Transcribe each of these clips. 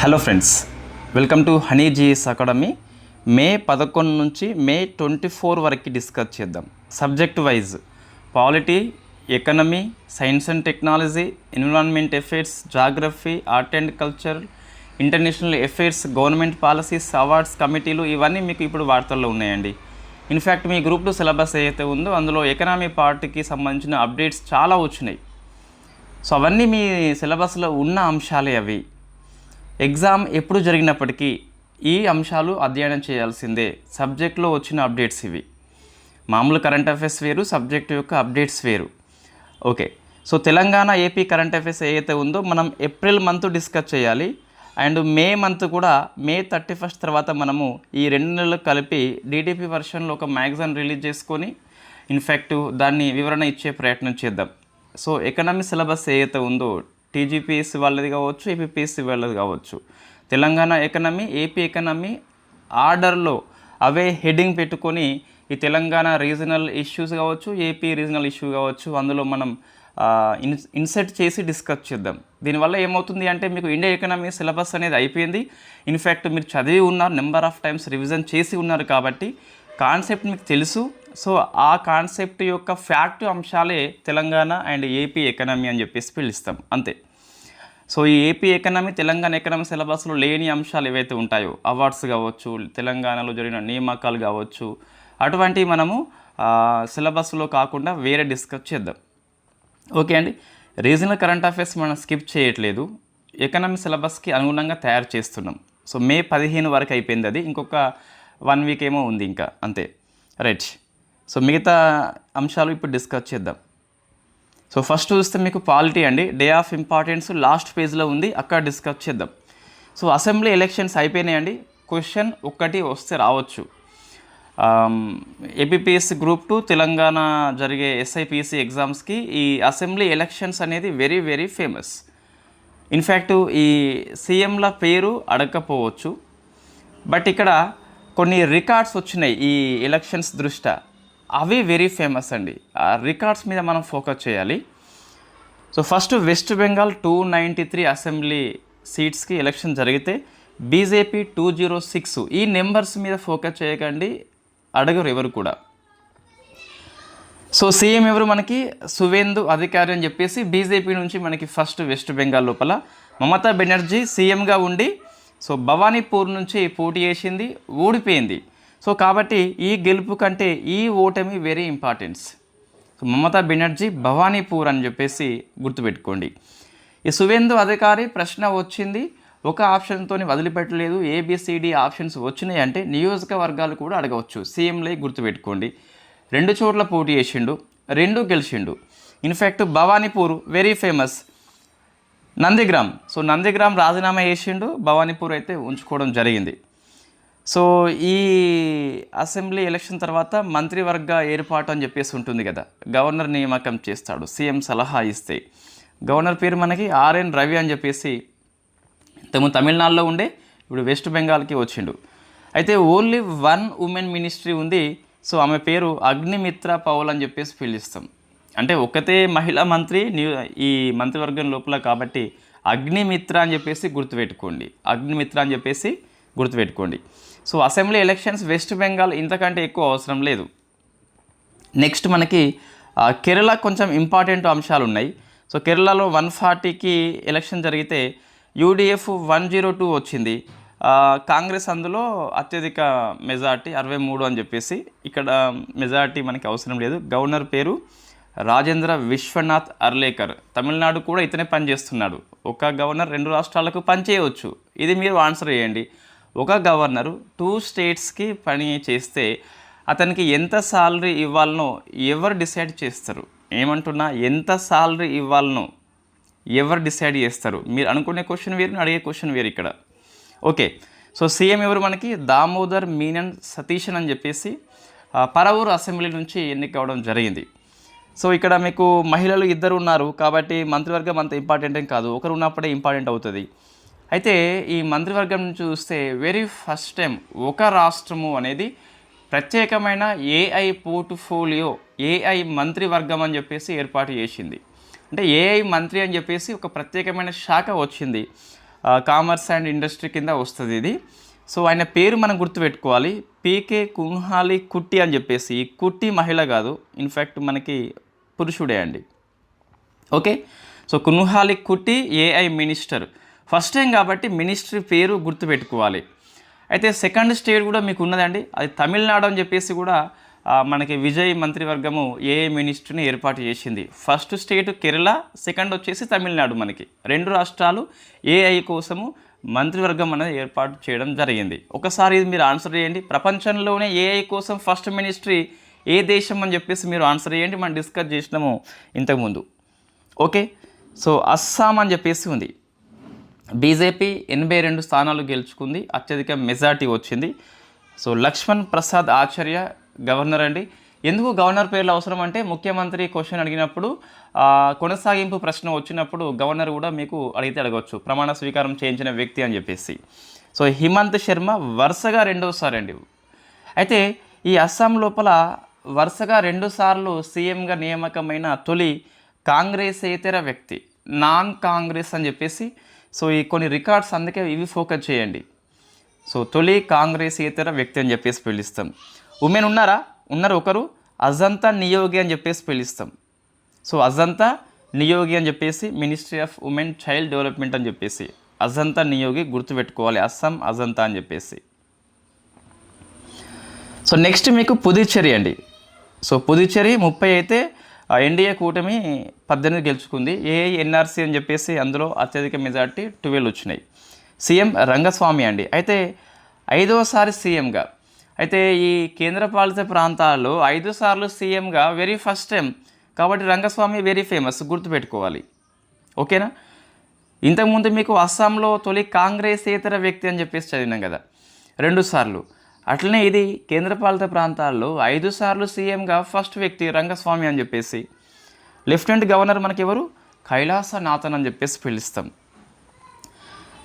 Hello friends, welcome to Honey GS academy. May 11 నుంచి May 24 వరకు discuss చేద్దాం. Subject wise polity, economy, science and technology, environment affairs, geography, art and culture, international affairs, government policies, awards కమిటీలు ఇవన్నీ మీకు ఇప్పుడు వార్తల్లో ఉన్నాయండి. In fact మీ group 2 syllabus ఏదైతే ఉందో అందులో ఎకనామీ పార్ట్కి సంబంధించిన అప్డేట్స్ చాలా వచ్చినాయి. సో అవన్నీ మీ సిలబస్లో ఉన్న అంశాలే అవి. ఎగ్జామ్ ఎప్పుడు జరిగినప్పటికీ ఈ అంశాలు అధ్యయనం చేయాల్సిందే. సబ్జెక్ట్లో వచ్చిన అప్డేట్స్ ఇవి. మామూలు కరెంట్ అఫైర్స్ వేరు, సబ్జెక్ట్ యొక్క అప్డేట్స్ వేరు. Okay, so Telangana AP current affairs ఏదైతే ఉందో మనం ఏప్రిల్ మంత్ డిస్కస్ చేయాలి. అండ్ మే మంత్ కూడా మే 31 తర్వాత మనము ఈ 2 నెలలు కలిపి డిటిపి వర్షన్లో ఒక మ్యాగజైన్ రిలీజ్ చేసుకొని ఇన్ఫ్యాక్ట్ దాన్ని వివరణ ఇచ్చే ప్రయత్నం చేద్దాం. సో ఎకనామీ సిలబస్ ఏదైతే ఉందో టీజీపీఎస్సీ వాళ్ళది కావచ్చు, ఏపీపీఎస్సీ వాళ్ళది కావచ్చు, తెలంగాణ ఎకనమీ, ఏపీ ఎకనమీ ఆర్డర్లో అవే హెడ్డింగ్ పెట్టుకొని ఈ తెలంగాణ రీజనల్ ఇష్యూస్ కావచ్చు, ఏపీ రీజనల్ ఇష్యూ కావచ్చు, అందులో మనం ఇన్సెట్ చేసి డిస్కస్ చేద్దాం. దీనివల్ల ఏమవుతుంది అంటే మీకు ఇండియా ఎకనమీ సిలబస్ అనేది అయిపోయింది. ఇన్ఫ్యాక్ట్ మీరు చదివి ఉన్నారు, నెంబర్ ఆఫ్ టైమ్స్ రివిజన్ చేసి ఉన్నారు కాబట్టి కాన్సెప్ట్ మీకు తెలుసు. సో ఆ కాన్సెప్ట్ యొక్క ఫ్యాక్ట్ అంశాలే తెలంగాణ అండ్ ఏపీ ఎకనమీ అని చెప్పేసి పిలుస్తాం, అంతే. సో ఈ ఏపీ ఎకనమీ, తెలంగాణ ఎకనమీ సిలబస్లో లేని అంశాలు ఏవైతే ఉంటాయో, అవార్డ్స్ కావచ్చు, తెలంగాణలో జరిగిన నియామకాలు కావచ్చు, అటువంటివి మనము సిలబస్లో కాకుండా వేరే డిస్కస్ చేద్దాం. ఓకే అండి. రీజనల్ కరెంట్ అఫైర్స్ మనం స్కిప్ చేయట్లేదు, ఎకనమీ సిలబస్కి అనుగుణంగా తయారు చేస్తున్నాం. సో మే 15 వరకు అయిపోయింది అది, ఇంకొక 1 వీక్ ఏమో ఉంది ఇంకా, అంతే. రైట్. సో మిగతా అంశాలు ఇప్పుడు డిస్కస్ చేద్దాం. సో ఫస్ట్ చూస్తే మీకు పాలిటీ అండి, డే ఆఫ్ ఇంపార్టెన్స్ లాస్ట్ పేజ్లో ఉంది, అక్కడ డిస్కస్ చేద్దాం. సో అసెంబ్లీ ఎలక్షన్స్ అయిపోయినాయండి. క్వశ్చన్ ఒక్కటి వస్తే రావచ్చు. ఏపీపీఎస్సీ గ్రూప్ 2 తెలంగాణ జరిగే ఎస్ఐపిసి ఎగ్జామ్స్కి ఈ అసెంబ్లీ ఎలక్షన్స్ అనేది వెరీ వెరీ ఫేమస్. ఇన్ఫ్యాక్ట్ ఈ సీఎంల పేరు అడగకపోవచ్చు, బట్ ఇక్కడ కొన్ని రికార్డ్స్ వచ్చినాయి ఈ ఎలక్షన్స్ దృష్ట్యా, అవి వెరీ ఫేమస్ అండి. ఆ రికార్డ్స్ మీద మనం ఫోకస్ చేయాలి. So first West Bengal 293 assembly సీట్స్కి ఎలక్షన్ జరిగితే బీజేపీ 206. ఈ నెంబర్స్ మీద ఫోకస్ చేయకండి, అడగరు ఎవరు కూడా. సో సీఎం ఎవరు మనకి సువేందు అధికారి అని చెప్పేసి బీజేపీ నుంచి మనకి ఫస్ట్ వెస్ట్ బెంగాల్ లోపల మమతా బెనర్జీ సీఎంగా ఉండి సో భవానీపూర్ నుంచి పోటీ చేసింది, ఓడిపోయింది. సో కాబట్టి ఈ గెలుపు కంటే ఈ ఓటమి very importance. So Mamata Banerjee Bhawanipur అని చెప్పేసి గుర్తుపెట్టుకోండి. ఈ సువేందు అధికారి ప్రశ్న వచ్చింది, ఒక ఆప్షన్తో వదిలిపెట్టలేదు, ఏబిసిడి ఆప్షన్స్ వచ్చినాయి అంటే నియోజకవర్గాలు కూడా అడగవచ్చు, సీఎంలే గుర్తుపెట్టుకోండి. 2 చోట్ల పోటీ చేసిండు, 2 గెలిచిండు. In fact Bhawanipur very famous. Nandigram, so Nandigram రాజీనామా చేసిండు, భవానీపూర్ అయితే ఉంచుకోవడం జరిగింది. సో ఈ అసెంబ్లీ ఎలక్షన్ తర్వాత మంత్రివర్గ ఏర్పాటు అని చెప్పేసి ఉంటుంది కదా, గవర్నర్ నియామకం చేస్తాడు సీఎం సలహా ఇస్తే. గవర్నర్ పేరు మనకి ఆర్ఎన్ రవి అని చెప్పేసి తమిళనాడులో ఉండే, ఇప్పుడు వెస్ట్ బెంగాల్కి వచ్చిండు. అయితే ఓన్లీ 1 ఉమెన్ మినిస్ట్రీ ఉంది. సో ఆమె పేరు అగ్నిమిత్ర పౌల్ అని చెప్పేసి పిలుస్తాం. అంటే ఒకతే మహిళా మంత్రి ఈ మంత్రివర్గం లోపల కాబట్టి అగ్నిమిత్ర అని చెప్పేసి గుర్తుపెట్టుకోండి, అగ్నిమిత్ర అని చెప్పేసి గుర్తుపెట్టుకోండి. So assembly elections west Bengal ఇంతకంటే ఎక్కువ అవసరం లేదు. నెక్స్ట్ మనకి కేరళ కొంచెం ఇంపార్టెంట్ అంశాలు ఉన్నాయి. సో కేరళలో 140కి ఎలక్షన్ జరిగితే యూడిఎఫ్ 102 వచ్చింది. కాంగ్రెస్ అందులో అత్యధిక మెజార్టీ 63 అని చెప్పేసి, ఇక్కడ మెజార్టీ మనకి అవసరం లేదు. గవర్నర్ పేరు రాజేంద్ర విశ్వనాథ్ అర్లేకర్. తమిళనాడు కూడా ఇతనే పనిచేస్తున్నాడు. ఒక గవర్నర్ 2 రాష్ట్రాలకు పనిచేయవచ్చు. ఇది మీరు ఆన్సర్ చేయండి. ఒక గవర్నరు 2 స్టేట్స్కి పని చేస్తే అతనికి ఎంత సాలరీ ఇవ్వాలనో ఎవరు డిసైడ్ చేస్తారు? ఏమంటున్నా, ఎంత సాలరీ ఇవ్వాలనో ఎవరు డిసైడ్ చేస్తారు? మీరు అనుకునే క్వశ్చన్ వేరు, అడిగే క్వశ్చన్ వేరు ఇక్కడ. ఓకే, సో సీఎం ఎవరు మనకి దామోదర్ మీనన్ సతీశన్ అని చెప్పేసి పరవూరు అసెంబ్లీ నుంచి ఎన్నికవడం జరిగింది. సో ఇక్కడ మీకు మహిళలు 2 ఉన్నారు కాబట్టి మంత్రివర్గం అంత ఇంపార్టెంట్ ఏం కాదు, ఒకరు ఉన్నప్పుడే ఇంపార్టెంట్ అవుతుంది. అయితే ఈ మంత్రివర్గం నుంచి చూస్తే వెరీ ఫస్ట్ టైం ఒక రాష్ట్రము అనేది ప్రత్యేకమైన ఏఐ పోర్ట్ఫోలియో, ఏఐ మంత్రివర్గం అని చెప్పేసి ఏర్పాటు చేసింది. అంటే ఏఐ మంత్రి అని చెప్పేసి ఒక ప్రత్యేకమైన శాఖ వచ్చింది. కామర్స్ అండ్ ఇండస్ట్రీ కింద వస్తుంది ఇది. సో ఆయన పేరు మనం గుర్తుపెట్టుకోవాలి, పీకే కున్హాలి కుట్టి అని చెప్పేసి. ఈ కుట్టి మహిళ కాదు, ఇన్ఫ్యాక్ట్ మనకి పురుషుడే అండి. ఓకే, సో కున్హాలి కుట్టి ఏఐ మినిస్టర్, ఫస్ట్ టైం కాబట్టి మినిస్ట్రీ పేరు గుర్తుపెట్టుకోవాలి. అయితే సెకండ్ స్టేట్ కూడా మీకు ఉన్నదండి, అది తమిళనాడు అని చెప్పేసి కూడా మనకి విజయ్ మంత్రివర్గము ఏఐ మినిస్ట్రీని ఏర్పాటు చేసింది. ఫస్ట్ స్టేట్ కేరళ, సెకండ్ వచ్చేసి తమిళనాడు. మనకి 2 రాష్ట్రాలు ఏఐ కోసము మంత్రివర్గం అనేది ఏర్పాటు చేయడం జరిగింది. ఒకసారి ఇది మీరు ఆన్సర్ చేయండి, ప్రపంచంలోనే ఏఐ కోసం ఫస్ట్ మినిస్ట్రీ ఏ దేశం అని చెప్పేసి మీరు ఆన్సర్ చేయండి. మనం డిస్కస్ చేసినాము ఇంతకుముందు. ఓకే, సో అస్సాం అని చెప్పేసి ఉంది. బీజేపీ 82 స్థానాలు గెలుచుకుంది, అత్యధిక మెజార్టీ వచ్చింది. సో లక్ష్మణ్ ప్రసాద్ ఆచార్య గవర్నర్ అండి. ఎందుకు గవర్నర్ పేర్లు అవసరం అంటే, ముఖ్యమంత్రి క్వశ్చన్ అడిగినప్పుడు కొనసాగింపు ప్రశ్న వచ్చినప్పుడు గవర్నర్ కూడా మీకు అడగవచ్చు, ప్రమాణ స్వీకారం చేయించిన వ్యక్తి అని చెప్పేసి. సో హిమంత్ శర్మ వరుసగా 2వసారి అండి. అయితే ఈ అస్సాం లోపల వరుసగా 2 సార్లు సీఎంగా నియామకమైన తొలి కాంగ్రెసేతర వ్యక్తి, నాన్ కాంగ్రెస్ అని చెప్పేసి. సో ఈ కొన్ని రికార్డ్స్, అందుకే ఇవి ఫోకస్ చేయండి. సో తొలి కాంగ్రెసేతర వ్యక్తి అని చెప్పేసి పిలుస్తాం. ఉమెన్ ఉన్నారు ఒకరు, అజంతా నియోగి అని చెప్పేసి పిలుస్తాం. సో అజంతా నియోగి అని చెప్పేసి ministry of women child development అని చెప్పేసి, అజంతా నియోగి గుర్తుపెట్టుకోవాలి, అస్సాం అజంతా అని చెప్పేసి. సో నెక్స్ట్ మీకు పుదుచ్చేరి అండి. సో పుదుచ్చేరి 30 అయితే ఎన్డీఏ కూటమి 18 గెలుచుకుంది. ఏఐఎన్ఆర్సీ అని చెప్పేసి అందులో అత్యధిక మెజార్టీ 12 వచ్చినాయి. సీఎం రంగస్వామి అండి. అయితే 5వసారి సీఎంగా, అయితే ఈ కేంద్రపాలిత ప్రాంతాల్లో 5 సార్లు సీఎంగా వెరీ ఫస్ట్ టైం కాబట్టి రంగస్వామి వెరీ ఫేమస్, గుర్తుపెట్టుకోవాలి. ఓకేనా. ఇంతకుముందు మీకు అస్సాంలో తొలి కాంగ్రెసేతర వ్యక్తి అని చెప్పేసి చదివినాం కదా 2 సార్లు. అట్లనే ఇది కేంద్రపాలిత ప్రాంతాల్లో 5 సార్లు సీఎంగా ఫస్ట్ వ్యక్తి రంగస్వామి అని చెప్పేసి. లెఫ్టినెంట్ గవర్నర్ మనకి ఎవరు, కైలాసనాథన్ అని చెప్పేసి పిలుస్తాం.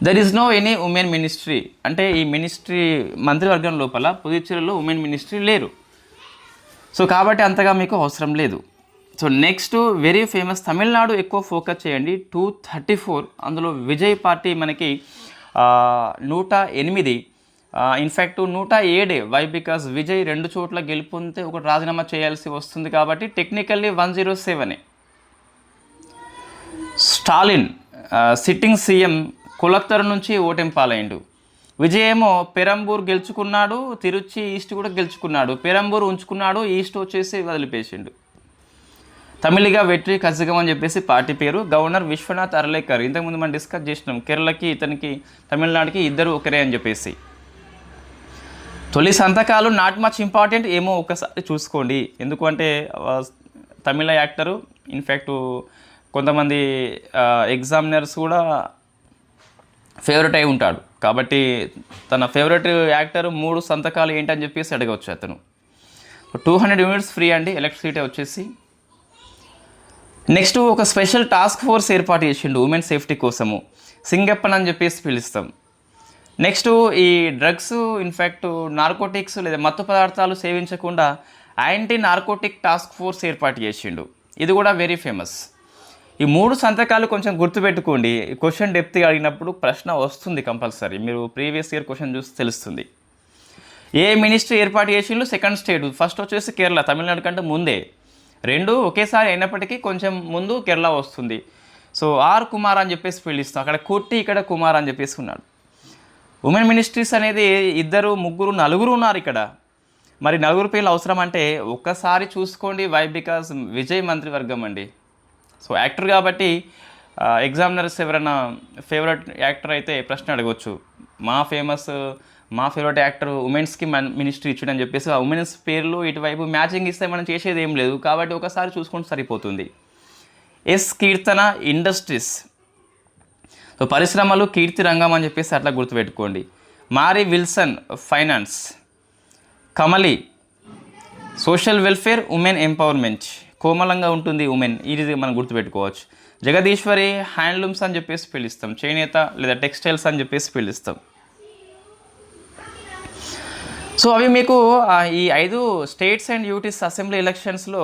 There is no any women ministry, అంటే ఈ మినిస్ట్రీ మంత్రివర్గం లోపల పుదుచ్చేరిలో ఉమెన్ మినిస్ట్రీ లేరు. సో కాబట్టి అంతగా మీకు అవసరం లేదు. So next very famous Tamil Nadu ఎక్కువ ఫోకస్ చేయండి, 234. అందులో విజయ్ పార్టీ మనకి 108, ఇన్ఫ్యాక్ట్ 107. వై బికాస్ విజయ్ 2 చోట్ల గెలుపొందితే ఒకటి రాజీనామా చేయాల్సి వస్తుంది కాబట్టి టెక్నికల్లీ 107. స్టాలిన్ సిట్టింగ్ సీఎం కులత్తరు నుంచి ఓటమి పాలైండు. విజయ్ ఏమో పెరంబూర్ గెలుచుకున్నాడు, తిరుచి ఈస్ట్ కూడా గెలుచుకున్నాడు. పెరంబూర్ ఉంచుకున్నాడు, ఈస్ట్ వచ్చేసి వదిలిపేసిండు. తమిళిగా వెట్రి కజగం అని చెప్పేసి పార్టీ పేరు. గవర్నర్ విశ్వనాథ్ అర్లేకర్, ఇంతకుముందు మనం డిస్కస్ చేసినాం, కేరళకి ఇతనికి తమిళనాడుకి ఇద్దరు ఒకరే అని చెప్పేసి. తొలి సంతకాలు నాట్ మచ్ ఇంపార్టెంట్, ఏమో ఒకసారి చూసుకోండి. ఎందుకంటే తమిళ యాక్టరు, ఇన్ఫ్యాక్ట్ కొంతమంది ఎగ్జామినర్స్ కూడా ఫేవరెట్ అయి ఉంటాడు కాబట్టి తన ఫేవరెట్ యాక్టర్ 3 సంతకాలు ఏంటని చెప్పేసి అడగవచ్చు అతను. 200 యూనిట్స్ ఫ్రీ అండి ఎలక్ట్రిసిటీ వచ్చేసి. నెక్స్ట్ ఒక స్పెషల్ టాస్క్ ఫోర్స్ ఏర్పాటు చేసిండు ఉమెన్ సేఫ్టీ కోసము, సింగప్పన్ అని చెప్పేసి పిలుస్తాం. నెక్స్ట్ ఈ డ్రగ్స్, ఇన్ఫ్యాక్ట్ నార్కోటిక్స్ లేదా మత్తు పదార్థాలు సేవించకుండా యాంటీ నార్కోటిక్ టాస్క్ ఫోర్స్ ఏర్పాటు చేసిండు. ఇది కూడా వెరీ ఫేమస్. ఈ 3 సంతకాలు కొంచెం గుర్తుపెట్టుకోండి. క్వశ్చన్ డెప్త్ అడిగినప్పుడు ప్రశ్న వస్తుంది కంపల్సరీ, మీరు ప్రీవియస్ ఇయర్ క్వశ్చన్ చూసి తెలుస్తుంది. ఏ మినిస్ట్రీ ఏర్పాటు చేసిండు, సెకండ్ స్టేట్. ఫస్ట్ వచ్చేసి కేరళ, తమిళనాడు కంటే ముందే. 2 ఒకేసారి అయినప్పటికీ కొంచెం ముందు కేరళ వస్తుంది. సో ఆర్ కుమార్ అని చెప్పేసి పిలుస్తాం, అక్కడ కుట్టి ఇక్కడ కుమార్ అని చెప్పేసి ఉన్నాడు. ఉమెన్ మినిస్ట్రీస్ అనేది 2, 3, 4 ఉన్నారు ఇక్కడ. మరి 4 పేర్లు అవసరం అంటే ఒక్కసారి చూసుకోండి. వై బికాస్ విజయ్ మంత్రివర్గం అండి. సో యాక్టర్ కాబట్టి ఎగ్జామినర్స్ ఎవరైనా ఫేవరెట్ యాక్టర్ అయితే ప్రశ్న అడగవచ్చు, మా ఫేవరెట్ యాక్టర్ ఉమెన్స్కి మినిస్ట్రీ ఇచ్చాడని చెప్పేసి ఆ ఉమెన్స్ పేర్లు ఇటువైపు మ్యాచింగ్ ఇస్తే మనం చేసేది ఏం లేదు. కాబట్టి ఒకసారి చూసుకుంటే సరిపోతుంది. ఎస్ కీర్తన ఇండస్ట్రీస్, సో పరిశ్రమలు, కీర్తి రంగం అని చెప్పేసి అట్లా గుర్తుపెట్టుకోండి. మారీ విల్సన్ ఫైనాన్స్, కమలి సోషల్ వెల్ఫేర్, ఉమెన్ ఎంపవర్మెంట్, కోమలంగా ఉంటుంది ఉమెన్, ఇది మనం గుర్తుపెట్టుకోవచ్చు. జగదీశ్వరి హ్యాండ్లూమ్స్ అని చెప్పేసి పిలుస్తాం, చేనేత లేదా టెక్స్టైల్స్ అని చెప్పేసి పిలుస్తాం. సో అవి మీకు ఈ 5 స్టేట్స్ అండ్ యూటీస్ అసెంబ్లీ ఎలక్షన్స్లో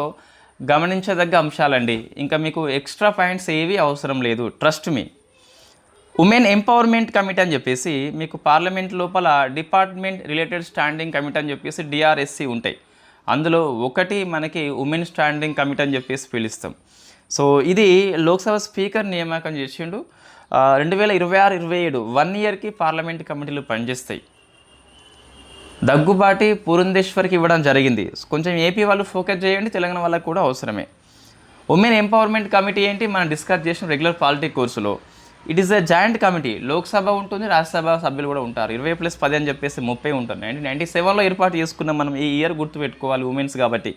గమనించదగ్గ అంశాలండి. ఇంకా మీకు ఎక్స్ట్రా పాయింట్స్ ఏవి అవసరం లేదు, trust me. Women empowerment committee అని చెప్పేసి మీకు పార్లమెంట్ లోపల డిపార్ట్మెంట్ రిలేటెడ్ స్టాండింగ్ కమిటీ అని చెప్పేసి డిఆర్ఎస్సి ఉంటాయి. అందులో ఒకటి మనకి ఉమెన్ స్టాండింగ్ కమిటీ అని చెప్పేసి పిలుస్తాం. సో ఇది లోక్సభ స్పీకర్ నియామకం చేసిండు. 2026-27 1 ఇయర్కి పార్లమెంట్ కమిటీలు పనిచేస్తాయి. దగ్గుబాటి పురంధేశ్వర్కి ఇవ్వడం జరిగింది. కొంచెం ఏపీ వాళ్ళు ఫోకస్ చేయండి, తెలంగాణ వాళ్ళకి కూడా అవసరమే. ఉమెన్ ఎంపవర్మెంట్ కమిటీ ఏంటి మనం డిస్కస్ చేసిన రెగ్యులర్ పాలిటీ కోర్సులో. It is a joint committee. Lok Sabha ఉంటుంది, రాజ్యసభ సభ్యులు కూడా ఉంటారు. 20+10 అని చెప్పేసి 30 ఉంటుంది. 1997లో ఏర్పాటు చేసుకున్నాం మనం. ఈ ఇయర్ గుర్తుపెట్టుకోవాలి ఉమెన్స్ కాబట్టి.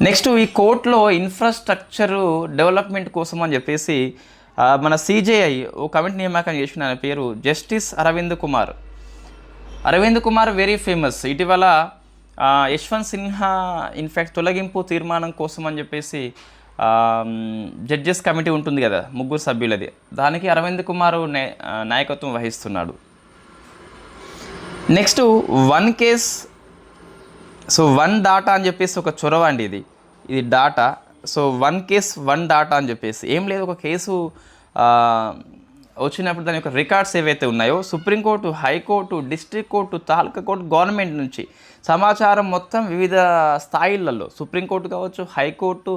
నెక్స్ట్ ఈ కోర్టులో ఇన్ఫ్రాస్ట్రక్చర్ డెవలప్మెంట్ కోసం అని చెప్పేసి మన సిజేఐ ఓ కమిటీ నియామకం చేసిన ఆయన పేరు justice Aravind Kumar. Aravind Kumar very famous. ఇటీవల యశ్వంత్ సిన్హా ఇన్ఫ్యాక్ట్ తొలగింపు తీర్మానం కోసం అని చెప్పేసి జడ్జెస్ కమిటీ ఉంటుంది కదా 3 సభ్యులది, దానికి అరవింద్ కుమార్ నాయకత్వం వహిస్తున్నాడు. Next 1 case. సో 1 డాటా అని చెప్పేసి ఒక చొరవ అండి ఇది డాటా. సో 1 కేస్ 1 డాటా అని చెప్పేసి ఏం లేదు, ఒక కేసు వచ్చినప్పుడు దాని యొక్క రికార్డ్స్ ఏవైతే ఉన్నాయో సుప్రీంకోర్టు, హైకోర్టు, డిస్ట్రిక్ట్ కోర్టు, తాలూకా కోర్టు, గవర్నమెంట్ నుంచి సమాచారం మొత్తం వివిధ స్థాయిలలో సుప్రీంకోర్టు కావచ్చు, హైకోర్టు,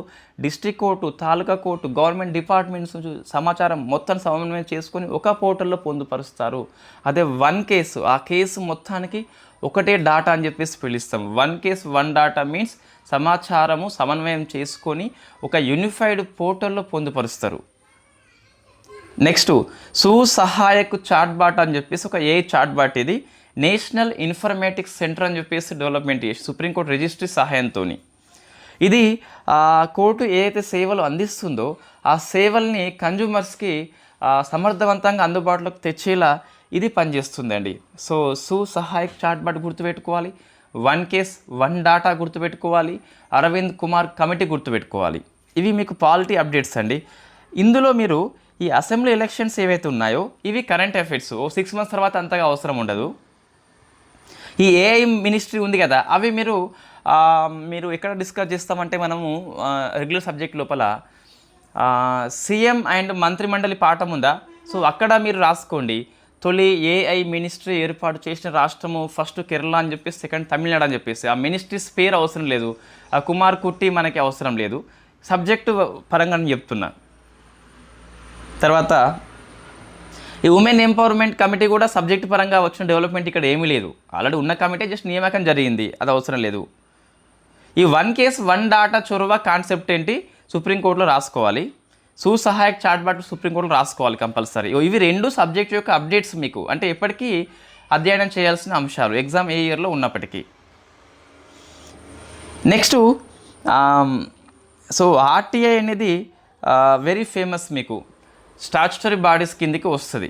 డిస్ట్రిక్ట్ కోర్టు, తాలూకా కోర్టు, గవర్నమెంట్ డిపార్ట్మెంట్స్ నుంచి సమాచారం మొత్తం సమన్వయం చేసుకొని ఒక పోర్టల్లో పొందుపరుస్తారు. అదే 1 కేసు, ఆ కేసు మొత్తానికి ఒకటే డాటా అని చెప్పేసి పిలుస్తాం. 1 కేస్ 1 డాటా మీన్స్ సమాచారము సమన్వయం చేసుకొని ఒక యూనిఫైడ్ పోర్టల్లో పొందుపరుస్తారు. నెక్స్ట్ సుసహాయక్ చాట్బాట్ అని చెప్పేసి ఒక చాట్బాట్. ఇది నేషనల్ ఇన్ఫర్మేటిక్స్ సెంటర్ అని చెప్పేసి డెవలప్మెంట్ చేసి సుప్రీంకోర్టు రిజిస్ట్రీ సహాయంతో ఇది కోర్టు ఏదైతే సేవలు అందిస్తుందో ఆ సేవల్ని కన్జ్యూమర్స్కి సమర్థవంతంగా అందుబాటులోకి తెచ్చేలా ఇది పనిచేస్తుందండి. సో సుసహాయక్ చాట్బాట్ గుర్తుపెట్టుకోవాలి, 1 కేస్ 1 డాటా గుర్తుపెట్టుకోవాలి, అరవింద్ కుమార్ కమిటీ గుర్తుపెట్టుకోవాలి. ఇవి మీకు పాలిటీ అప్డేట్స్ అండి. ఇందులో మీరు ఈ అసెంబ్లీ ఎలక్షన్స్ ఏవైతే ఉన్నాయో ఇవి కరెంట్ అఫైర్స్ 6 మంత్స్ తర్వాత అంతగా అవసరం ఉండదు. ఈ ఏఐ మినిస్ట్రీ ఉంది కదా, అవి మీరు ఎక్కడ డిస్కస్ చేస్తామంటే మనము రెగ్యులర్ సబ్జెక్ట్ లోపల సీఎం అండ్ మంత్రిమండలి పాఠం ఉందా, సో అక్కడ మీరు రాసుకోండి. తొలి ఏఐ మినిస్ట్రీ ఏర్పాటు చేసిన రాష్ట్రము ఫస్ట్ కేరళ అని చెప్పేసి, సెకండ్ తమిళనాడు అని చెప్పేసి. ఆ మినిస్ట్రీస్ పేరు అవసరం లేదు, ఆ కుమార్ కుట్టి మనకి అవసరం లేదు, సబ్జెక్టు పరంగా నేను చెప్తున్నా. తర్వాత ఈ ఉమెన్ ఎంపవర్మెంట్ కమిటీ కూడా సబ్జెక్ట్ పరంగా వచ్చిన డెవలప్మెంట్ ఇక్కడ ఏమీ లేదు. ఆల్రెడీ ఉన్న కమిటీ జస్ట్ నియామకం జరిగింది, అది అవసరం లేదు. ఈ 1 కేస్ 1 డాటా చొరవ కాన్సెప్ట్ ఏంటి సుప్రీంకోర్టులో రాసుకోవాలి. సుసహాయక్ చాట్బాట్ సుప్రీంకోర్టులో రాసుకోవాలి కంపల్సరీ. ఇవి 2 సబ్జెక్ట్ యొక్క అప్డేట్స్ మీకు, అంటే ఎప్పటికీ అధ్యయనం చేయాల్సిన అంశాలు ఎగ్జామ్ ఏ ఇయర్లో ఉన్నప్పటికీ. నెక్స్ట్ సో ఆర్టీఐ అనేది వెరీ ఫేమస్ మీకు స్టాచ్యుటరీ బాడీస్ కిందికి వస్తుంది.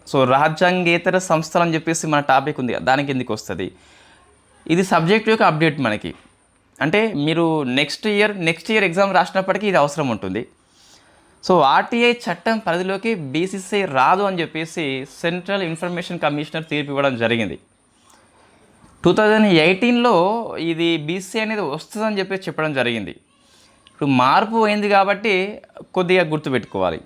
సో రాజ్యాంగేతర సంస్థలు అని చెప్పేసి మన టాపిక్ ఉంది, దాని కిందికి వస్తుంది. ఇది సబ్జెక్ట్ యొక్క అప్డేట్ మనకి. అంటే మీరు నెక్స్ట్ ఇయర్ ఎగ్జామ్ రాసినప్పటికీ ఇది అవసరం ఉంటుంది. సో ఆర్టీఐ చట్టం పరిధిలోకి బీసీసీఐ రాదు అని చెప్పేసి సెంట్రల్ ఇన్ఫర్మేషన్ కమిషనర్ తీర్పు ఇవ్వడం జరిగింది. 2018లో ఇది బీసీసీఐ అనేది వస్తుందని చెప్పేసి చెప్పడం జరిగింది. ఇప్పుడు మార్పు అయింది కాబట్టి కొద్దిగా గుర్తుపెట్టుకోవాలి.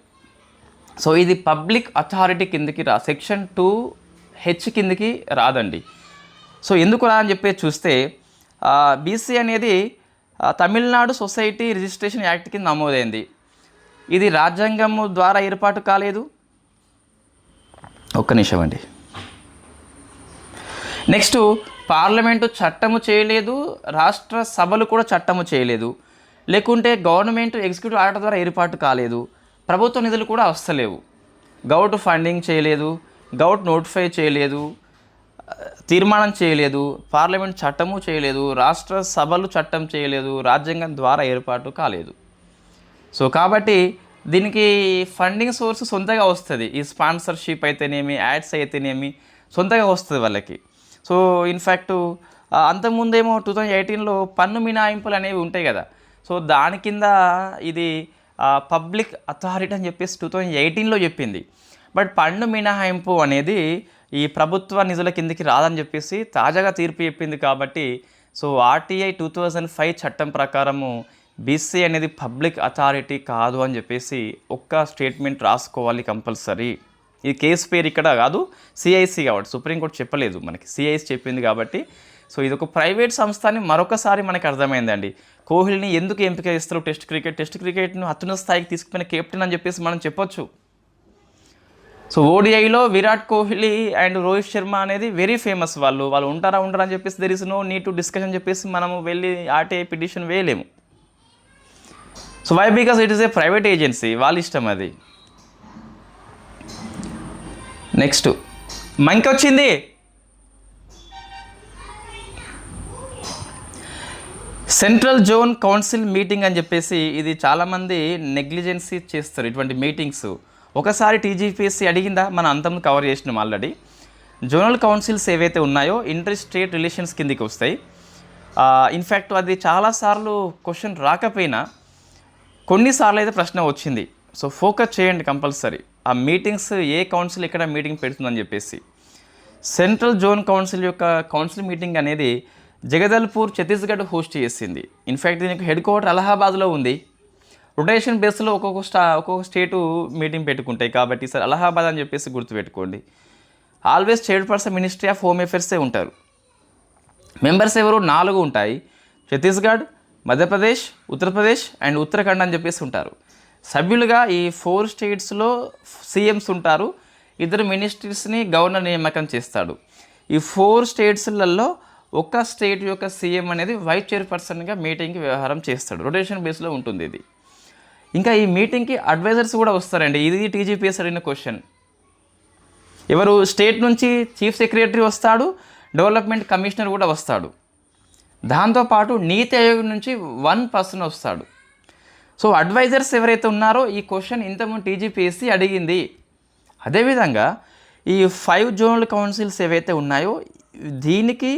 సో ఇది పబ్లిక్ అథారిటీ కిందకి సెక్షన్ 2H కిందకి రాదండి. సో ఎందుకు రా అని చెప్పేసి చూస్తే బీసీ అనేది తమిళనాడు సొసైటీ రిజిస్ట్రేషన్ యాక్ట్ కింద నమోదైంది. ఇది రాజ్యాంగం ద్వారా ఏర్పాటు కాలేదు. ఒక్క నిమిషం అండి. నెక్స్ట్ పార్లమెంటు చట్టము చేయలేదు, రాష్ట్ర సభలు కూడా చట్టము చేయలేదు, లేకుంటే గవర్నమెంట్ ఎగ్జిక్యూటివ్ ఆర్డర్ ద్వారా ఏర్పాటు కాలేదు, ప్రభుత్వ నిధులు కూడా వస్తలేవు, గౌట్ ఫండింగ్ చేయలేదు, గౌట్ నోటిఫై చేయలేదు, తీర్మానం చేయలేదు, పార్లమెంట్ చట్టము చేయలేదు, రాష్ట్ర సభలు చట్టం చేయలేదు, రాజ్యాంగం ద్వారా ఏర్పాటు కాలేదు. సో కాబట్టి దీనికి ఫండింగ్ సోర్స్ సొంతగా వస్తుంది. ఈ స్పాన్సర్షిప్ అయితేనేమి, యాడ్స్ అయితేనేమి సొంతగా వస్తుంది వాళ్ళకి. సో ఇన్ఫ్యాక్ట్ అంతకుముందేమో 2018లో పన్ను మినహాయింపులు అనేవి ఉంటాయి కదా, సో దాని కింద ఇది పబ్లిక్ అథారిటీ అని చెప్పేసి 2018లో చెప్పింది. బట్ పన్ను మినహాయింపు అనేది ఈ ప్రభుత్వ నిధుల కిందికి రాదని చెప్పేసి తాజాగా తీర్పు చెప్పింది. కాబట్టి సో ఆర్టీఐ 2005 చట్టం ప్రకారము బీసీ అనేది పబ్లిక్ అథారిటీ కాదు అని చెప్పేసి ఒక్క స్టేట్మెంట్ రాసుకోవాలి కంపల్సరీ. ఈ కేసు పేరు ఇక్కడ కాదు, సిఐసి కాబట్టి సుప్రీంకోర్టు చెప్పలేదు మనకి, సిఐసి చెప్పింది కాబట్టి. సో ఇది ఒక ప్రైవేట్ సంస్థ అని మరొకసారి మనకు అర్థమైందండి. కోహ్లీని ఎందుకు ఎంపిక చేస్తారు టెస్ట్ క్రికెట్ను అత్యున్నత స్థాయికి తీసుకుపోయిన కెప్టెన్ అని చెప్పేసి మనం చెప్పొచ్చు. సో ఓడిఐలో విరాట్ కోహ్లీ అండ్ రోహిత్ శర్మ అనేది వెరీ ఫేమస్. వాళ్ళు ఉంటారా అని చెప్పేసి there is no need to discussion అని చెప్పేసి మనము వెళ్ళి ఆర్టీఐ పిటిషన్ వేయలేము. So why? Because it is a private agency, వాళ్ళ ఇష్టం అది. నెక్స్ట్ ఇంకొచ్చింది సెంట్రల్ జోన్ కౌన్సిల్ మీటింగ్ అని చెప్పేసి. ఇది చాలామంది నెగ్లిజెన్సీ చేస్తారు ఇటువంటి మీటింగ్స్. ఒకసారి టీజీపీఎస్సీ అడిగిందా, మనం అంతం కవర్ చేసినాం ఆల్రెడీ. జోనల్ కౌన్సిల్స్ ఏవైతే ఉన్నాయో ఇంటర్ స్టేట్ రిలేషన్స్ కిందికి వస్తాయి. ఇన్ఫ్యాక్ట్ అది చాలాసార్లు క్వశ్చన్ రాకపోయినా కొన్నిసార్లు అయితే ప్రశ్న వచ్చింది. సో ఫోకస్ చేయండి కంపల్సరీ ఆ మీటింగ్స్, ఏ కౌన్సిల్ ఎక్కడ మీటింగ్ పెడుతుందని చెప్పేసి. సెంట్రల్ జోన్ కౌన్సిల్ యొక్క కౌన్సిల్ మీటింగ్ అనేది జగదల్పూర్ ఛత్తీస్గఢ్ హోస్ట్ చేసింది. ఇన్ఫ్యాక్ట్ దీనికి హెడ్ క్వార్టర్ అలహాబాద్లో ఉంది. రొటేషన్ బేస్లో ఒక్కొక్క స్టేటు మీటింగ్ పెట్టుకుంటాయి కాబట్టి సార్ అలహాబాద్ అని చెప్పేసి గుర్తుపెట్టుకోండి. Always chairperson ministry of home అఫేర్సే ఉంటారు. మెంబర్స్ ఎవరు 4 ఉంటాయి, ఛత్తీస్గఢ్, మధ్యప్రదేశ్, ఉత్తరప్రదేశ్ అండ్ ఉత్తరాఖండ్ అని చెప్పేసి ఉంటారు. సభ్యులుగా ఈ 4 స్టేట్స్లో సీఎంస్ ఉంటారు. 2 మినిస్ట్రీస్ని గవర్నర్ నియామకం చేస్తాడు. ఈ 4 స్టేట్స్లలో ఒక స్టేట్ యొక్క సీఎం అనేది వైస్ చైర్పర్సన్గా మీటింగ్కి వ్యవహారం చేస్తాడు. రొటేషన్ బేస్లో ఉంటుంది ఇది. ఇంకా ఈ మీటింగ్కి అడ్వైజర్స్ కూడా వస్తారండి. ఇది టీజీపీఎస్ అడిగిన క్వశ్చన్. ఎవరు? స్టేట్ నుంచి చీఫ్ సెక్రటరీ వస్తాడు, డెవలప్మెంట్ కమిషనర్ కూడా వస్తాడు. దాంతోపాటు నీతి ఆయోగ్ నుంచి 1 పర్సన్ వస్తాడు. సో అడ్వైజర్స్ ఎవరైతే ఉన్నారో ఈ క్వశ్చన్ ఇంతకుముందు టీజీపీఎస్సీ అడిగింది. అదేవిధంగా ఈ 5 జోనల్ కౌన్సిల్స్ ఏవైతే ఉన్నాయో దీనికి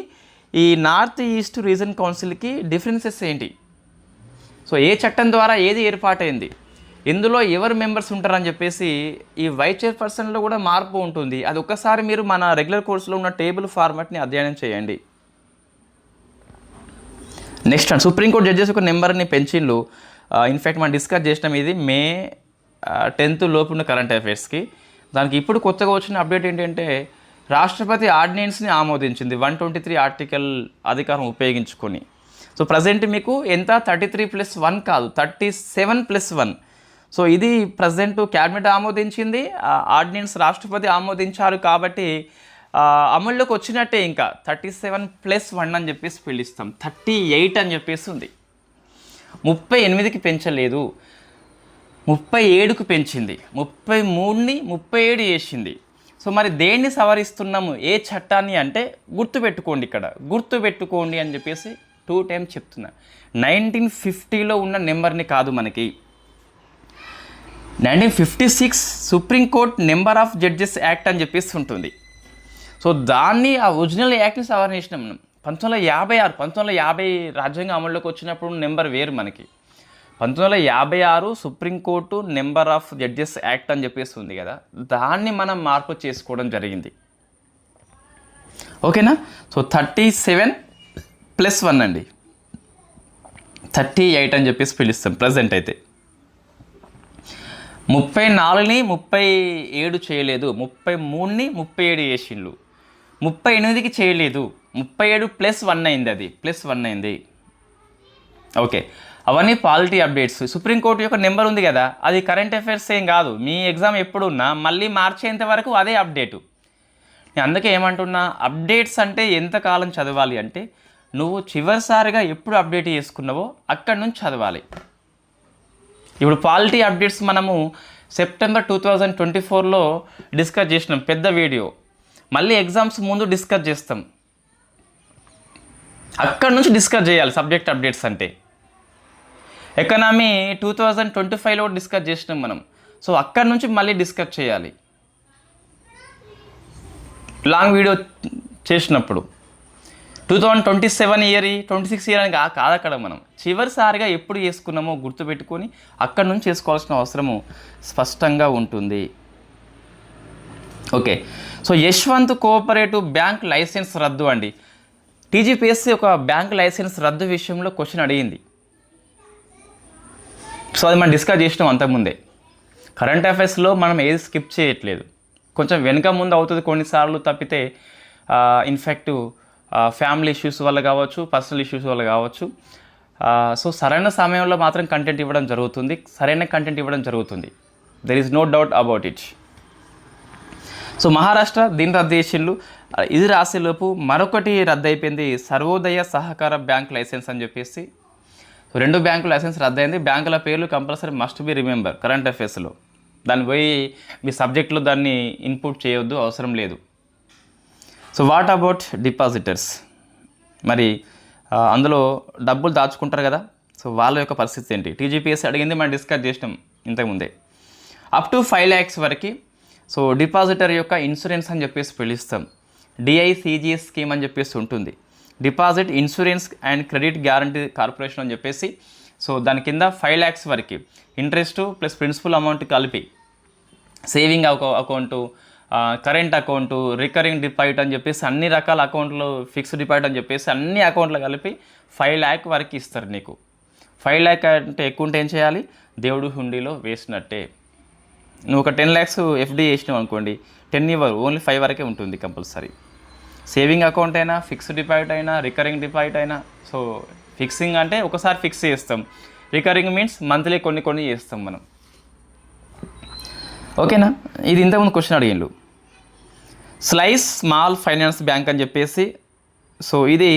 ఈ నార్త్ ఈస్ట్ రీజన్ కౌన్సిల్కి డిఫరెన్సెస్ ఏంటి? సో ఏ చట్టం ద్వారా ఏది ఏర్పాటైంది, ఇందులో ఎవరు మెంబర్స్ ఉంటారని చెప్పేసి ఈ వైస్ చైర్పర్సన్లో కూడా మార్పు ఉంటుంది. అది ఒక్కసారి మీరు మన రెగ్యులర్ కోర్సులో ఉన్న టేబుల్ ఫార్మాట్ని అధ్యయనం చేయండి. నెక్స్ట్ సుప్రీంకోర్టు జడ్జెస్ యొక్క నెంబర్ని పెంచిండ్లు. ఇన్ఫ్యాక్ట్ మనం డిస్కస్ చేసినాం ఇది మే 10th లోపు ఉన్న కరెంట్ అఫైర్స్కి. దానికి ఇప్పుడు కొత్తగా వచ్చిన అప్డేట్ ఏంటంటే రాష్ట్రపతి ఆర్డినెన్స్ని ఆమోదించింది 123 ఆర్టికల్ అధికారం ఉపయోగించుకొని. సో ప్రజెంట్ మీకు ఎంత 33+1 కాదు 37+1. సో ఇది ప్రజెంట్ క్యాబినెట్ ఆమోదించింది, ఆర్డినెన్స్ రాష్ట్రపతి ఆమోదించారు కాబట్టి అమల్లోకి వచ్చినట్టే. ఇంకా 37+1 అని చెప్పేసి పిలుస్తాం. 38 అని చెప్పేసి ఉంది. 38కి పెంచలేదు, 37కు పెంచింది, 33ని 37 చేసింది. సో మరి దేన్ని సవరిస్తున్నాము, ఏ చట్టాన్ని అంటే గుర్తుపెట్టుకోండి, ఇక్కడ గుర్తుపెట్టుకోండి అని చెప్పేసి 2 times చెప్తున్నా. 1950లో ఉన్న నెంబర్ని కాదు, మనకి 1956 supreme court number of judges act అని చెప్పేసి ఉంటుంది. సో దాన్ని ఆ ఒరిజినల్ యాక్ట్ని సవరణ చేసినాం మనం. 1950 రాజ్యాంగం అమల్లోకి వచ్చినప్పుడు నెంబర్ వేరు మనకి. 1956 supreme court number of judges act అని చెప్పేసి ఉంది కదా, దాన్ని మనం మార్పు చేసుకోవడం జరిగింది. ఓకేనా? సో 37+1 అండి, 38 అని చెప్పేసి పిలుస్తాం ప్రజెంట్ అయితే. 34ని 37 చేయలేదు, 33ని 37 చేసిండ్లు, 38కి చేయలేదు, 37+1 అయింది, అది +1 అయింది. ఓకే, అవన్నీ పాలిటీ అప్డేట్స్. సుప్రీంకోర్టు యొక్క నెంబర్ ఉంది కదా, అది కరెంట్ అఫైర్స్ ఏం కాదు. మీ ఎగ్జామ్ ఎప్పుడున్నా మళ్ళీ మార్చేంత వరకు అదే అప్డేటు. నేను అందుకే ఏమంటున్నా, అప్డేట్స్ అంటే ఎంతకాలం చదవాలి అంటే నువ్వు చివరిసారిగా ఎప్పుడు అప్డేట్ చేసుకున్నావో అక్కడి నుంచి చదవాలి. ఇప్పుడు పాలిటీ అప్డేట్స్ మనము సెప్టెంబర్ 2024లో డిస్కస్ చేసినాం, పెద్ద వీడియో. మళ్ళీ ఎగ్జామ్స్ ముందు డిస్కస్ చేస్తాం, అక్కడి నుంచి డిస్కస్ చేయాలి. సబ్జెక్ట్ అప్డేట్స్ అంటే ఎకనామీ 2025లో డిస్కస్ చేసినాం మనం. సో అక్కడి నుంచి మళ్ళీ డిస్కస్ చేయాలి లాంగ్ వీడియో చేసినప్పుడు. 2027 ఇయర్ 26 ఇయర్ అని కాదు అక్కడ మనం చివరిసారిగా ఎప్పుడు చేసుకున్నామో గుర్తుపెట్టుకొని అక్కడి నుంచి చేసుకోవాల్సిన అవసరము స్పష్టంగా ఉంటుంది. Okay, so Yashwant cooperative bank licence రద్దు అండి. టీజీపీఎస్సీ ఒక బ్యాంక్ లైసెన్స్ రద్దు విషయంలో క్వశ్చన్ అడిగింది. సో అది మనం డిస్కస్ చేసినాం అంతకుముందే. కరెంట్ అఫైర్స్లో మనం ఏది స్కిప్ చేయట్లేదు, కొంచెం వెనుక ముందు అవుతుంది కొన్నిసార్లు తప్పితే. ఇన్ఫ్యాక్ట్ ఫ్యామిలీ ఇష్యూస్ వల్ల కావచ్చు, పర్సనల్ ఇష్యూస్ వల్ల కావచ్చు. సో సరైన సమయంలో మాత్రం కంటెంట్ ఇవ్వడం జరుగుతుంది, సరైన కంటెంట్ ఇవ్వడం జరుగుతుంది. There is no doubt about it. So Maharashtra దీన్ని రద్దు చేసిండ్రు. ఇది రాసేలోపు మరొకటి రద్దు అయిపోయింది, సర్వోదయ సహకార బ్యాంక్ లైసెన్స్ అని చెప్పేసి. సో 2 బ్యాంకుల లైసెన్స్ రద్దయింది. బ్యాంకుల పేర్లు compulsory must be remember current అఫైర్స్లో. దాన్ని పోయి మీ సబ్జెక్ట్లో దాన్ని ఇన్పుట్ చేయొద్దు, అవసరం లేదు. So what about depositors? మరి అందులో డబ్బులు దాచుకుంటారు కదా, సో వాళ్ళ యొక్క పరిస్థితి ఏంటి? టీజీపీఎస్సీ అడిగింది, మనం డిస్కస్ చేసినాం ఇంతకుముందే. అప్ టు 5 lakhs వరకు సో డిపాజిటర్ యొక్క ఇన్సూరెన్స్ అని చెప్పేసి పిలుస్తాం. డిఐసిజిఎస్ స్కీమ్ అని చెప్పేసి ఉంటుంది, deposit insurance and credit guarantee corporation అని చెప్పేసి. సో దాని కింద 5 lakhs వరకు ఇంట్రెస్ట్ ప్లస్ ప్రిన్సిపల్ అమౌంట్ కలిపి saving account, current account, recurring deposit అని చెప్పేసి అన్ని రకాల అకౌంట్లు, ఫిక్స్డ్ డిపాజిట్ అని చెప్పేసి అన్ని అకౌంట్లు కలిపి 5 lakh వరకు ఇస్తారు నీకు. 5 lakh అంటే ఎక్కువ ఉంటే ఏం చేయాలి? దేవుడు హుండీలో వేసినట్టే. నువ్వు ఒక 10 lakhs ఎఫ్డీ చేసినావు అనుకోండి, 10 ఇవ్వరు, ఓన్లీ 5 వరకే ఉంటుంది కంపల్సరీ. సేవింగ్ అకౌంట్ అయినా, ఫిక్స్డ్ డిపాజిట్ అయినా, రికరింగ్ డిపాజిట్ అయినా. సో ఫిక్సింగ్ అంటే ఒకసారి ఫిక్స్ చేస్తాం, రికరింగ్ మీన్స్ మంత్లీ కొన్ని చేస్తాం మనం. ఓకేనా? ఇది ఇంతకుముందు క్వశ్చన్ అడిగిండు. స్లైస్ స్మాల్ ఫైనాన్స్ బ్యాంక్ అని చెప్పేసి. సో ఇది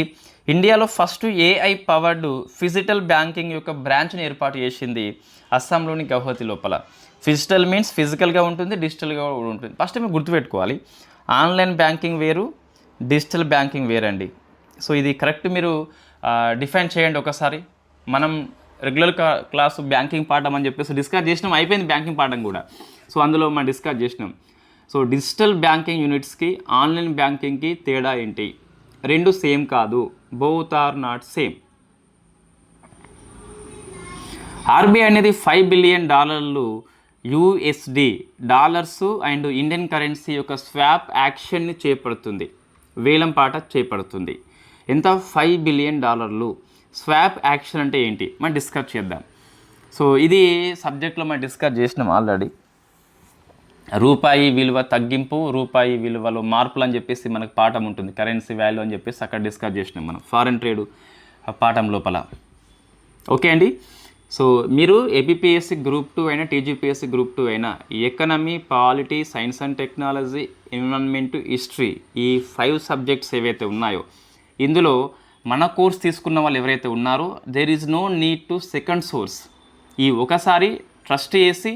ఇండియాలో ఫస్ట్ ఏఐ పవర్డ్ ఫిజిటల్ బ్యాంకింగ్ యొక్క బ్రాంచ్ని ఏర్పాటు చేసింది అస్సాంలోని గౌహతి లోపల. ఫిజిటల్ మీన్స్ ఫిజికల్గా ఉంటుంది, డిజిటల్గా కూడా ఉంటుంది. ఫస్ట్ మీరు గుర్తుపెట్టుకోవాలి, ఆన్లైన్ బ్యాంకింగ్ వేరు, డిజిటల్ బ్యాంకింగ్ వేరండి. సో ఇది కరెక్ట్ మీరు డిఫైన్ చేయండి ఒకసారి. మనం రెగ్యులర్ క్లాసు బ్యాంకింగ్ పాఠం అని చెప్పేసి డిస్కస్ చేసినాం, అయిపోయింది బ్యాంకింగ్ పాఠం కూడా. సో అందులో మనం డిస్కస్ చేసినాం. సో డిజిటల్ బ్యాంకింగ్ యూనిట్స్కి ఆన్లైన్ బ్యాంకింగ్కి తేడా ఏంటి? 2 సేమ్ కాదు, both are not same. RBI అనేది $5 billion USD dollars and Indian currency యొక్క స్వాప్ యాక్షన్ని చేపడుతుంది, వేలంపాట చేపడుతుంది. ఎంత? $5 billion. స్వాప్ యాక్షన్ అంటే ఏంటి మనం డిస్కస్ చేద్దాం. సో ఇది సబ్జెక్ట్లో మనం డిస్కస్ చేసినాం ఆల్రెడీ. రూపాయి విలువ తగ్గింపు, రూపాయి విలువలో మార్పులు అని చెప్పేసి మనకు పాఠం ఉంటుంది, కరెన్సీ వాల్యూ అని చెప్పేసి అక్కడ డిస్కస్ చేసినాం మనం ఫారెన్ ట్రేడ్ పాఠం లోపల. ఓకే అండి. సో మీరు ఏపీపీఎస్సీ గ్రూప్ 2 అయినా, టీజీపీఎస్సీ గ్రూప్ 2 అయినా, economy, polity, science and technology, environment, history, ఈ 5 సబ్జెక్ట్స్ ఏవైతే ఉన్నాయో ఇందులో మన కోర్స్ తీసుకున్న వాళ్ళు ఎవరైతే ఉన్నారో there is no need to second source. ఈ ఒకసారి ట్రస్ట్ చేసి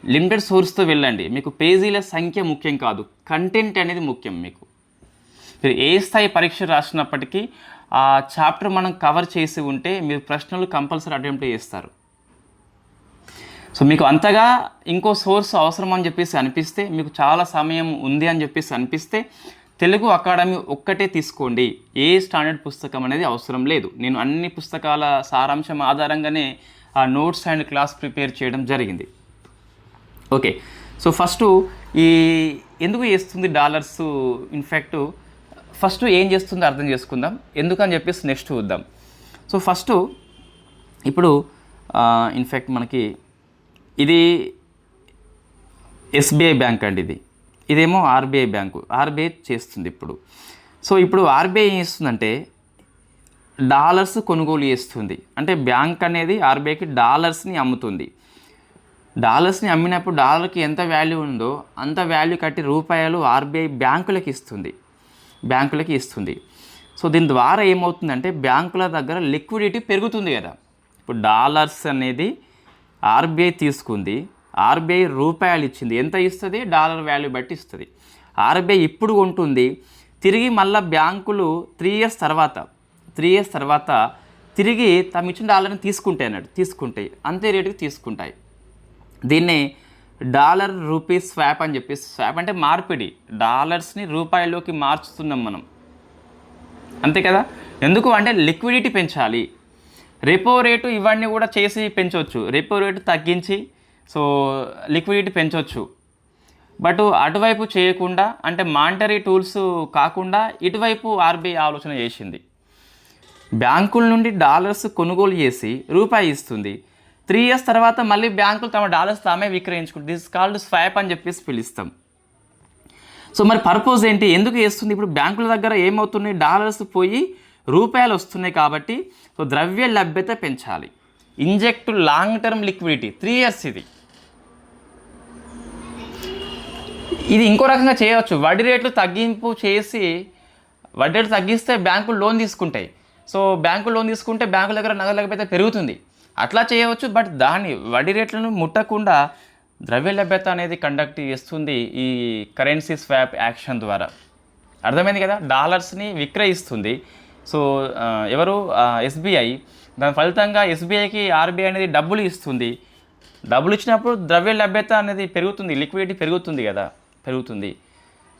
లిమిటెడ్ సోర్స్తో వెళ్ళండి. మీకు పేజీల సంఖ్య ముఖ్యం కాదు, కంటెంట్ అనేది ముఖ్యం. మీకు మీరు ఏ స్థాయి పరీక్ష రాసినప్పటికీ ఆ చాప్టర్ మనం కవర్ చేసి ఉంటే మీరు ప్రశ్నలు కంపల్సరీ అటెంప్ట్ చేస్తారు. సో మీకు అంతగా ఇంకో సోర్స్ అవసరం అని చెప్పేసి అనిపిస్తే, మీకు చాలా సమయం ఉంది అని చెప్పేసి అనిపిస్తే తెలుగు అకాడమీ ఒక్కటే తీసుకోండి. ఏ స్టాండర్డ్ పుస్తకం అనేది అవసరం లేదు. నేను అన్ని పుస్తకాల సారాంశం ఆధారంగానే ఆ నోట్స్ అండ్ క్లాస్ ప్రిపేర్ చేయడం జరిగింది. ఓకే. సో ఫస్ట్ ఈ ఎందుకు చేస్తుంది డాలర్స్, ఇన్ఫ్యాక్ట్ ఫస్ట్ ఏం చేస్తుందో అర్థం చేసుకుందాం, ఎందుకని చెప్పేసి నెక్స్ట్ చూద్దాం. సో ఫస్ట్ ఇప్పుడు ఇన్ఫ్యాక్ట్ మనకి ఇది ఎస్బీఐ బ్యాంక్ అండి, ఇదేమో ఆర్బీఐ బ్యాంకు. ఆర్బీఐ చేస్తుంది ఇప్పుడు. సో ఇప్పుడు ఆర్బీఐ ఏం చేస్తుందంటే డాలర్స్ కొనుగోలు చేస్తుంది. అంటే బ్యాంక్ అనేది ఆర్బీఐకి డాలర్స్ని అమ్ముతుంది. డాలర్స్ని అమ్మినప్పుడు డాలర్కి ఎంత వాల్యూ ఉందో అంత వాల్యూ కట్టి రూపాయలు ఆర్బీఐ బ్యాంకులకి ఇస్తుంది. సో దీని ద్వారా ఏమవుతుందంటే బ్యాంకుల దగ్గర లిక్విడిటీ పెరుగుతుంది కదా. ఇప్పుడు డాలర్స్ అనేది ఆర్బీఐ తీసుకుంది, ఆర్బీఐ రూపాయలు ఇచ్చింది, ఎంత ఇస్తుంది? డాలర్ వాల్యూ బట్టి ఇస్తుంది. ఆర్బీఐ ఇప్పుడు కొంటుంది, తిరిగి మళ్ళీ బ్యాంకులు 3 years తర్వాత తిరిగి తమ ఇచ్చిన డాలర్ని తీసుకుంటాయి, అంతే రేటుకి తీసుకుంటాయి. దీన్నే డాలర్ రూపీ స్వాప్ అని చెప్పేసి. స్వాప్ అంటే మార్పిడి, డాలర్స్ని రూపాయల్లోకి మార్చుతున్నాం మనం, అంతే కదా. ఎందుకు అంటే లిక్విడిటీ పెంచాలి. రెపో రేటు ఇవన్నీ కూడా చేసి పెంచవచ్చు, రెపో రేటు తగ్గించి సో లిక్విడిటీ పెంచవచ్చు. బట్ అటువైపు చేయకుండా, అంటే మానిటరీ టూల్స్ కాకుండా ఇటువైపు ఆర్బీఐ ఆలోచన చేసింది. బ్యాంకుల నుండి డాలర్స్ కొనుగోలు చేసి రూపాయి ఇస్తుంది, 3 years తర్వాత మళ్ళీ బ్యాంకులు తమ డాలర్స్ తామే విక్రయించుకుంటారు. దిస్ కాల్డ్ స్వాప్ అని చెప్పేసి పిలుస్తాం. సో మరి పర్పస్ ఏంటి, ఎందుకు చేస్తుంది? ఇప్పుడు బ్యాంకుల దగ్గర ఏమవుతున్నాయి, డాలర్స్ పోయి రూపాయలు వస్తున్నాయి కాబట్టి సో ద్రవ్య లభ్యత పెంచాలి. Inject long term liquidity 3 years ఇది ఇంకో రకంగా చేయవచ్చు. వడ్డీ రేట్లు తగ్గింపు చేసి, వడ్డీ రేట్లు తగ్గిస్తే బ్యాంకులు లోన్ తీసుకుంటాయి. సో బ్యాంకులు లోన్ తీసుకుంటే బ్యాంకుల దగ్గర నగదు లభ్యత పెరుగుతుంది, అట్లా చేయవచ్చు. బట్ దాన్ని వడ్డీ రేట్లను ముట్టకుండా ద్రవ్య లభ్యత అనేది కండక్ట్ చేస్తుంది ఈ కరెన్సీ స్వాప్ యాక్షన్ ద్వారా. అర్థమైంది కదా, డాలర్స్ని విక్రయిస్తుంది. సో ఎవరు, ఎస్బీఐ. దాని ఫలితంగా ఎస్బీఐకి ఆర్బీఐ అనేది డబ్బులు ఇస్తుంది. డబ్బులు ఇచ్చినప్పుడు ద్రవ్య లభ్యత అనేది పెరుగుతుంది, లిక్విడిటీ పెరుగుతుంది కదా, పెరుగుతుంది.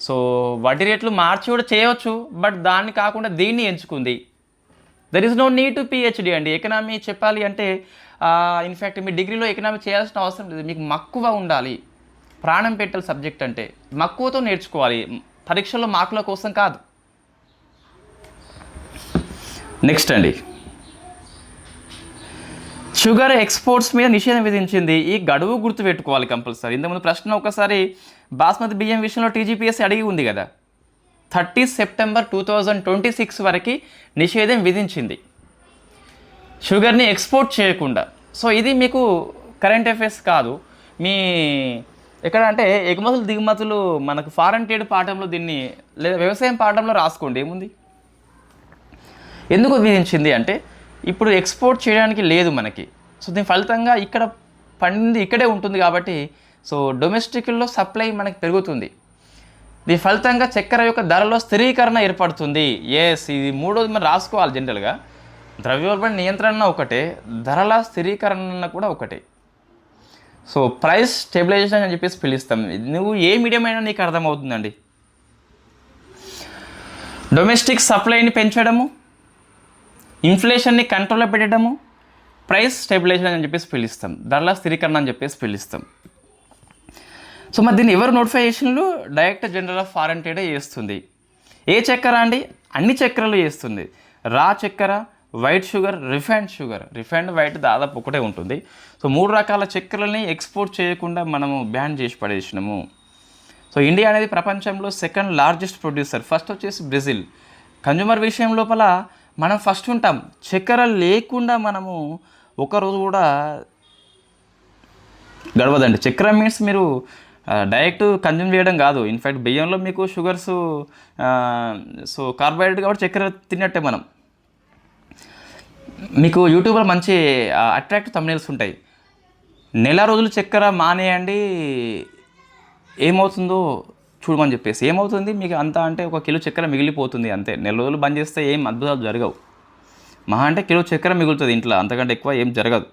సో వడ్డీ రేట్లు మార్చి కూడా చేయవచ్చు, బట్ దాన్ని కాకుండా దీన్ని ఎంచుకుంది. There is no need to PhD అండి. ఎకనామీ చెప్పాలి అంటే ఇన్ఫ్యాక్ట్ మీ డిగ్రీలో ఎకనామీ చేయాల్సిన అవసరం లేదు. మీకు మక్కువ ఉండాలి, ప్రాణం పెట్టాలి సబ్జెక్ట్ అంటే, మక్కువతో నేర్చుకోవాలి, పరీక్షల్లో మార్కుల కోసం కాదు. నెక్స్ట్ అండి, షుగర్ ఎక్స్పోర్ట్స్ మీద నిషేధం విధించింది. ఈ గడువు గుర్తుపెట్టుకోవాలి కంపల్సరీ. ఇంతకుముందు ప్రశ్న ఒకసారి బాస్మతి బియ్యం విషయంలో టీజీపీఎస్సీ అడిగి ఉంది కదా, 30 September 2026 వరకు నిషేధం విధించింది షుగర్ని ఎక్స్పోర్ట్ చేయకుండా. సో ఇది మీకు కరెంట్ అఫైర్స్ కాదు, మీ ఎక్కడ అంటే ఎగుమతులు దిగుమతులు మనకు ఫారెన్ ట్రేడ్ పాఠంలో దీన్ని, లేదా వ్యవసాయం పాఠంలో రాసుకోండి, ఏముంది. ఎందుకు విధించింది అంటే ఇప్పుడు ఎక్స్పోర్ట్ చేయడానికి లేదు మనకి. సో దీని ఫలితంగా ఇక్కడ పండింది ఇక్కడే ఉంటుంది కాబట్టి సో డొమెస్టిక్లో సప్లై మనకి పెరుగుతుంది. దీని ఫలితంగా చక్కెర యొక్క ధరలో స్థిరీకరణ ఏర్పడుతుంది. ఎస్, ఇది మూడోది మనం రాసుకోవాలి. జనరల్గా ద్రవ్యోల్బణ నియంత్రణ ఒకటే, ధరల స్థిరీకరణ కూడా ఒకటే. సో ప్రైస్ స్టెబిలైజేషన్ అని చెప్పేసి పిలుస్తాం. నువ్వు ఏ మీడియం అయినా నీకు అర్థమవుతుందండి. డొమెస్టిక్ సప్లైని పెంచడము, ఇన్ఫ్లేషన్ని కంట్రోల్లో పెట్టడము, ప్రైస్ స్టెబిలైజేషన్ అని చెప్పేసి పిలుస్తాం, ధరల స్థిరీకరణ అని చెప్పేసి పిలుస్తాం. సో మరి దీన్ని ఎవరు నోటిఫికేషన్లు, డైరెక్టర్ జనరల్ ఆఫ్ ఫారెన్ ట్రేడే చేస్తుంది. ఏ చక్కెర అండి, అన్ని చక్కెరలు చేస్తుంది. రా చక్కెర, white sugar, refined sugar. Refined white దాదాపు ఒకటే ఉంటుంది. సో 3 రకాల చక్కెరలని ఎక్స్పోర్ట్ చేయకుండా మనము బ్యాన్ చేసి పడేసినాము. సో ఇండియా అనేది ప్రపంచంలో 2nd largest ప్రొడ్యూసర్. ఫస్ట్ వచ్చేసి బ్రెజిల్. కన్జ్యూమర్ విషయం లోపల మనం ఫస్ట్ ఉంటాం. చక్కెర లేకుండా మనము ఒకరోజు కూడా గడవదండి. చక్కెర మీన్స్ మీరు డైరెక్ట్ కన్జ్యూమ్ చేయడం కాదు. ఇన్ఫ్యాక్ట్ బియ్యంలో మీకు షుగర్స్, సో కార్బోహైడ్రేట్ కాబట్టి చక్కెర తిన్నట్టే మనం. మీకు యూట్యూబ్లో మంచి అట్రాక్టివ్ థంబ్నెయిల్స్ ఉంటాయి. నెల రోజులు చక్కెర మానేయండి ఏమవుతుందో చూడమని చెప్పేసి. ఏమవుతుంది మీకు అంతా అంటే 1 కిలో చక్కెర మిగిలిపోతుంది అంతే. నెల రోజులు బంద్ చేస్తే ఏం అద్భుతాలు జరగవు. మహా అంటే కిలో చక్కెర మిగులుతుంది ఇంట్లో, అంతకంటే ఎక్కువ ఏం జరగదు.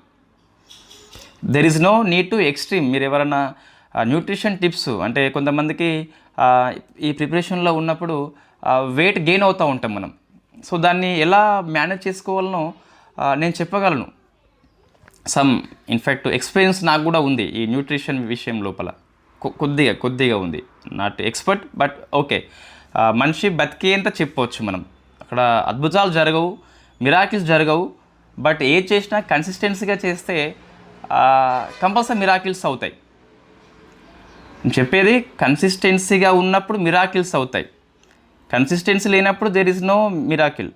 There is no need to extreme. మీరు ఎవరైనా న్యూట్రిషన్ టిప్స్ అంటే కొంతమందికి ఈ ప్రిపరేషన్లో ఉన్నప్పుడు వెయిట్ గెయిన్ అవుతూ ఉంటాం మనం. సో దాన్ని ఎలా మేనేజ్ చేసుకోవాలనో నేను చెప్పగలను. సమ్ ఇన్ఫ్యాక్ట్ ఎక్స్పీరియన్స్ నాకు కూడా ఉంది ఈ న్యూట్రిషన్ విషయం లోపల, కొద్దిగా ఉంది. Not expert but okay. మనిషి బతికేంత చెప్పవచ్చు మనం. అక్కడ అద్భుతాలు జరగవు, మిరాకిల్స్ జరగవు, బట్ ఏది చేసినా కన్సిస్టెన్సీగా చేస్తే కంపల్సరీ మిరాకిల్స్ అవుతాయి. చెప్పేది కన్సిస్టెన్సీగా ఉన్నప్పుడు మిరాకిల్స్ అవుతాయి, కన్సిస్టెన్సీ లేనప్పుడు దేర్ ఇస్ నో మిరాకిల్.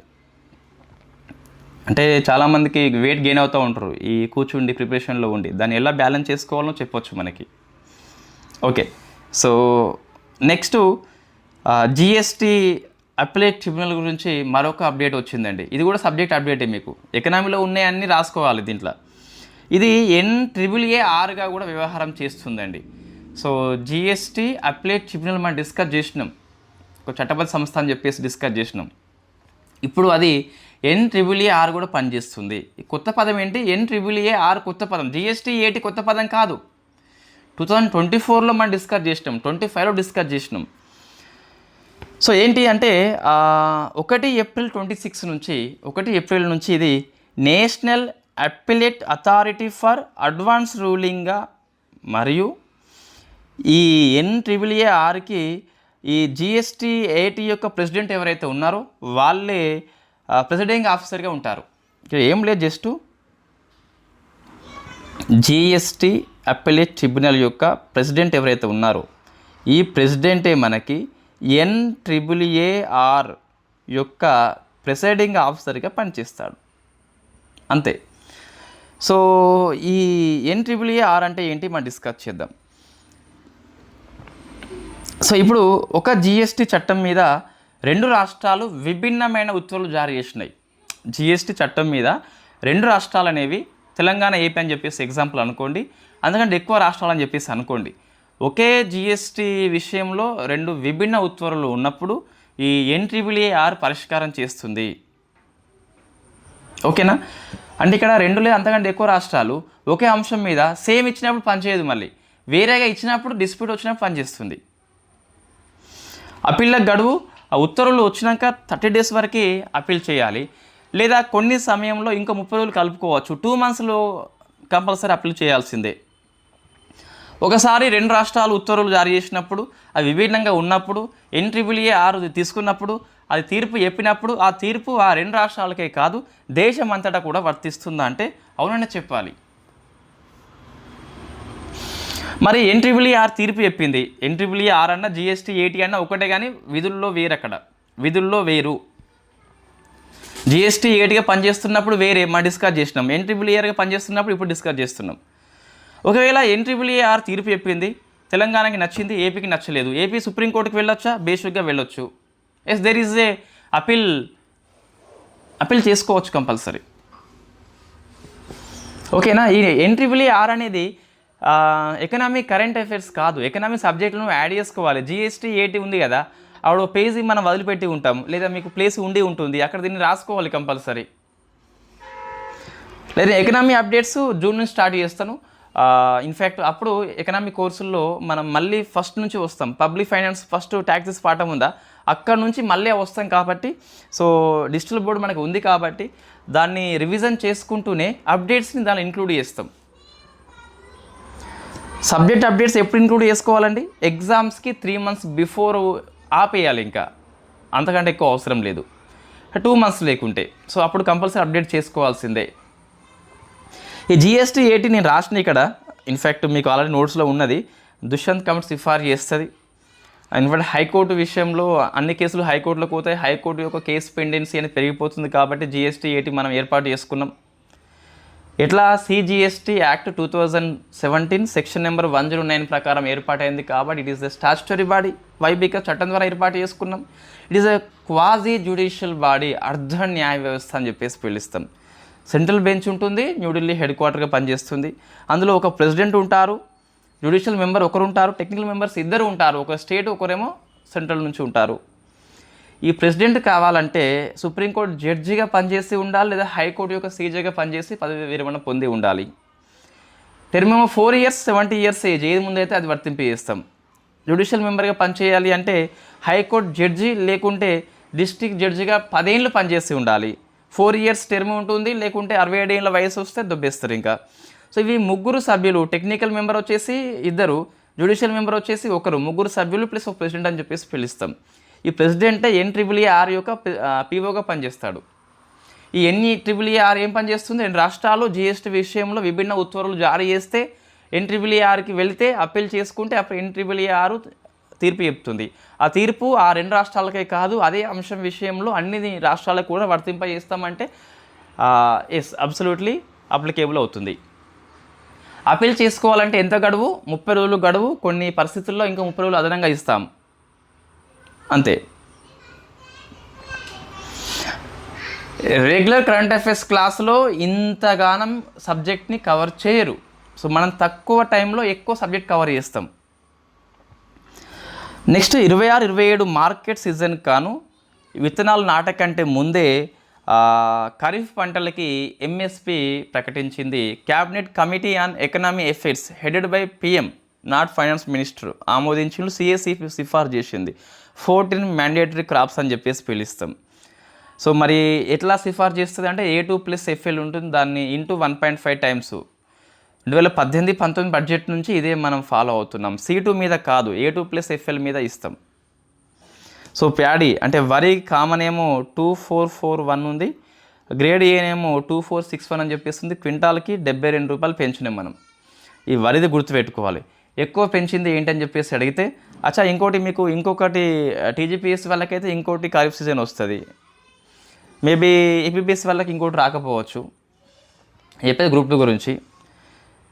అంటే చాలామందికి వెయిట్ గెయిన్ అవుతూ ఉంటారు ఈ కూర్చుండి ప్రిపరేషన్లో ఉండి. దాన్ని ఎలా బ్యాలెన్స్ చేసుకోవాలో చెప్పొచ్చు మనకి. Okay, so next GST appellate tribunal గురించి మరొక అప్డేట్ వచ్చిందండి. ఇది కూడా సబ్జెక్ట్ అప్డేటే. మీకు ఎకనామీలో ఉన్నాయన్నీ రాసుకోవాలి దీంట్లో. ఇది NAAARగా కూడా వ్యవహారం చేస్తుందండి. సో జిఎస్టీ అప్లేట్ ట్రిబ్యునల్ మనం డిస్కస్ చేసినాం, ఒక చట్టబద్ధ సంస్థ అని చెప్పేసి డిస్కస్ చేసినాం. ఇప్పుడు అది NAAAR కూడా పనిచేస్తుంది. ఈ కొత్త పదం ఏంటి, NAAAR కొత్త పదం. జిఎస్టీ ఏటి కొత్త పదం కాదు. 2024లో మనం డిస్కస్ చేసినాం, 25లో డిస్కస్ చేసినాం. సో ఏంటి అంటే 1 April 2026 నుంచి ఇది national appellate authority for advance రూలింగ్గా, మరియు ఈ NAAARకి ఈ జిఎస్టీ ఏటి యొక్క ప్రెసిడెంట్ ఎవరైతే ఉన్నారో వాళ్ళే ప్రెసిడింగ్ ఆఫీసర్గా ఉంటారు. ఏం లేదు, జస్ట్ జిఎస్టీ అప్పీలేట్ ట్రిబ్యునల్ యొక్క ప్రెసిడెంట్ ఎవరైతే ఉన్నారో ఈ ప్రెసిడెంటే మనకి NAAR యొక్క ప్రిసైడింగ్ ఆఫీసర్గా పనిచేస్తాడు. అంతే. సో ఈ NAAR అంటే ఏంటి మనం డిస్కస్ చేద్దాం. సో ఇప్పుడు ఒక జిఎస్టీ చట్టం మీద 2 రాష్ట్రాలు విభిన్నమైన ఉత్తర్వులు జారీ చేసినాయి. జిఎస్టీ చట్టం మీద 2 రాష్ట్రాలు అనేవి తెలంగాణ, ఏపీ అని చెప్పేసి ఎగ్జాంపుల్ అనుకోండి, అందుకంటే ఎక్కువ రాష్ట్రాలు అని చెప్పేసి అనుకోండి. ఒకే జిఎస్టీ విషయంలో 2 విభిన్న ఉత్తర్వులు ఉన్నప్పుడు ఈ NAAR పరిష్కారం చేస్తుంది. ఓకేనా? అంటే ఇక్కడ 2 లేదా అంతకంటే ఎక్కువ రాష్ట్రాలు ఒకే అంశం మీద సేమ్ ఇచ్చినప్పుడు పనిచేయదు, మళ్ళీ వేరేగా ఇచ్చినప్పుడు డిస్ప్యూట్ వచ్చినప్పుడు పనిచేస్తుంది. అప్పీళ్ళ గడువు ఆ ఉత్తర్వులు వచ్చినాక 30 days వరకు అప్పీల్ చేయాలి, లేదా కొన్ని సమయంలో ఇంకా 30 రోజులు కలుపుకోవచ్చు. 2 monthsలో కంపల్సరీ అప్పీల్ చేయాల్సిందే. ఒకసారి 2 రాష్ట్రాలు ఉత్తర్వులు జారీ చేసినప్పుడు అవి విభిన్నంగా ఉన్నప్పుడు NAAR తీసుకున్నప్పుడు అది తీర్పు చెప్పినప్పుడు ఆ తీర్పు ఆ 2 రాష్ట్రాలకే కాదు దేశం అంతటా కూడా వర్తిస్తుందా అంటే అవుననే చెప్పాలి. మరి NAAR తీర్పు చెప్పింది. NAAR అన్న GST AT అన్న ఒకటే, కానీ విధుల్లో వేరు. అక్కడ విధుల్లో వేరు. GST ATగా పనిచేస్తున్నప్పుడు వేరే మనం డిస్కస్ చేసినాం, NAARగా పనిచేస్తున్నప్పుడు ఇప్పుడు డిస్కస్ చేస్తున్నాం. ఒకవేళ NAAR తీర్పు చెప్పింది, తెలంగాణకి నచ్చింది, ఏపీకి నచ్చలేదు, ఏపీ సుప్రీంకోర్టుకి వెళ్ళొచ్చా? బేసిక్గా వెళ్ళొచ్చు. Yes, there is a appeal చేసుకోవచ్చు కంపల్సరీ. ఓకేనా? ఈ NAAR అనేది ఎకనామిక్ కరెంట్ అఫైర్స్ కాదు, ఎకనామిక్ సబ్జెక్టులను యాడ్ చేసుకోవాలి. GST AT ఉంది కదా, ఆవిడ పేజీ మనం వదిలిపెట్టి ఉంటాం, లేదా మీకు ప్లేస్ ఉండి ఉంటుంది, అక్కడ దీన్ని రాసుకోవాలి కంపల్సరీ. లేదా ఎకనామీ అప్డేట్స్ జూన్ నుంచి స్టార్ట్ చేస్తాను. ఇన్ఫ్యాక్ట్ అప్పుడు ఎకనామిక్ కోర్సుల్లో మనం మళ్ళీ ఫస్ట్ నుంచి వస్తాం. పబ్లిక్ ఫైనాన్స్ ఫస్ట్ ట్యాక్సెస్ పాఠం ఉందా, అక్కడ నుంచి మళ్ళీ వస్తాం. కాబట్టి సో డిజిటల్ బోర్డు మనకు ఉంది కాబట్టి దాన్ని రివిజన్ చేసుకుంటూనే అప్డేట్స్ని దాన్ని ఇంక్లూడ్ చేస్తాం. సబ్జెక్ట్ అప్డేట్స్ ఎప్పుడు ఇంక్లూడ్ చేసుకోవాలండి? ఎగ్జామ్స్కి 3 months బిఫోర్ ఆపేయాలి, ఇంకా అంతకంటే ఎక్కువ అవసరం లేదు. 2 months లేకుంటే సో అప్పుడు కంపల్సరీ అప్డేట్ చేసుకోవాల్సిందే. ఈ GST AT నేను రాసిన ఇక్కడ, ఇన్ఫ్యాక్ట్ మీకు ఆల్రెడీ నోట్స్లో ఉన్నది. దుష్యంత్ కమిటీ సిఫార్సు చేస్తుంది. ఇన్ఫ్యాక్ట్ హైకోర్టు విషయంలో అన్ని కేసులు హైకోర్టులోకి పోతాయి. హైకోర్టు యొక్క కేసు పెండెన్సీ అనేది పెరిగిపోతుంది కాబట్టి GST AT మనం ఏర్పాటు చేసుకున్నాం. ఎట్లా? CGST యాక్ట్ 2017 సెక్షన్ నెంబర్ 109 ప్రకారం ఏర్పాటైంది కాబట్టి it is the statutory body. Why? Because చట్టం ద్వారా ఏర్పాటు చేసుకున్నాం. It is a quasi judicial body, అర్ధ న్యాయ వ్యవస్థ అని చెప్పేసి పిలుస్తాం. సెంట్రల్ బెంచ్ ఉంటుంది, న్యూఢిల్లీ హెడ్ క్వార్టర్గా పనిచేస్తుంది. అందులో ఒక ప్రెసిడెంట్ ఉంటారు, జ్యుడిషియల్ మెంబర్ ఒకరు ఉంటారు, టెక్నికల్ మెంబర్స్ 2 ఉంటారు. ఒక స్టేట్ ఒకరేమో సెంట్రల్ నుంచి ఉంటారు. ఈ ప్రెసిడెంట్ కావాలంటే సుప్రీంకోర్టు జడ్జిగా పనిచేసి ఉండాలి, లేదా హైకోర్టు యొక్క CJగా పనిచేసి పదవి విరమణ పొంది ఉండాలి. టర్మ్ ఏమో 4 years 70 years ఏజ్, ఏది ముందైతే అది వర్తింపు చేస్తాం. జ్యుడిషియల్ మెంబర్గా పనిచేయాలి అంటే హైకోర్టు జడ్జి లేకుంటే డిస్ట్రిక్ట్ జడ్జిగా 10 ఏళ్ళు పనిచేసి ఉండాలి. 4 years టర్మ్ ఉంటుంది, లేకుంటే 67 ఏళ్ళ వయసు వస్తే దొబ్బేస్తారు ఇంకా. సో ఇవి 3 సభ్యులు, టెక్నికల్ మెంబర్ వచ్చేసి 2, జ్యుడిషియల్ మెంబర్ వచ్చేసి 1, 3 సభ్యులు ప్లస్ ఒక ప్రెసిడెంట్ అని చెప్పేసి పిలుస్తాం. ఈ ప్రెసిడెంటే NAAR యొక్క POగా పనిచేస్తాడు. ఈ NAAR ఏం పనిచేస్తుంది? 2 రాష్ట్రాలు GST విషయంలో విభిన్న ఉత్తర్వులు జారీ చేస్తే NAARకి వెళితే అప్పీల్ చేసుకుంటే అప్పుడు NAAR తీర్పు చెప్తుంది. ఆ తీర్పు ఆ 2 రాష్ట్రాలకే కాదు, అదే అంశం విషయంలో అన్ని రాష్ట్రాలకు కూడా వర్తింపజేస్తామంటే ఎస్, అబ్సల్యూట్లీ అప్లికేబుల్ అవుతుంది. అప్పీల్ చేసుకోవాలంటే ఎంత గడువు? 30 రోజులు గడువు. కొన్ని పరిస్థితుల్లో ఇంకా 30 రోజులు అదనంగా ఇస్తాం, అంతే. రెగ్యులర్ కరెంట్ అఫైర్స్ క్లాస్లో ఇంతగానం సబ్జెక్ట్ని కవర్ చేయరు. సో మనం తక్కువ టైంలో ఎక్కువ సబ్జెక్ట్ కవర్ చేస్తాం. నెక్స్ట్ 26-27 మార్కెట్ సీజన్ కాను విత్తనాలు నాటకంటే ముందే ఖరీఫ్ పంటలకి MSP ప్రకటించింది. Cabinet committee on economy affairs headed by PM, not finance minister ఆమోదించిండు. CAC సిఫార్సు చేసింది. 14 మ్యాండేటరీ క్రాప్స్ అని చెప్పేసి పిలుస్తాం. సో మరి ఎట్లా సిఫార్సు చేస్తుంది అంటే A2 + FL ఉంటుంది, దాన్ని ఇంటూ 1.5 times. 2018-19 బడ్జెట్ నుంచి ఇదే మనం ఫాలో అవుతున్నాం. C2 మీద కాదు, A2 + FL మీద ఇస్తాం. సో ప్యాడీ అంటే వరి కామన్ ఏమో 2441 ఉంది, గ్రేడ్ ఏనేమో 2461 అని చెప్పేస్తుంది. క్వింటాల్కి 72 రూపాయలు పెంచినాం మనం. ఈ వరిది గుర్తుపెట్టుకోవాలి. ఎక్కువ పెంచింది ఏంటని చెప్పేసి అడిగితే అచ్చా ఇంకొకటి టీజీపీఎస్ వాళ్ళకైతే ఇంకోటి ఖరీఫ్ సీజన్ వస్తుంది, మేబీ ఏపీపీఎస్ వాళ్ళకి ఇంకోటి రాకపోవచ్చు. చెప్పేది గ్రూప్ 2 గురించి.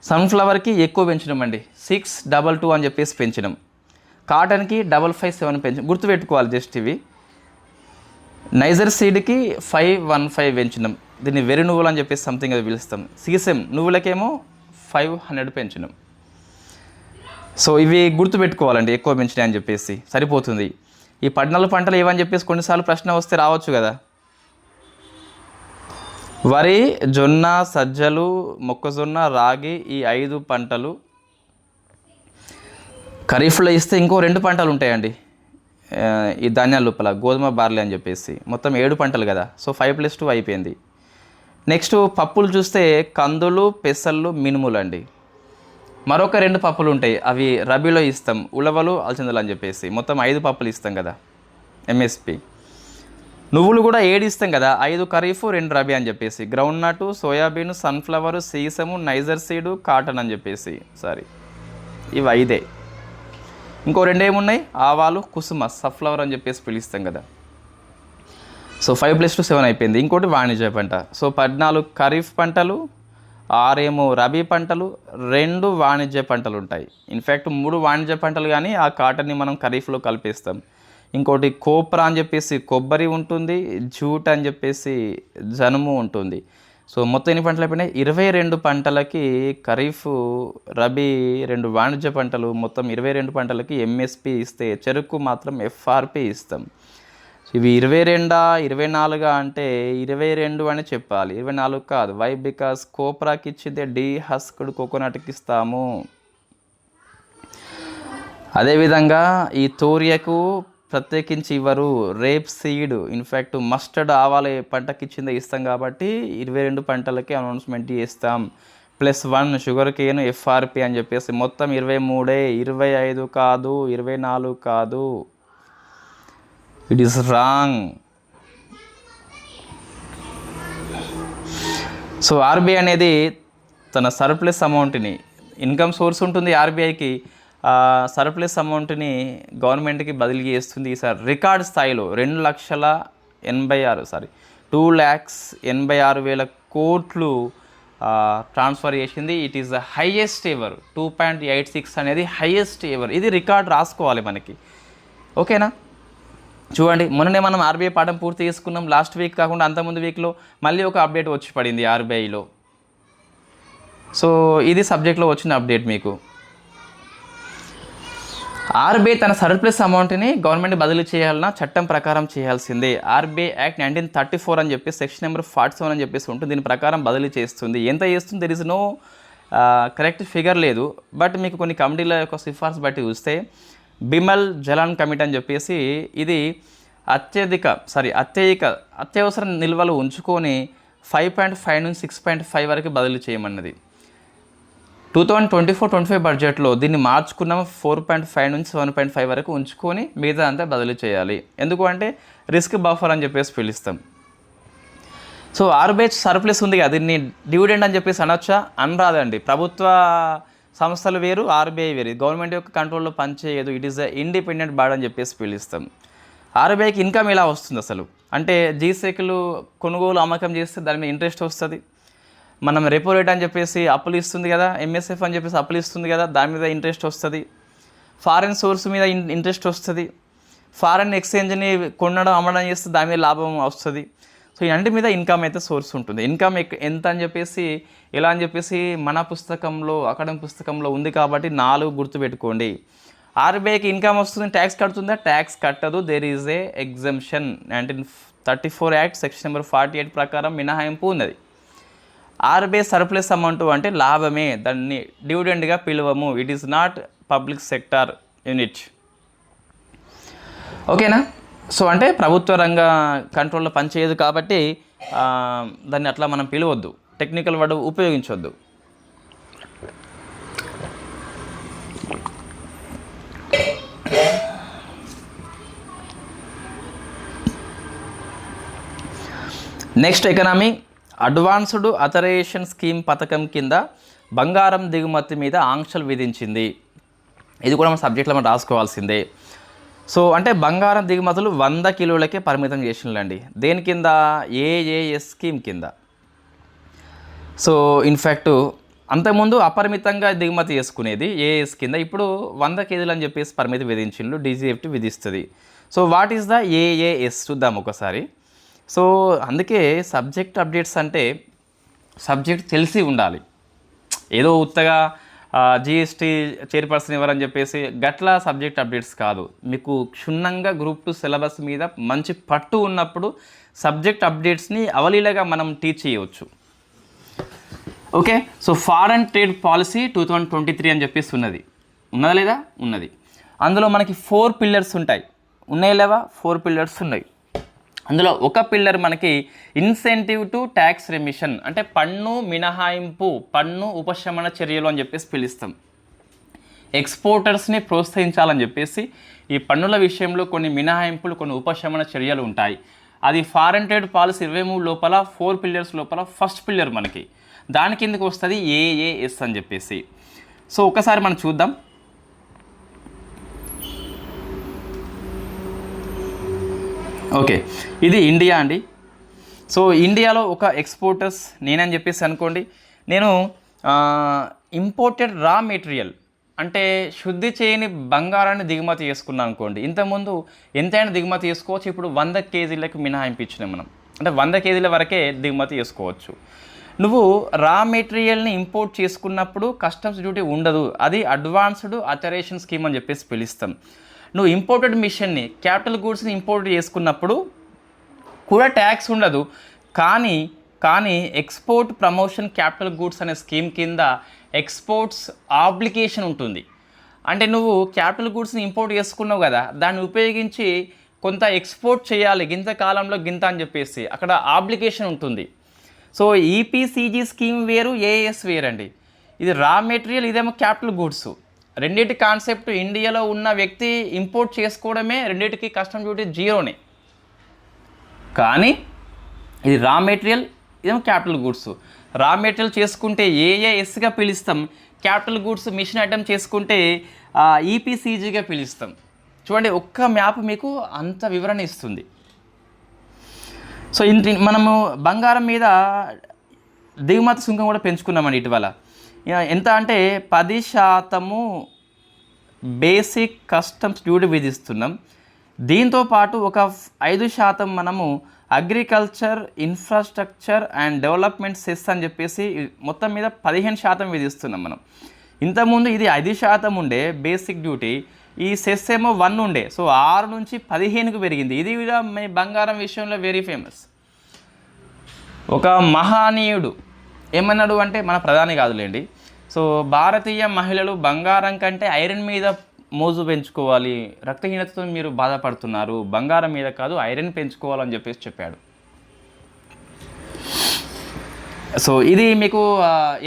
సన్ఫ్లవర్కి ఎక్కువ పెంచినామండి, 622 అని చెప్పేసి పెంచినాం. కాటన్కి 557 పెంచినాం. గుర్తుపెట్టుకోవాలి జస్ట్ ఇవి. నైజర్ సీడ్కి 515 పెంచినాం. దీన్ని వెరి నువ్వులు అని చెప్పేసి సంథింగ్ అది పిలుస్తాం. సీసెమ్ నువ్వులకేమో 500 పెంచినాం. సో ఇవి గుర్తుపెట్టుకోవాలండి, ఎక్కువ పెంచినాయి అని చెప్పేసి సరిపోతుంది. ఈ 14 పంటలు ఏవని చెప్పేసి కొన్నిసార్లు ప్రశ్న వస్తే రావచ్చు కదా. వరి, జొన్న, సజ్జలు, మొక్కజొన్న, రాగి, ఈ 5 పంటలు ఖరీఫ్లో ఇస్తే ఇంకో 2 పంటలు ఉంటాయండి ఈ ధాన్యాల లోపల, గోధుమ, బార్లీ అని చెప్పేసి. మొత్తం 7 పంటలు కదా. సో 5+2 అయిపోయింది. నెక్స్ట్ పప్పులు చూస్తే కందులు, పెసళ్ళు, మినుములు అండి. మరొక 2 పప్పులు ఉంటాయి, అవి రబీలో ఇస్తాం, ఉలవలు, అలచందలు అని చెప్పేసి. మొత్తం 5 పప్పులు ఇస్తాం కదా ఎంఎస్పి. నువ్వులు కూడా 7 ఇస్తాం కదా, 5 ఖరీఫ్, 2 రబీ అని చెప్పేసి. గ్రౌండ్ నట్, సోయాబీన్, సన్ఫ్లవర్, సీసము, నైజర్ సీడు, కాటన్ అని చెప్పేసి. ఇవి 5. ఇంకో 2 ఏమున్నాయి, ఆవాలు, కుసుమ, సఫ్లవర్ అని చెప్పేసి పిలుస్తాం కదా. సో 5+2 7 అయిపోయింది. ఇంకోటి వాణిజ్య పంట. సో 14 ఖరీఫ్ పంటలు, 6 రబీ పంటలు, 2 వాణిజ్య పంటలు ఉంటాయి. ఇన్ఫ్యాక్ట్ 3 వాణిజ్య పంటలు, కానీ ఆ కాటన్ని మనం ఖరీఫ్లో కలిపేస్తాం. ఇంకోటి కోప్రా అని చెప్పేసి కొబ్బరి ఉంటుంది, జూట్ అని చెప్పేసి జనుము ఉంటుంది. సో మొత్తం ఎన్ని పంటలు అయిపోయినాయి, 22 పంటలకి ఖరీఫ్, రబీ, 2 వాణిజ్య పంటలు, మొత్తం 22 పంటలకి ఎంఎస్పి ఇస్తే చెరుకు మాత్రం ఎఫ్ఆర్పి ఇస్తాం. ఇవి 22 24 అంటే 22 అని చెప్పాలి, 24 కాదు. వై? బికాస్ కోప్రాకి ఇచ్చిందే డీహస్క్డ్ కోకోనట్కి ఇస్తాము. అదేవిధంగా ఈ తోరియకు ప్రత్యేకించి ఇవ్వరు, రేప్ సీడ్, ఇన్ఫ్యాక్ట్ మస్టర్డ్ ఆవాల పంటకి ఇచ్చిందే ఇస్తాం కాబట్టి 22 పంటలకి అనౌన్స్మెంట్ చేస్తాం. +1 షుగర్ కేన్ ఎఫ్ఆర్పి అని చెప్పేసి మొత్తం 23, 25 కాదు, 24 కాదు. It is wrong. So RBI అనేది తన సర్ప్లస్ అమౌంట్ని, ఇన్కమ్ సోర్స్ ఉంటుంది ఆర్బీఐకి, సర్ప్లస్ అమౌంట్ని గవర్నమెంట్కి బదిలీ చేస్తుంది. ఈసారి రికార్డ్ స్థాయిలో 2,86,000 కోట్లు ట్రాన్స్ఫర్ చేసింది. It is the highest ever. 2.86 అనేది హైయెస్ట్ ఎవర్. ఇది రికార్డ్ రాసుకోవాలి మనకి. ఓకేనా? చూడండి, మొన్ననే మనం ఆర్బీఐ పాఠం పూర్తి చేసుకున్నాం. లాస్ట్ వీక్ కాకుండా అంతకుముందు వీక్లో మళ్ళీ ఒక అప్డేట్ వచ్చి పడింది ఆర్బీఐలో. సో ఇది సబ్జెక్ట్లో వచ్చిన అప్డేట్ మీకు. ఆర్బీఐ తన సర్ప్లస్ అమౌంట్ని గవర్నమెంట్ బదిలీ చేయాలన్నా చట్టం ప్రకారం చేయాల్సిందే. ఆర్బీఐ యాక్ట్ 1934 అని చెప్పి సెక్షన్ నెంబర్ 47 అని చెప్పేసి ఉంటుంది. దీని ప్రకారం బదిలీ చేస్తుంది. ఎంత చేస్తుంది there is no correct figure లేదు. బట్ మీకు కొన్ని కమిటీల యొక్క సిఫార్సు బట్టి చూస్తే బిమల్ జలాన్ కమిటీ అని చెప్పేసి ఇది అత్యవసర నిల్వలు ఉంచుకొని 5.5 నుంచి 6.5 వరకు బదిలీ చేయమన్నది. 2024-25 బడ్జెట్లో దీన్ని మార్చుకున్నాము. 4.5 నుంచి 7.5 వరకు ఉంచుకొని మిగతా అంతా బదిలీ చేయాలి. ఎందుకు అంటే రిస్క్ బఫర్ అని చెప్పేసి పిలుస్తాం. సో ఆర్బీఐ సర్ప్లస్ ఉంది కదా, దీన్ని డివిడెండ్ అని చెప్పేసి అనొచ్చా? అనరాదండి. ప్రభుత్వ సంస్థలు వేరు, ఆర్బీఐ వేరు. గవర్నమెంట్ యొక్క కంట్రోల్లో పనిచేయదు. It is a independent body అని చెప్పేసి పిలుస్తాం. ఆర్బీఐకి ఇన్కమ్ ఎలా వస్తుంది అసలు అంటే, జీసెక్లు కొనుగోలు అమ్మకం చేస్తే దాని మీద ఇంట్రెస్ట్ వస్తుంది. మనం రెపో రేట్ అని చెప్పేసి అప్పులు ఇస్తుంది కదా, ఎంఎస్ఎఫ్ అని చెప్పేసి అప్పులు ఇస్తుంది కదా, దాని మీద ఇంట్రెస్ట్ వస్తుంది. ఫారెన్ సోర్స్ మీద ఇంట్రెస్ట్ వస్తుంది. ఫారెన్ ఎక్స్చేంజ్ని కొనడం అమ్మడం చేస్తే దాని మీద లాభం వస్తుంది. సో ఈ అన్నిటి మీద ఇన్కమ్ అయితే సోర్స్ ఉంటుంది. ఇన్కమ్ ఎంత అని చెప్పేసి ఎలా అని చెప్పేసి మన పుస్తకంలో, అకాడమిక్ పుస్తకంలో ఉంది కాబట్టి 4 గుర్తుపెట్టుకోండి. ఆర్బీఐకి ఇన్కమ్ వస్తుంది, ట్యాక్స్ కడుతుందా? ట్యాక్స్ కట్టదు. There is a exemption. 1934 act section number 48 ప్రకారం మినహాయింపు ఉన్నది. ఆర్బీఐ సర్ప్లస్ అమౌంట్ అంటే లాభమే, దాన్ని డివిడెండ్గా పిలువము. It is not public sector unit. ఓకేనా? సో అంటే ప్రభుత్వ రంగ కంట్రోల్లో పనిచేయదు కాబట్టి దాన్ని అట్లా మనం పిలవద్దు, టెక్నికల్ వర్డ్ ఉపయోగించవద్దు. Next economy, advanced authorization scheme పథకం కింద బంగారం దిగుమతి మీద ఆంక్షలు విధించింది. ఇది కూడా మన సబ్జెక్ట్లో మనం రాసుకోవాల్సిందే. సో అంటే బంగారం దిగుమతులు 100 కిలోలకే పరిమితం చేసినండి. దేని కింద? ఏఏఎస్ స్కీమ్ కింద. సో ఇన్ఫ్యాక్ట్ అంతకుముందు అపరిమితంగా దిగుమతి చేసుకునేది ఏఎస్ కింద, ఇప్పుడు 100 కేజీలు అని చెప్పేసి పరిమితి విధించిండ్రు, డీజీఎఫ్టీ విధిస్తుంది. So what is the AAS చూద్దాం ఒకసారి. సో అందుకే సబ్జెక్ట్ అప్డేట్స్ అంటే సబ్జెక్ట్ తెలిసి ఉండాలి. ఏదో ఉత్తగా జిఎస్టీ చైర్పర్సన్ ఎవరని చెప్పేసి గట్లా సబ్జెక్ట్ అప్డేట్స్ కాదు. మీకు క్షుణ్ణంగా గ్రూప్ 2 సిలబస్ మీద మంచి పట్టు ఉన్నప్పుడు సబ్జెక్ట్ అప్డేట్స్ని అవలీలగా మనం టీచ్ చేయవచ్చు. Okay, so foreign trade policy 2023 అని చెప్పేసి ఉన్నదా లేదా? ఉన్నది. అందులో మనకి 4 పిల్లర్స్ ఉంటాయి. ఉన్నాయి లేవా? 4 పిల్లర్స్ ఉన్నాయి. అందులో ఒక పిల్లర్ మనకి ఇన్సెంటివ్ టు ట్యాక్స్ రెమిషన్, అంటే పన్ను మినహాయింపు, పన్ను ఉపశమన చర్యలు అని చెప్పేసి పిలుస్తాం. ఎక్స్పోర్టర్స్ని ప్రోత్సహించాలని చెప్పేసి ఈ పన్నుల విషయంలో కొన్ని మినహాయింపులు, కొన్ని ఉపశమన చర్యలు ఉంటాయి. అది ఫారెన్ ట్రేడ్ పాలసీ 23 లోపల 4 పిల్లర్స్ లోపల ఫస్ట్ పిల్లర్ మనకి దాని కిందకి వస్తుంది ఏఏఎస్ అని చెప్పేసి. సో ఒకసారి మనం చూద్దాం. ఓకే, ఇది ఇండియా అండి. సో ఇండియాలో ఒక ఎక్స్పోర్టర్స్ నేనని చెప్పేసి అనుకోండి, నేను ఇంపోర్టెడ్ రా మెటీరియల్ అంటే శుద్ధి చేయని బంగారాన్ని దిగుమతి చేసుకున్నాను అనుకోండి. ఇంతకుముందు ఎంతైనా దిగుమతి చేసుకోవచ్చు, ఇప్పుడు 100 కేజీలకు మినహాయింపు ఇచ్చినాం మనం, అంటే 100 కేజీల వరకే దిగుమతి చేసుకోవచ్చు. నువ్వు రా మెటీరియల్ని ఇంపోర్ట్ చేసుకున్నప్పుడు కస్టమ్స్ డ్యూటీ ఉండదు, అది అడ్వాన్స్డ్ అథరైజేషన్ స్కీమ్ అని చెప్పేసి పిలుస్తాం. నువ్వు ఇంపోర్టెడ్ మిషన్ని, క్యాపిటల్ గూడ్స్ని ఇంపోర్ట్ చేసుకున్నప్పుడు కూడా ట్యాక్స్ ఉండదు, కానీ ఎక్స్పోర్ట్ ప్రమోషన్ క్యాపిటల్ గూడ్స్ అనే స్కీమ్ కింద ఎక్స్పోర్ట్స్ ఆబ్లిగేషన్ ఉంటుంది. అంటే నువ్వు క్యాపిటల్ గూడ్స్ని ఇంపోర్ట్ చేసుకున్నావు కదా, దాన్ని ఉపయోగించి కొంత ఎక్స్పోర్ట్ చేయాలి గింత కాలంలో గింత అని చెప్పేసి అక్కడ ఆబ్లిగేషన్ ఉంటుంది. సో ఈపీసీజీ స్కీమ్ వేరు, ఏఎస్ వేరండి. ఇది రా మెటీరియల్, ఇదేమో క్యాపిటల్ గూడ్స్. రెండింటి కాన్సెప్ట్ ఇండియాలో ఉన్న వ్యక్తి ఇంపోర్ట్ చేసుకోవడమే, రెండింటికి కస్టమ్ డ్యూటీ జీరోనే. కానీ ఇది రా మెటీరియల్, ఇదేమో క్యాపిటల్ గూడ్స్. రా మెటీరియల్ చేసుకుంటే ఏఏఎస్గా పిలుస్తాం, క్యాపిటల్ గూడ్స్ మిషన్ ఐటమ్ చేసుకుంటే ఈపీసీజీగా పిలుస్తాం. చూడండి, ఒక్క మ్యాప్ మీకు అంత వివరణ ఇస్తుంది. సో మనము బంగారం మీద దిగుమతి సుంకం కూడా పెంచుకున్నామండి ఇటీవల. ఎంత అంటే 10% బేసిక్ కస్టమ్స్ డ్యూటీ విధిస్తున్నాం. దీంతోపాటు ఒక 5% మనము agriculture, infrastructure and development cess అని చెప్పేసి మొత్తం మీద 15% విధిస్తున్నాం మనం. ఇంతకుముందు ఇది 5% ఉండే బేసిక్ డ్యూటీ, ఈ సెస్ ఏమో 1 ఉండే. సో 6 నుంచి 15కు పెరిగింది. ఇది కూడా మీ బంగారం విషయంలో వెరీ ఫేమస్. ఒక మహానీయుడు ఏమన్నాడు అంటే, మన ప్రధాని కాదులేండి, సో భారతీయ మహిళలు బంగారం కంటే ఐరన్ మీద మోజు పెంచుకోవాలి, రక్తహీనతతో మీరు బాధపడుతున్నారు, బంగారం మీద కాదు ఐరన్ పెంచుకోవాలని చెప్పేసి చెప్పాడు. సో ఇది మీకు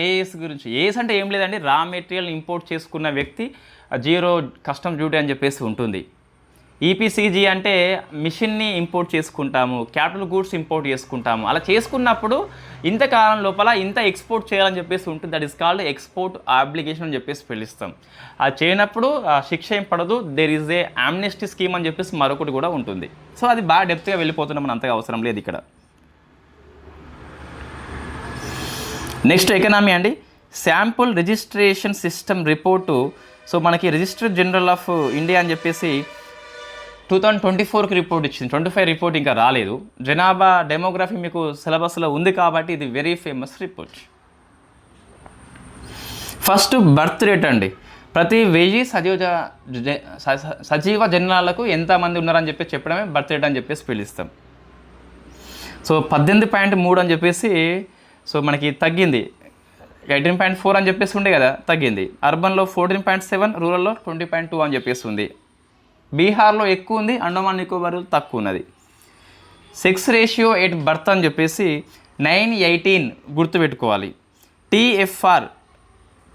ఏఎస్ గురించి. ఏఎస్ అంటే ఏం లేదండి, రా మెటీరియల్ ఇంపోర్ట్ చేసుకున్న వ్యక్తి జీరో కస్టమ్స్ డ్యూటీ అని చెప్పేసి ఉంటుంది. ఈపీసీజీ అంటే మిషన్ని ఇంపోర్ట్ చేసుకుంటాము, క్యాపిటల్ గూడ్స్ ఇంపోర్ట్ చేసుకుంటాము. అలా చేసుకున్నప్పుడు ఇంతకాలం లోపల ఇంత ఎక్స్పోర్ట్ చేయాలని చెప్పేసి ఉంటుంది. That is called export obligation అని చెప్పేసి పిలుస్తాం. అది చేయనప్పుడు శిక్ష ఏం పడదు. There is a amnesty scheme అని చెప్పేసి మరొకటి కూడా ఉంటుంది. సో అది బాగా డెప్త్గా వెళ్ళిపోతున్నాం, మన అంతగా అవసరం లేదు ఇక్కడ. నెక్స్ట్ ఎకనామీ అండి, sample registration system report. So మనకి రిజిస్టర్ జనరల్ ఆఫ్ ఇండియా అని చెప్పేసి 2024కి రిపోర్ట్ ఇచ్చింది. 25 రిపోర్ట్ ఇంకా రాలేదు. జనాభా డెమోగ్రఫీ మీకు సిలబస్లో ఉంది కాబట్టి ఇది very famous report. First birth rate అండి, ప్రతి 1000 సజీవ జనాలకు ఎంతమంది ఉన్నారని చెప్పి చెప్పడమే బర్త్ రేట్ అని చెప్పేసి పిలుస్తాం. సో 18.3 అని చెప్పేసి సో మనకి తగ్గింది. 18.4 అని చెప్పేసి ఉండే కదా, తగ్గింది. అర్బన్లో 14.7, రూరల్లో 20.2 అని చెప్పేసి ఉంది. బీహార్లో ఎక్కువ ఉంది, అండమాన్ నికోబార్ తక్కువ ఉన్నది. సెక్స్ రేషియో ఎట్ బర్త్ అని చెప్పేసి 9:18 గుర్తుపెట్టుకోవాలి. టీఎఫ్ఆర్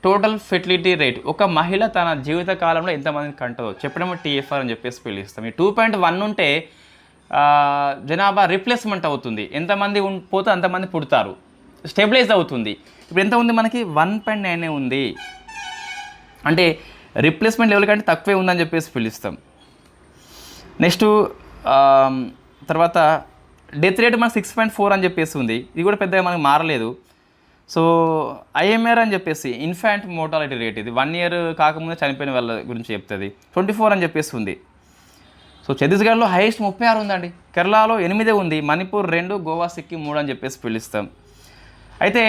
టోటల్ ఫెర్టిలిటీ రేట్, ఒక మహిళ తన జీవిత కాలంలో ఎంతమందిని కంటదో చెప్పడమో టీఎఫ్ఆర్ అని చెప్పేసి పిలుస్తాం. ఈ 2.1 ఉంటే జనాభా రీప్లేస్మెంట్ అవుతుంది, ఎంతమంది పోతే అంతమంది పుడతారు, స్టెబిలైజ్ అవుతుంది. ఇప్పుడు ఎంత ఉంది మనకి 1.9 ఉంది, అంటే రిప్లేస్మెంట్ లెవెల్ కంటే తక్కువే ఉందని చెప్పేసి పిలుస్తాం. నెక్స్ట్ తర్వాత డెత్ రేట్ మనకు 6.4 అని చెప్పేసి ఉంది, ఇది కూడా పెద్దగా మనకు మారలేదు. సో IMR అని చెప్పేసి ఇన్ఫాంట్ మోర్టాలిటీ రేట్, ఇది 1 year కాకముందే చనిపోయిన వాళ్ళ గురించి చెప్తుంది, 24 అని చెప్పేసి ఉంది. సో ఛత్తీస్గఢ్లో హైయెస్ట్ 36 ఉందండి, కేరళలో 8 ఉంది, మణిపూర్ 2, గోవా సిక్కిం 3 అని చెప్పేసి పిలుస్తాం. అయితే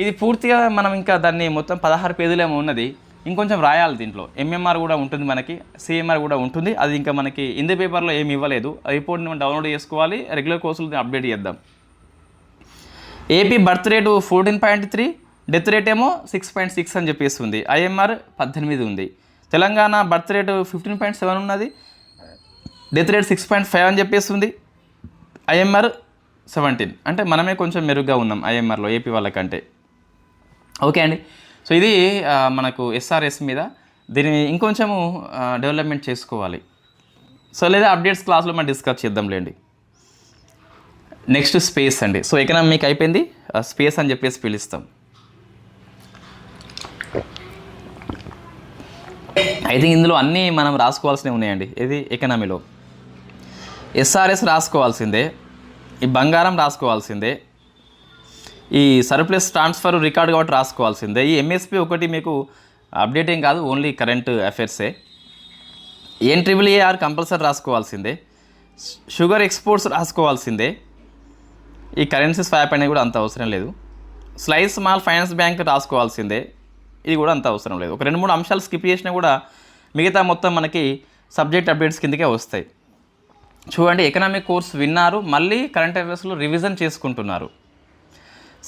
ఇది పూర్తిగా మనం ఇంకా దాన్ని మొత్తం 16 పేజీలేమో ఉన్నది, ఇంకొంచెం రాయాలి. దీంట్లో MMR కూడా ఉంటుంది, మనకి CMR కూడా ఉంటుంది. అది ఇంకా మనకి హిందీ పేపర్లో ఏమి ఇవ్వలేదు, ఆ రిపోర్ట్ని మనం డౌన్లోడ్ చేసుకోవాలి, రెగ్యులర్ కోర్సులు అప్డేట్ చేద్దాం. AP birth rate 14.3, death rate ఏమో 6.6 అని చెప్పేసి ఉంది, IMR 18 ఉంది. తెలంగాణ బర్త్ రేటు 15.7 ఉన్నది, డెత్ రేట్ 6.5 అని చెప్పేసి ఉంది, IMR 17. అంటే మనమే కొంచెం మెరుగ్గా ఉన్నాం IMRలో ఏపీ వాళ్ళకంటే. ఓకే అండి, సో ఇది మనకు SRS మీద, దీన్ని ఇంకొంచెము డెవలప్మెంట్ చేసుకోవాలి. సో లేదా అప్డేట్స్ క్లాస్లో మనం డిస్కస్ చేద్దాంలేండి. నెక్స్ట్ స్పేస్ అండి. సో ఎకనామిక్ అయిపోయింది, స్పేస్ అని చెప్పేసి పిలుస్తాం. ఐ థింక్ ఇందులో అన్నీ మనం రాసుకోవాల్సినవి ఉన్నాయండి. ఇది ఎకనామీలో SRS రాసుకోవాల్సిందే, ఈ బంగారం రాసుకోవాల్సిందే, ఈ సర్ప్లస్ ట్రాన్స్ఫర్ రికార్డ్ కాబట్టి రాసుకోవాల్సిందే. ఈ MSP ఒకటి మీకు అప్డేట్ ఏం కాదు, ఓన్లీ కరెంట్ అఫైర్సే. NAAR కంపల్సరీ రాసుకోవాల్సిందే, షుగర్ ఎక్స్పోర్ట్స్ రాసుకోవాల్సిందే. ఈ కరెన్సీ స్వాప్ అనేది కూడా అంత అవసరం లేదు. స్లైస్ స్మాల్ ఫైనాన్స్ బ్యాంక్ రాసుకోవాల్సిందే, ఇది కూడా అంత అవసరం లేదు. ఒక 2-3 అంశాలు స్కిప్ చేసినా కూడా మిగతా మొత్తం మనకి సబ్జెక్ట్ అప్డేట్స్ కిందకే వస్తాయి. చూడండి, ఎకనామిక్ కోర్స్ విన్నారు, మళ్ళీ కరెంట్ అఫైర్స్లో రివిజన్ చేసుకుంటున్నారు.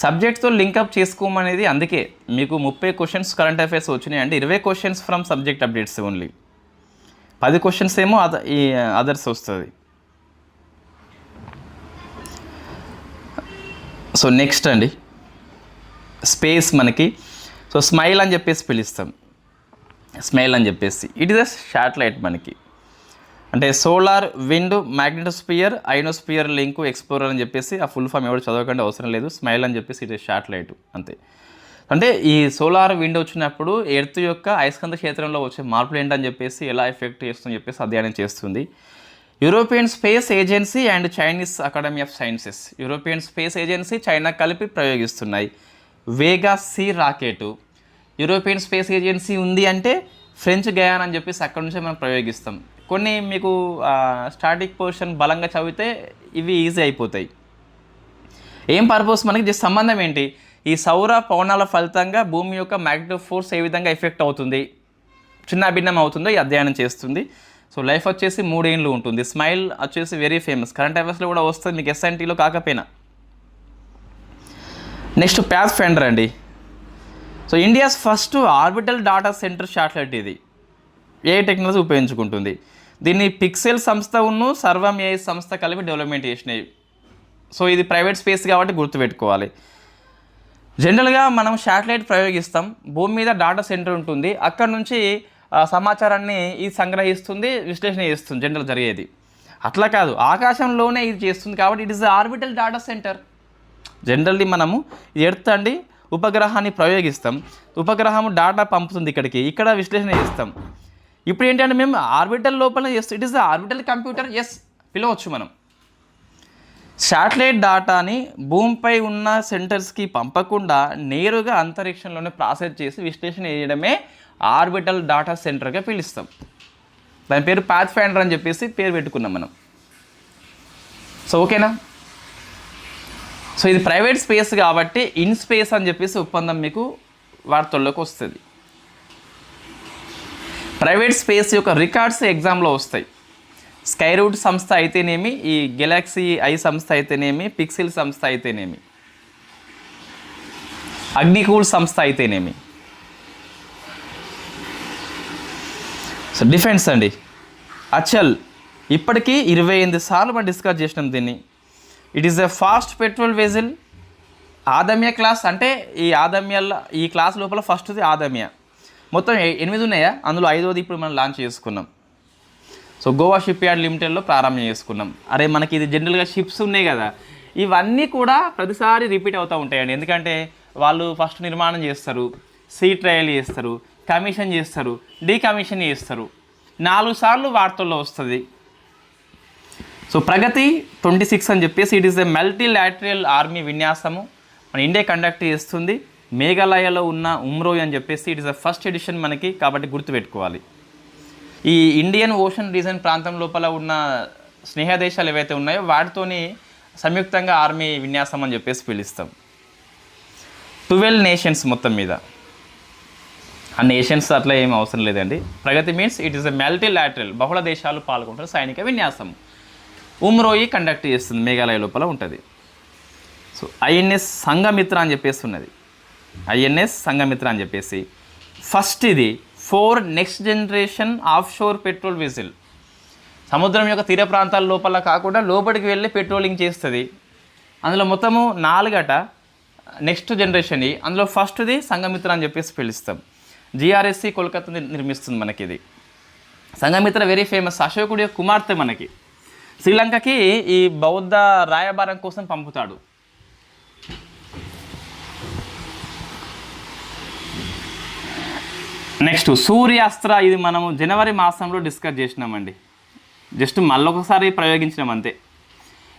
సబ్జెక్ట్తో లింకప్ చేసుకోమనేది, అందుకే మీకు 30 క్వశ్చన్స్ కరెంట్ అఫైర్స్ వచ్చినాయండి, 20 questions from subject updates only, 10 questions ఏమో ఈ అదర్స్ వస్తుంది. సో నెక్స్ట్ అండి, స్పేస్ మనకి సో స్మైల్ అని చెప్పేసి పిలుస్తాం, స్మైల్ అని చెప్పేసి. ఇట్ ఈస్ అ శాటిలైట్ మనకి, అంటే solar wind magnetosphere ionosphere link explorer అని చెప్పేసి, ఆ ఫుల్ ఫామ్ ఎవరు చదవకండి, అవసరం లేదు. స్మైల్ అని చెప్పేసి ఇది శాటిలైట్ అంతే. అంటే ఈ సోలార్ విండ్ వచ్చినప్పుడు ఎర్త్ యొక్క అయస్కాంత క్షేత్రంలో వచ్చే మార్పులు ఏంటని చెప్పేసి, ఎలా ఎఫెక్ట్ చేస్తుందని చెప్పేసి అధ్యయనం చేస్తుంది. European space agency and Chinese academy of sciences, European space agency China కలిపి ప్రయోగిస్తున్నాయి. వేగా C rocket, European space agency ఉంది అంటే ఫ్రెంచ్ గయాన్ అని చెప్పేసి అక్కడ నుంచే మనం ప్రయోగిస్తాం. కొన్ని మీకు స్టాటిక్ పొజిషన్ బలంగా చదివితే ఇవి ఈజీ అయిపోతాయి. ఏం పర్పస్ మనకి జస్ట్ సంబంధం ఏంటి, ఈ సౌర పవనాల ఫలితంగా భూమి యొక్క మ్యాగ్నెటిక్ ఫోర్స్ ఏ విధంగా ఎఫెక్ట్ అవుతుంది, చిన్న భిన్నం అవుతుందో ఈ అధ్యయనం చేస్తుంది. సో లైఫ్ వచ్చేసి 3 ఏళ్ళు ఉంటుంది. స్మైల్ వచ్చేసి వెరీ ఫేమస్, కరెంట్ అఫైర్స్లో కూడా వస్తుంది మీకు, SNTలో కాకపోయినా. నెక్స్ట్ ప్యాత్ ఫైండర్ అండి. So India's first orbital data centre satellite, ఇది AI టెక్నాలజీ ఉపయోగించుకుంటుంది. దీన్ని పిక్సెల్ సంస్థ ఉన్ను సర్వం AI సంస్థ కలిపి డెవలప్మెంట్ చేసినాయి. సో ఇది ప్రైవేట్ స్పేస్ కాబట్టి గుర్తుపెట్టుకోవాలి. జనరల్గా మనం శాటిలైట్ ప్రయోగిస్తాం, భూమి మీద డాటా సెంటర్ ఉంటుంది, అక్కడ నుంచి సమాచారాన్ని ఇది సంగ్రహిస్తుంది, విశ్లేషణ చేస్తుంది జనరల్ జరిగేది. అట్లా కాదు, ఆకాశంలోనే ఇది చేస్తుంది కాబట్టి it is orbital data centre. Generally మనము ఎర్త్ అండి ఉపగ్రహాన్ని ప్రయోగిస్తాం, ఉపగ్రహం డాటా పంపుతుంది ఇక్కడికి, ఇక్కడ విశ్లేషణ చేస్తాం. ఇప్పుడు ఏంటంటే మేము ఆర్బిటల్ లోపల చేస్తాం, it is the orbital computer, పిలవచ్చు మనం. శాటిలైట్ డాటాని భూమిపై ఉన్న సెంటర్స్కి పంపకుండా నేరుగా అంతరిక్షంలోనే ప్రాసెస్ చేసి విశ్లేషణ చేయడమే ఆర్బిటల్ డాటా సెంటర్గా పిలుస్తాం. దాని పేరు పాత్ ఫైండర్ అని చెప్పేసి పేరు పెట్టుకున్నాం మనం. సో ఓకేనా. సో ఇది ప్రైవేట్ స్పేస్ కాబట్టి ఇన్ స్పేస్ అని చెప్పేసి ఒప్పందం మీకు వార్తల్లోకి వస్తుంది. ప్రైవేట్ స్పేస్ యొక్క రికార్డ్స్ ఎగ్జామ్లో వస్తాయి. స్కైరూట్ సంస్థ అయితేనేమి, ఈ గెలాక్సీ ఐ సంస్థ అయితేనేమి, పిక్సెల్ సంస్థ అయితేనేమి, అగ్నికూల్ సంస్థ అయితేనేమి. సో డిఫెన్స్ అండి, అచల్ ఇప్పటికీ 28 సార్లు మనం డిస్కస్ చేసినాం దీన్ని. It is a fast patrol vessel, Adamya class, అంటే ఈ ఆదమ్యాల ఈ క్లాస్ లోపల ఫస్ట్ది ఆదమ్య. మొత్తం 8 ఉన్నాయా, అందులో 5వది ఇప్పుడు మనం లాంచ్ చేసుకున్నాం. సో గోవా షిప్ యార్డ్ లిమిటెడ్లో ప్రారంభం చేసుకున్నాం. అరే మనకి ఇది జనరల్గా షిప్స్ ఉన్నాయి కదా, ఇవన్నీ కూడా ప్రతిసారి రిపీట్ అవుతూ ఉంటాయండి. ఎందుకంటే వాళ్ళు ఫస్ట్ నిర్మాణం చేస్తారు, సీ ట్రయల్ చేస్తారు, కమిషన్ చేస్తారు, డీకమిషన్ చేస్తారు, 4 సార్లు వార్తల్లో వస్తుంది. సో ప్రగతి 26 అని చెప్పేసి it is a multilateral army విన్యాసము మన ఇండియా కండక్ట్ చేస్తుంది. మేఘాలయలో ఉన్న ఉమ్రోయ్ అని చెప్పేసి it is the first edition మనకి, కాబట్టి గుర్తుపెట్టుకోవాలి. ఈ ఇండియన్ ఓషన్ రీజన్ ప్రాంతం లోపల ఉన్న స్నేహ దేశాలు ఏవైతే ఉన్నాయో వాటితోని సంయుక్తంగా ఆర్మీ విన్యాసం అని చెప్పేసి పిలుస్తాం. 12 నేషన్స్ మొత్తం మీద, ఆ నేషన్స్ అట్లా ఏం అవసరం లేదండి. Pragati means it is a multilateral, బహుళ దేశాలు పాల్గొంటారు సైనిక విన్యాసం. ఉమ్రోయి కండక్ట్ చేస్తుంది, మేఘాలయ లోపల ఉంటుంది. సో ఐఎన్ఎస్ సంఘమిత్ర అని చెప్పేసి ఉన్నది, ఐఎన్ఎస్ సంఘమిత్ర అని చెప్పేసి ఫస్ట్ ఇది 4 next generation of sure petrol vessel. సముద్రం యొక్క తీర ప్రాంతాల లోపల కాకుండా లోపలికి వెళ్ళి పెట్రోలింగ్ చేస్తుంది. అందులో మొత్తము 4 నెక్స్ట్ జనరేషన్. అందులో ఫస్ట్ది సంఘమిత్ర అని చెప్పేసి పిలుస్తాం. జిఆర్ఎస్సి కోల్కతా నిర్మిస్తుంది మనకి ఇది. సంఘమిత్ర వెరీ ఫేమస్, అశోకుడి కుమార్తె మనకి శ్రీలంకకి ఈ బౌద్ధ రాయబారం కోసం పంపుతాడు. నెక్స్ట్ సూర్యాస్త్ర, ఇది మనము జనవరి మాసంలో డిస్కస్ చేసినామండి, జస్ట్ మళ్ళొకసారి ప్రయోగించినాం అంతే.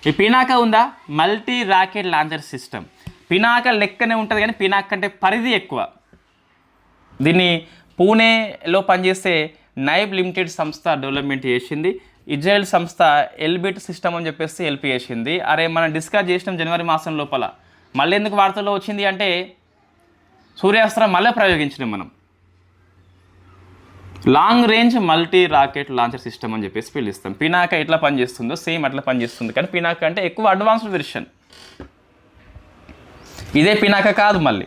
ఈ పినాక ఉందా, multi rocket launcher system. Pinaka లెక్కనే ఉంటుంది కానీ పినాక కంటే పరిధి ఎక్కువ. దీన్ని పూణేలో పనిచేసే నైబ్ లిమిటెడ్ సంస్థ డెవలప్మెంట్ చేసింది. ఇజ్రాయెల్ సంస్థ ఎల్బిట్ సిస్టమ్ అని చెప్పేసి ఎల్పి చేసింది. అరే మనం డిస్కస్ చేసినాం జనవరి మాసం లోపల, మళ్ళీ ఎందుకు వార్తల్లో వచ్చింది అంటే సూర్యాస్త్రం మళ్ళీ ప్రయోగించినాం మనం. Long range multi rocket launcher system అని చెప్పేసి పిలుస్తాం. పినాక ఎట్లా పనిచేస్తుందో సేమ్ అట్లా పనిచేస్తుంది, కానీ పినాక అంటే ఎక్కువ అడ్వాన్స్డ్ వెర్షన్. ఇదే పినాక కాదు, మళ్ళీ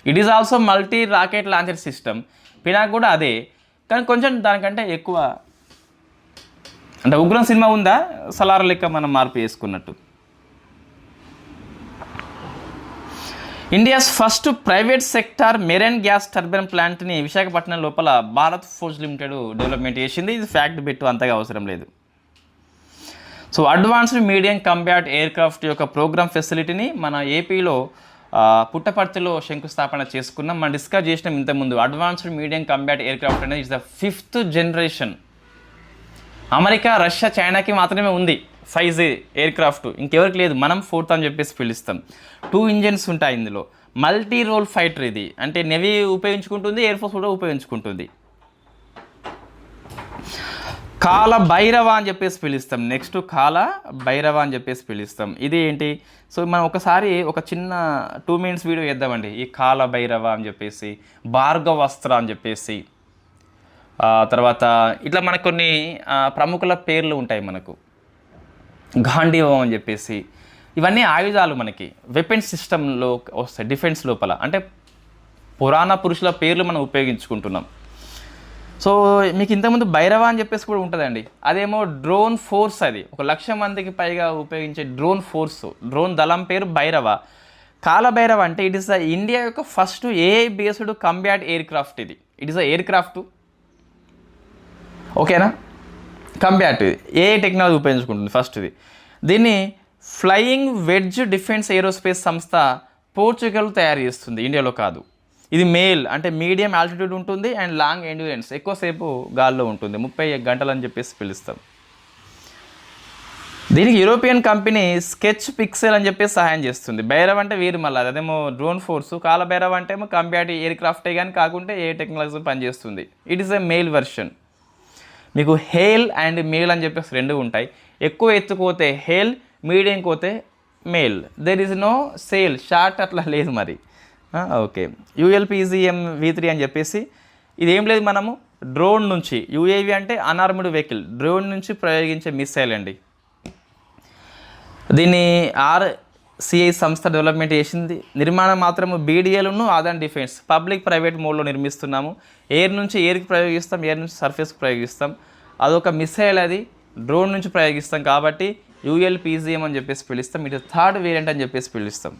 it is also multi rocket launcher system. Pinaka కూడా అదే, కానీ కొంచెం దానికంటే ఎక్కువ. అంటే ఉగ్రం సినిమా ఉందా, సలార్ లెక్క మనం మార్పు చేసుకున్నట్టు. India's first private sector marine gas turbine ప్లాంట్ని విశాఖపట్నం లోపల భారత్ ఫోర్జ్ లిమిటెడ్ డెవలప్మెంట్ చేసింది. ఇది ఫ్యాక్ట్ పెట్టు, అంతగా అవసరం లేదు. So advanced medium combat aircraft యొక్క ప్రోగ్రామ్ ఫెసిలిటీని మన ఏపీలో పుట్టపర్తిలో శంకుస్థాపన చేసుకున్నాం. మనం డిస్కస్ చేసినాం ఇంతకుముందు. Advanced medium combat aircraft అనేది is the 5th generation. America, Russia, చైనాకి మాత్రమే ఉంది 5G ఎయిర్ క్రాఫ్ట్, ఇంకెవరికి లేదు. మనం 4th అని చెప్పేసి పిలుస్తాం. 2 ఇంజన్స్ ఉంటాయి ఇందులో. మల్టీ రోల్ ఫైటర్ ఇది, అంటే నేవీ ఉపయోగించుకుంటుంది, ఎయిర్ ఫోర్స్ కూడా ఉపయోగించుకుంటుంది. కాల భైరవ అని చెప్పేసి పిలుస్తాం. నెక్స్ట్ కాల భైరవ అని చెప్పేసి పిలుస్తాం. ఇది ఏంటి, సో మనం ఒకసారి ఒక చిన్న 2 minutes వీడియో చేద్దామండి. ఈ కాల భైరవ అని చెప్పేసి, భార్గవస్త్ర అని చెప్పేసి, తర్వాత ఇట్లా మనకు కొన్ని ప్రముఖుల పేర్లు ఉంటాయి మనకు. గాంధీవం అని చెప్పేసి, ఇవన్నీ ఆయుధాలు మనకి వెపన్స్ సిస్టంలో వస్తాయి డిఫెన్స్ లోపల. అంటే పురాణ పురుషుల పేర్లు మనం ఉపయోగించుకుంటున్నాం. సో మీకు ఇంతకుముందు భైరవ అని చెప్పేసి కూడా ఉంటుందండి. అదేమో డ్రోన్ ఫోర్స్, అది 1,00,000 మందికి పైగా ఉపయోగించే డ్రోన్ ఫోర్స్, డ్రోన్ దళం పేరు భైరవ. కాలభైరవ అంటే ఇట్ ఈస్ ద ఇండియా యొక్క first AI based combat aircraft. ఇది it is the aircraft, ఓకేనా. కంబ్యాట్ ఏఐ టెక్నాలజీ ఉపయోగించుకుంటుంది ఫస్ట్ది. దీన్ని ఫ్లయింగ్ వెడ్జ్ డిఫెన్స్ ఏరోస్పేస్ సంస్థ పోర్చుగల్ తయారు చేస్తుంది, ఇండియాలో కాదు. ఇది మేల్, అంటే మీడియం ఆల్టిట్యూడ్ ఉంటుంది అండ్ లాంగ్ ఎండ్యూరెన్స్, ఎక్కువసేపు గాల్లో ఉంటుంది, 30 గంటలు అని చెప్పేసి పిలుస్తాం. దీనికి యూరోపియన్ కంపెనీ స్కెచ్ పిక్సెల్ అని చెప్పేసి సహాయం చేస్తుంది. భైరవ్ అంటే వీరు మళ్ళీ అదేమో డ్రోన్ ఫోర్స్, కాలభైరవ్ అంటే ఏమో కంబ్యాట్ ఎయిర్ క్రాఫ్టే కానీ కాకుంటే ఏ టెక్నాలజీ పనిచేస్తుంది. It is a MALE version. మీకు హేల్ అండ్ మేల్ అని చెప్పేసి 2 ఉంటాయి. ఎక్కువ ఎత్తుకోతే హేల్, మీడియం కోతే MALE. There is no SALE, short అట్లా లేదు మరి. ఓకే, ULPZM V3 అని చెప్పేసి ఇది ఏం లేదు, మనము డ్రోన్ నుంచి, UAV అంటే అన్ఆర్మ్డ్ వెహికల్, డ్రోన్ నుంచి ప్రయోగించే మిసైల్ అండి. దీన్ని RCI సంస్థ డెవలప్మెంట్ చేసింది. నిర్మాణం మాత్రము BDLను ఆదాన్ డిఫెన్స్ పబ్లిక్ ప్రైవేట్ మోడ్లో నిర్మిస్తున్నాము. ఎయిర్ నుంచి ఎయిర్కి ప్రయోగిస్తాం, ఎయిర్ నుంచి సర్ఫేస్కి ప్రయోగిస్తాం. అదొక మిసైల్, అది డ్రోన్ నుంచి ప్రయోగిస్తాం కాబట్టి ULPZM అని చెప్పేసి పిలుస్తాం. ఇది 3rd వేరియంట్ అని చెప్పేసి పిలుస్తాం.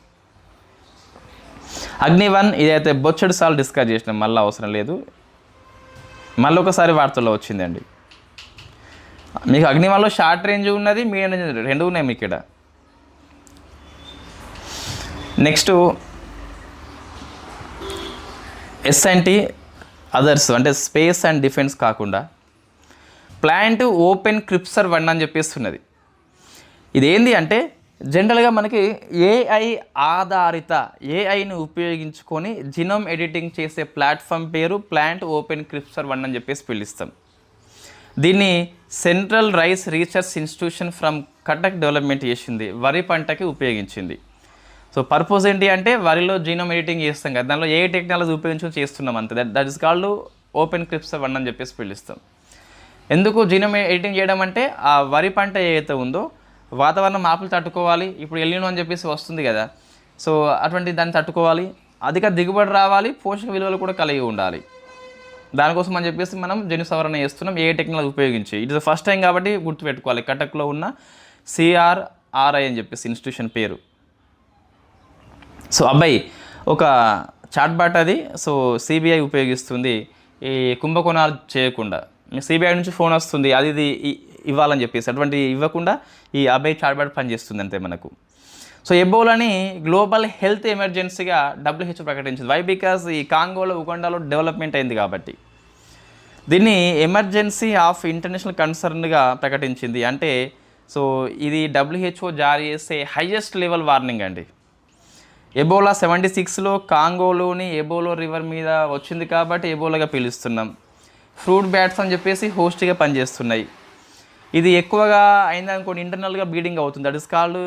అగ్ని-1 ఇదైతే బొచ్చడు సార్లు డిస్కస్ చేసినాం, మళ్ళీ అవసరం లేదు, మళ్ళీ ఒకసారి వార్తల్లో వచ్చిందండి. మీకు అగ్నిమాన్లో షార్ట్ రేంజ్ ఉన్నది, మీడియం రేంజ్ ఉన్నది, రెండు ఉన్నాయి మీకు ఇక్కడ. నెక్స్ట్ ఎస్ఎన్టీ అదర్స్ అంటే స్పేస్ అండ్ డిఫెన్స్ కాకుండా ప్లాంట్ ఓపెన్ క్రిప్సర్ 1 అని చెప్పేస్తున్నది. ఇదేంటి అంటే జనరల్గా మనకి ఏఐ ఆధారిత ఏఐని ఉపయోగించుకొని జినోమ్ ఎడిటింగ్ చేసే ప్లాట్ఫామ్ పేరు ప్లాంట్ ఓపెన్ క్రిప్సర్ 1 అని చెప్పేసి పిలుస్తాం. దీన్ని central rice research institution from Cuttack development చేసింది, వరి పంటకి ఉపయోగించింది. సో పర్పస్ ఏంటి అంటే వరిలో జీనోమ్ ఎడిటింగ్ చేస్తాం కదా, దానిలో ఏ టెక్నాలజీ ఉపయోగించుకొని చేస్తున్నాం అంతే. దట్ ఇస్ కాల్డ్ ఓపెన్ క్రిప్సర్ 1 అని చెప్పేసి పిలుస్తాం. ఎందుకు జీనోమ్ ఎడిటింగ్ చేయడం అంటే ఆ వరి పంట ఏదైతే ఉందో వాతావరణ మార్పులు తట్టుకోవాలి. ఇప్పుడు ఎల్నినో అని చెప్పేసి వస్తుంది కదా, సో అటువంటి దాన్ని తట్టుకోవాలి, అధిక దిగుబడి రావాలి, పోషక విలువలు కూడా కలిగి ఉండాలి. దానికోసం అని చెప్పేసి మనం జన్యు సవరణ చేస్తున్నాం ఏ టెక్నాలజీ ఉపయోగించి. It is the first time కాబట్టి గుర్తుపెట్టుకోవాలి. కటక్లో ఉన్న CRRI అని చెప్పేసి ఇన్స్టిట్యూషన్ పేరు. సో అబ్బాయి ఒక చాట్బాట్ అది. సో సిబిఐ ఉపయోగిస్తుంది ఈ కుంభకోణాలు చేయకుండా. సిబిఐ నుంచి ఫోన్ వస్తుంది అది ఇది ఇవ్వాలని చెప్పేసి, అటువంటి ఇవ్వకుండా ఈ అబ్బాయి చాట్బాట్ పనిచేస్తుంది అంతే మనకు. సో ఎబోలాని గ్లోబల్ హెల్త్ ఎమర్జెన్సీగా WHO ప్రకటించింది. వై? బికాస్ ఈ కాంగోలో ఉగాండాలో డెవలప్మెంట్ అయింది కాబట్టి దీన్ని ఎమర్జెన్సీ ఆఫ్ ఇంటర్నేషనల్ కన్సర్న్గా ప్రకటించింది. అంటే సో ఇది WHO జారీ చేసే హైయెస్ట్ లెవెల్ వార్నింగ్ అండి. ఎబోలా 76లో కాంగోలోని ఎబోలో రివర్ మీద వచ్చింది కాబట్టి ఎబోలాగా పిలుస్తున్నాం. ఫ్రూట్ బ్యాట్స్ అని చెప్పేసి హోస్ట్గా పనిచేస్తున్నాయి. ఇది ఎక్కువగా అయిందనుకోండి ఇంటర్నల్గా బ్లీడింగ్ అవుతుంది. That is called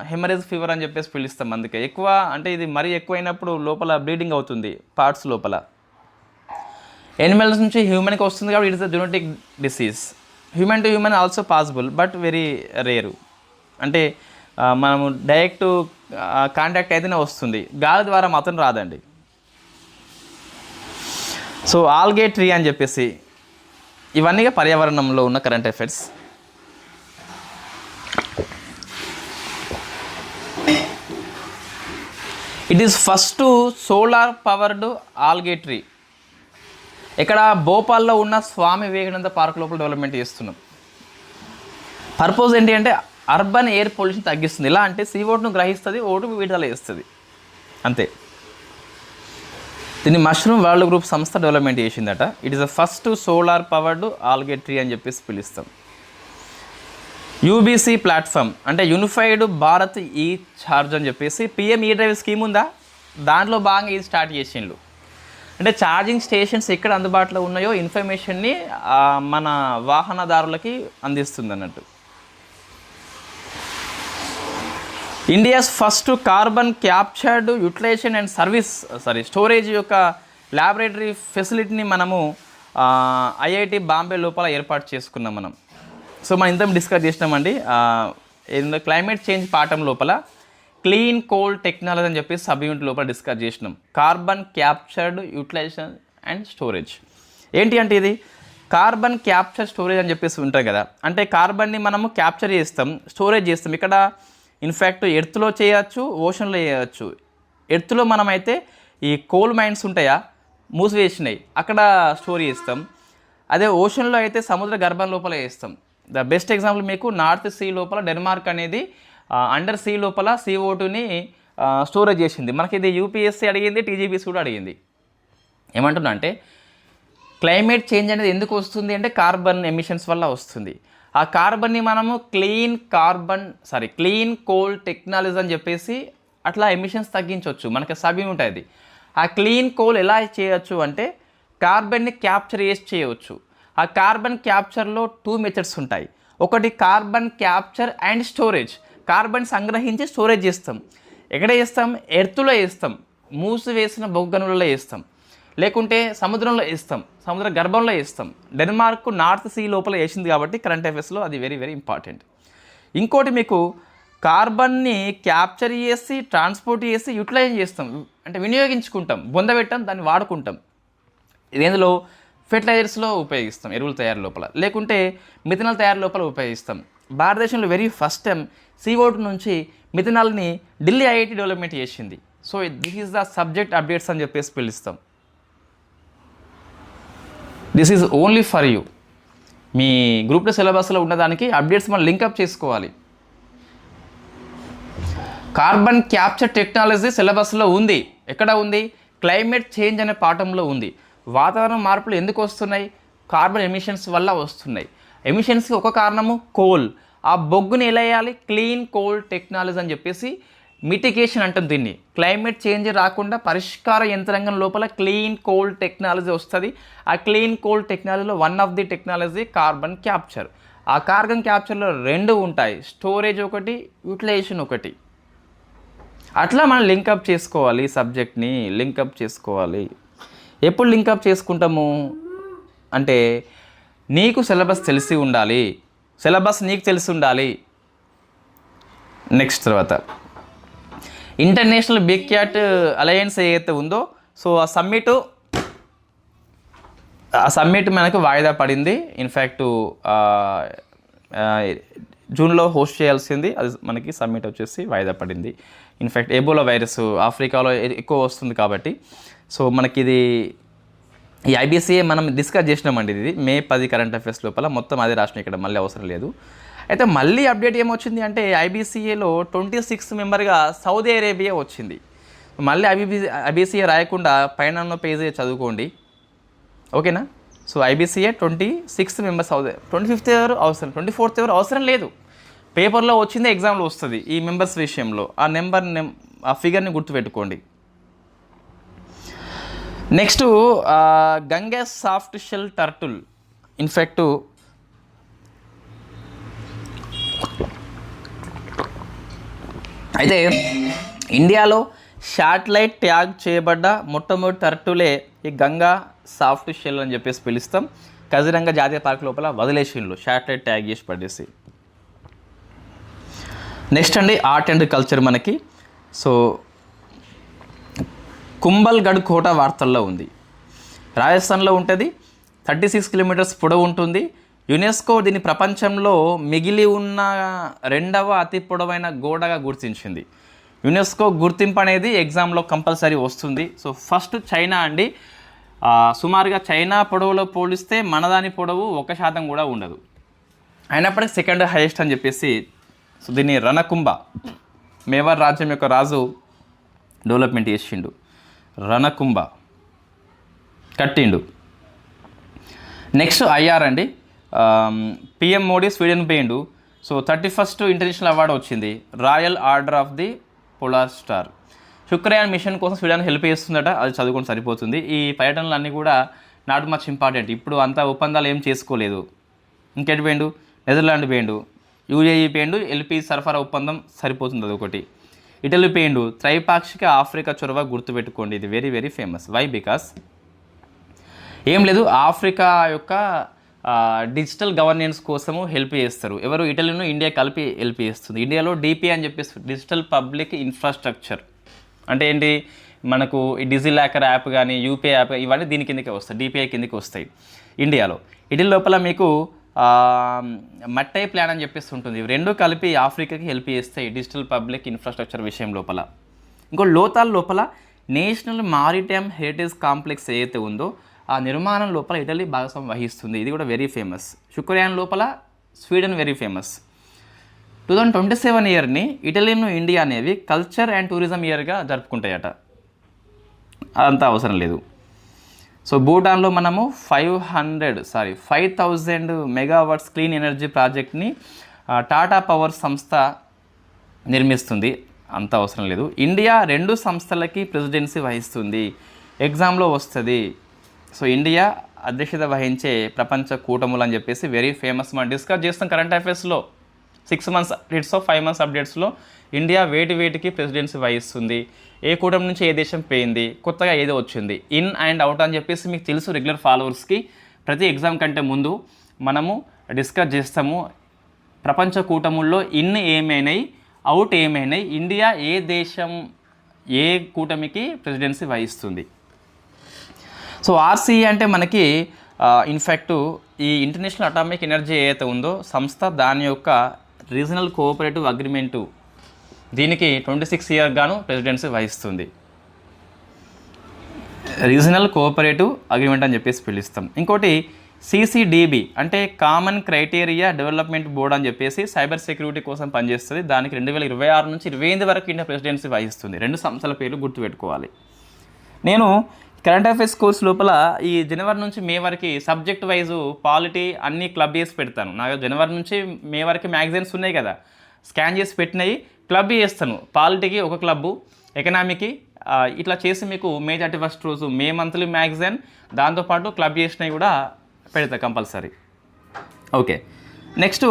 haemorrhage fever అని చెప్పేసి పిలుస్తాం. అందుకే ఎక్కువ అంటే ఇది మరీ ఎక్కువైనప్పుడు లోపల బ్లీడింగ్ అవుతుంది పార్ట్స్ లోపల. ఎనిమల్స్ నుంచి హ్యూమన్కి వస్తుంది కాబట్టి it is a genetic disease. Human to human also possible but very rare. అంటే మనము డైరెక్ట్ కాంటాక్ట్ అయితేనే వస్తుంది, గాలి ద్వారా మాత్రం రాదండి. సో ఆల్గే ట్రీ అని చెప్పేసి ఇవన్నీ పర్యావరణంలో ఉన్న current affairs. It is first solar powered algae tree. ఇక్కడ భోపాల్లో ఉన్న స్వామి వివేకానంద పార్క్ లోపల డెవలప్మెంట్ చేస్తున్నాం. పర్పస్ ఏంటి అంటే అర్బన్ ఎయిర్ పొల్యూషన్ తగ్గిస్తుంది. ఎలా అంటే CO2ను గ్రహిస్తుంది, O2 విడుదల చేస్తుంది అంతే. దీన్ని మష్రూమ్ వరల్డ్ గ్రూప్ సంస్థ డెవలప్మెంట్ చేసిందట. It is the first solar powered algae tree అని చెప్పేసి పిలుస్తాం. UBC ప్లాట్ఫామ్ అంటే యూనిఫైడ్ భారత్ ఈ ఛార్జ్ అని చెప్పేసి PM E-డ్రైవ్ స్కీమ్ ఉందా, దాంట్లో భాగంగా ఇది స్టార్ట్ చేసిండ్రు. అంటే ఛార్జింగ్ స్టేషన్స్ ఎక్కడ అందుబాటులో ఉన్నాయో ఇన్ఫర్మేషన్ని మన వాహనదారులకి అందిస్తుంది అన్నట్టు. India's first carbon captured utilisation and storage యొక్క ల్యాబొరేటరీ ఫెసిలిటీని మనము IIT బాంబే లోపల ఏర్పాటు చేసుకున్నాం మనం. సో మనం ఇంత డిస్కస్ చేసినామండి క్లైమేట్ చేంజ్ పాఠం లోపల క్లీన్ కోల్ టెక్నాలజీ అని చెప్పి సబ్ యూనిట్ లోపల డిస్కస్ చేసినాం. Carbon captured utilisation and storage ఏంటి అంటే ఇది కార్బన్ క్యాప్చర్ స్టోరేజ్ అని చెప్పేసి ఉంటుంది కదా. అంటే కార్బన్ని మనము క్యాప్చర్ చేస్తాం, స్టోరేజ్ చేస్తాం. ఇక్కడ ఇన్ఫ్యాక్ట్ ఎర్త్లో చేయవచ్చు, ఓషన్లో చేయవచ్చు. ఎర్త్లో మనమైతే ఈ కోల్ మైన్స్ ఉంటాయా మూసివేసినాయి అక్కడ స్టోర్ చేస్తాం. అదే ఓషన్లో అయితే సముద్ర గర్భం లోపల వేస్తాం. ద బెస్ట్ ఎగ్జాంపుల్ మీకు నార్త్ సీ లోపల డెన్మార్క్ అనేది అండర్ సీ లోపల CO2ని స్టోరేజ్ చేసింది. మనకి ఇది UPSC అడిగింది, TGPSC కూడా అడిగింది. ఏమంటున్నా అంటే క్లైమేట్ చేంజ్ అనేది ఎందుకు వస్తుంది అంటే కార్బన్ ఎమిషన్స్ వల్ల వస్తుంది. ఆ కార్బన్ని మనము క్లీన్ కోల్ టెక్నాలజీ అని చెప్పేసి అట్లా ఎమిషన్స్ తగ్గించవచ్చు. మనకి సబ్ యూనిట్ అది. ఆ క్లీన్ కోల్ ఎలా చేయొచ్చు అంటే కార్బన్ని క్యాప్చర్ చేసి చేయవచ్చు. ఆ కార్బన్ క్యాప్చర్లో 2 మెథడ్స్ ఉంటాయి. ఒకటి carbon capture and storage. Carbon సంగ్రహించి స్టోరేజ్ చేస్తాం. ఎక్కడ చేస్తాం? ఎర్త్లో వేస్తాం, మూసివేసిన బొగ్గనులలో వేస్తాం, లేకుంటే సముద్రంలో వేస్తాం, సముద్ర గర్భంలో వేస్తాం. డెన్మార్క్ నార్త్ సీ లోపల వేసింది కాబట్టి కరెంట్ అఫైర్స్లో అది వెరీ వెరీ ఇంపార్టెంట్. ఇంకోటి మీకు కార్బన్ని క్యాప్చర్ చేసి ట్రాన్స్పోర్ట్ చేసి యూటిలైజ్ చేస్తాం, అంటే వినియోగించుకుంటాం, బొందబెట్టాం, దాన్ని వాడుకుంటాం. ఇదేందులో ఫెర్టిలైజర్స్లో ఉపయోగిస్తాం, ఎరువుల తయారు లోపల, లేకుంటే మిథనాల్ తయారు లోపల ఉపయోగిస్తాం. భారతదేశంలో వెరీ ఫస్ట్ టైం CO2 నుంచి మిథనాల్ని ఢిల్లీ IIT డెవలప్మెంట్ చేసింది. So this is the subject updates అని చెప్పేసి పిలుస్తాం. This is only for you. Me group 2 సిలబస్లో ఉన్నదానికి అప్డేట్స్ మనం లింకప్ చేసుకోవాలి. కార్బన్ క్యాప్చర్ టెక్నాలజీ సిలబస్లో ఉంది. ఎక్కడ ఉంది? క్లైమేట్ చేంజ్ అనే పాఠంలో ఉంది. వాతావరణ మార్పులు ఎందుకు వస్తున్నాయి? కార్బన్ ఎమిషన్స్ వల్ల వస్తున్నాయి. ఎమిషన్స్కి ఒక కారణము కోల్. ఆ బొగ్గుని ఎలా వేయాలి? క్లీన్ కోల్ టెక్నాలజీ అని చెప్పేసి మిటిగేషన్ అంటుంది దీన్ని. క్లైమేట్ చేంజ్ రాకుండా పరిష్కార యంత్రాంగం లోపల క్లీన్ కోల్ టెక్నాలజీ వస్తుంది. ఆ క్లీన్ కోల్ టెక్నాలజీలో one of the technology carbon capture. ఆ కార్బన్ క్యాప్చర్లో 2 ఉంటాయి, స్టోరేజ్ ఒకటి, యూటిలైజేషన్ ఒకటి. అట్లా మనం లింకప్ చేసుకోవాలి, సబ్జెక్ట్ని లింకప్ చేసుకోవాలి. ఎప్పుడు లింకప్ చేసుకుంటాము అంటే నీకు సిలబస్ తెలిసి ఉండాలి, సిలబస్ నీకు తెలిసి ఉండాలి. నెక్స్ట్ తర్వాత ఇంటర్నేషనల్ బిగ్ క్యాట్ అలయన్స్ ఏదైతే ఉందో, సో ఆ సమ్మిట్ మనకు వాయిదా పడింది. ఇన్ఫ్యాక్ట్ జూన్లో హోస్ట్ చేయాల్సింది, అది మనకి సమ్మిట్ వచ్చేసి వాయిదా పడింది. ఇన్ఫ్యాక్ట్ ఎబోలా వైరస్ ఆఫ్రికాలో ఎక్కువ వస్తుంది కాబట్టి సో మనకి ఇది ఈ ఐబీసీఏ మనం డిస్కస్ చేసినామండి. ఇది మే 10 కరెంట్ అఫైర్స్ లోపల మొత్తం అదే రాసిన, ఇక్కడ మళ్ళీ అవసరం లేదు. అయితే మళ్ళీ అప్డేట్ ఏమొచ్చింది అంటే ఐబీసీఏలో 26th మెంబర్గా సౌదీ అరేబియా వచ్చింది. మళ్ళీ ఐబీసీఏ రాయకుండా పైన ఉన్న పేజీ చదువుకోండి, ఓకేనా? So IBCA 26th member Saudi, 25th ఎవరు అవసరం, 24th ఎవరు అవసరం లేదు. పేపర్లో వచ్చింది, ఎగ్జామ్లో వస్తుంది. ఈ మెంబర్స్ విషయంలో ఆ ఫిగర్ని గుర్తుపెట్టుకోండి. Next Ganga soft shell turtle. In fact అయితే ఇండియాలో శాటిలైట్ ట్యాగ్ చేయబడ్డ మొట్టమొదటి టర్టులే ఈ గంగా సాఫ్ట్ షెల్ అని చెప్పేసి పిలుస్తాం. కజిరంగా జాతీయ పార్క్ లోపల వదిలేషన్లు శాటిలైట్ ట్యాగ్ చేసి పడేసి. నెక్స్ట్ అండి ఆర్ట్ అండ్ కల్చర్ మనకి. సో కుంభల్గఢ్ కోట వార్తల్లో ఉంది, రాజస్థాన్లో ఉంటుంది. 36 కిలోమీటర్స్ పొడవు ఉంటుంది. యునెస్కో దీన్ని ప్రపంచంలో మిగిలి ఉన్న 2వ అతి పొడవైన గోడగా గుర్తించింది. యునెస్కో గుర్తింపు అనేది ఎగ్జామ్లో కంపల్సరీ వస్తుంది. సో ఫస్ట్ చైనా అండి. సుమారుగా చైనా పొడవులో పోలిస్తే మనదాని పొడవు 1% కూడా ఉండదు. అయినప్పటికీ సెకండ్ హైయెస్ట్ అని చెప్పేసి సో దీన్ని రణకుంభ, మేవార్ రాజ్యం యొక్క రాజు డెవలప్మెంట్ చేసిండు. రణకుంభ కట్టిండు. నెక్స్ట్ ఐఆర్ అండి. పిఎం మోడీ స్వీడన్ పోయిండు. సో 31st ఇంటర్నేషనల్ అవార్డు వచ్చింది, royal order of the polar star. Shukrayaan mission కోసం స్వీడన్ హెల్ప్ చేస్తుందట, అది చదువుకొని సరిపోతుంది. ఈ పర్యటనలు అన్నీ కూడా నాట్ మచ్ ఇంపార్టెంట్. ఇప్పుడు అంతా ఒప్పందాలు ఏం చేసుకోలేదు. ఇంకెటు పోయిండు? నెదర్లాండ్ పోయిండు, యూఏఈ పోయిండు, ఎల్పీ సరఫరా ఒప్పందం సరిపోతుంది అదొకటి. ఇటలీ పోయిండు. త్రైపాక్షిక ఆఫ్రికా చొరవ గుర్తుపెట్టుకోండి, ఇది very very famous. Why? Because ఏం లేదు, ఆఫ్రికా యొక్క డిజిటల్ గవర్నెన్స్ కోసము హెల్ప్ చేస్తారు. ఎవరు? ఇటలీను ఇండియా కలిపి హెల్ప్ చేస్తుంది. ఇండియాలో డిపి అని చెప్పేసి డిజిటల్ పబ్లిక్ ఇన్ఫ్రాస్ట్రక్చర్ అంటే ఏంటి? మనకు ఈ డిజిలాకర్ యాప్ కానీ యూపీఐ యాప్ ఇవన్నీ దీని కిందకే వస్తాయి, డిపిఐ కిందకి వస్తాయి ఇండియాలో. ఇటలీ లోపల మీకు మట్టై ప్లాన్ అని చెప్పేసి ఉంటుంది. రెండు కలిపి ఆఫ్రికాకి హెల్ప్ చేస్తాయి డిజిటల్ పబ్లిక్ ఇన్ఫ్రాస్ట్రక్చర్ విషయం లోపల. ఇంకో లోతాల లోపల నేషనల్ మారిటైమ్ హెరిటేజ్ కాంప్లెక్స్ ఏదైతే ఉందో ఆ నిర్మాణం లోపల ఇటలీ భాగస్వామ్యం వహిస్తుంది. ఇది కూడా వెరీ ఫేమస్. శుక్రయాన్ లోపల స్వీడన్ వెరీ ఫేమస్. 2027 ఇయర్ని ఇటలీను ఇండియా అనేవి కల్చర్ అండ్ టూరిజం ఇయర్గా జరుపుకుంటాయట. అదంతా అవసరం లేదు. సో భూటాన్లో మనము 5,000 మెగావాట్స్ క్లీన్ ఎనర్జీ ప్రాజెక్ట్ని టాటా పవర్ సంస్థ నిర్మిస్తుంది. అంత అవసరం లేదు. ఇండియా 2 సంస్థలకి ప్రెసిడెన్సీ వహిస్తుంది, ఎగ్జామ్లో వస్తుంది. సో ఇండియా అధ్యక్షత వహించే ప్రపంచ కూటములు అని చెప్పేసి వెరీ ఫేమస్. మనం డిస్కస్ చేస్తాం కరెంట్ అఫైర్స్లో 6 months అప్డేట్స్ 5 months అప్డేట్స్లో ఇండియా వేటికి ప్రెసిడెన్సీ వహిస్తుంది, ఏ కూటమి నుంచి ఏ దేశం పోయింది, కొత్తగా ఏదో వచ్చింది, ఇన్ అండ్ అవుట్ అని చెప్పేసి మీకు తెలుసు. రెగ్యులర్ ఫాలోవర్స్కి ప్రతి ఎగ్జామ్ కంటే ముందు మనము డిస్కస్ చేస్తాము. ప్రపంచ కూటముల్లో ఇన్ ఏమైనాయి, అవుట్ ఏమైనాయి, ఇండియా ఏ దేశం ఏ కూటమికి ప్రెసిడెన్సీ వహిస్తుంది. సో ఆర్సీఈ అంటే మనకి ఇన్ఫ్యాక్ట్ ఈ ఇంటర్నేషనల్ అటామిక్ ఎనర్జీ ఏదైతే ఉందో సంస్థ, దాని యొక్క రీజనల్ కోఆపరేటివ్ అగ్రిమెంటు, దీనికి 26 years గాను ప్రెసిడెన్సీ వహిస్తుంది. రీజనల్ కోఆపరేటివ్ అగ్రిమెంట్ అని చెప్పేసి పిలుస్తాం. ఇంకోటి CCDB అంటే కామన్ క్రైటీరియా డెవలప్మెంట్ బోర్డ్ అని చెప్పేసి సైబర్ సెక్యూరిటీ కోసం పనిచేస్తుంది. దానికి 2026 నుంచి 28 వరకు ఇండియా ప్రెసిడెన్సీ వహిస్తుంది. 2 సంస్థల పేర్లు గుర్తుపెట్టుకోవాలి. నేను కరెంట్ అఫైర్స్ కోర్స్ లోపల ఈ జనవరి నుంచి మే వరకు సబ్జెక్ట్ వైజు పాలిటీ అన్ని క్లబ్ చేసి పెడతాను. నాకు జనవరి నుంచి మే వరకు మ్యాగజైన్స్ ఉన్నాయి కదా, స్కాన్ చేసి పెట్టినవి క్లబ్ చేస్తాను. పాలిటీకి ఒక క్లబ్బు, ఎకనామీకి ఇట్లా చేసి మీకు మే 31 రోజు మే మంత్లీ మ్యాగజైన్, దాంతోపాటు క్లబ్ చేసినవి కూడా పెడతా కంపల్సరీ. ఓకే, నెక్స్ట్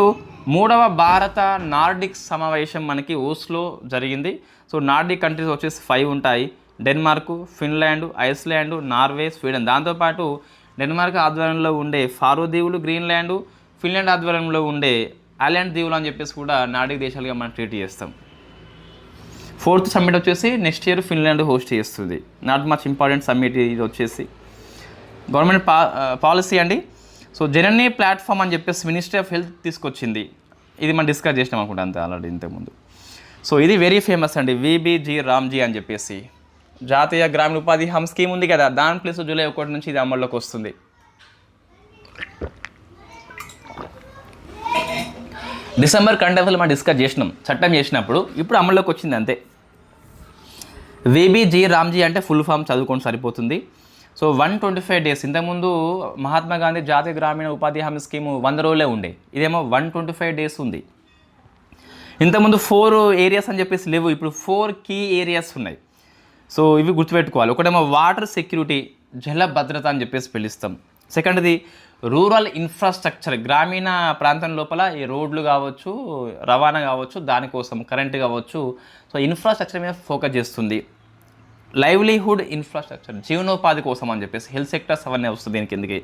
3వ భారత నార్డిక్ సమావేశం మనకి ఓస్లో జరిగింది. సో నార్డిక్ కంట్రీస్ వచ్చేసి 5 ఉంటాయి: Denmark, Finland, Iceland, Norway, Sweden. దాంతోపాటు డెన్మార్క్ ఆధ్వర్యంలో ఉండే ఫారో దీవులు, గ్రీన్లాండ్, ఫిన్లాండ్ ఆధ్వర్యంలో ఉండే ఐలాండ్ దీవులు అని చెప్పేసి కూడా నార్డిక్ దేశాలుగా మనం ట్రీట్ చేస్తాం. 4th సమ్మిట్ వచ్చేసి నెక్స్ట్ ఇయర్ ఫిన్లాండ్ హోస్ట్ చేస్తుంది. నాట్ మచ్ ఇంపార్టెంట్ సమ్మిట్ ఇది వచ్చేసి గవర్నమెంట్ పాలసీ అండి. సో జననీ ప్లాట్ఫామ్ అని చెప్పేసి మినిస్ట్రీ ఆఫ్ హెల్త్ తీసుకొచ్చింది. ఇది మనం డిస్కస్ చేసినాం అనుకుంటా అంతే ఆల్రెడీ ఇంతకుముందు. సో ఇది వెరీ ఫేమస్ అండి, VBG రామ్జీ అని చెప్పేసి. జాతీయ గ్రామీణ ఉపాధి హామీ స్కీమ్ ఉంది కదా, దాని ప్లస్ జూలై 1 నుంచి ఇది అమల్లోకి వస్తుంది. డిసెంబర్ కండెఫ్లు మనం డిస్కస్ చేసినాం చట్టం చేసినప్పుడు, ఇప్పుడు అమల్లోకి వచ్చింది అంతే. VBG రామ్జీ అంటే ఫుల్ ఫామ్ చదువుకొని సరిపోతుంది. So 125 days. ఇంతకుముందు మహాత్మా గాంధీ జాతీయ గ్రామీణ ఉపాధి హామీ స్కీము 100 రోజులే ఉండే, ఇదేమో 125 డేస్ ఉంది. ఇంతకుముందు 4 ఏరియాస్ అని చెప్పేసి లేవు, ఇప్పుడు 4 కీ ఏరియాస్ ఉన్నాయి. సో ఇవి గుర్తుపెట్టుకోవాలి. ఒకటేమో వాటర్ సెక్యూరిటీ, జల భద్రత అని చెప్పేసి పిలుస్తాం. సెకండ్ది రూరల్ ఇన్ఫ్రాస్ట్రక్చర్, గ్రామీణ ప్రాంతం లోపల ఈ రోడ్లు కావచ్చు, రవాణా కావచ్చు, దానికోసం కరెంటు కావచ్చు. సో ఇన్ఫ్రాస్ట్రక్చర్ మీద ఫోకస్ చేస్తుంది. లైవ్లీహుడ్ ఇన్ఫ్రాస్ట్రక్చర్, జీవనోపాధి కోసం అని చెప్పేసి హెల్త్ సెక్టర్స్ అవన్నీ వస్తుంది దీని కిందకి.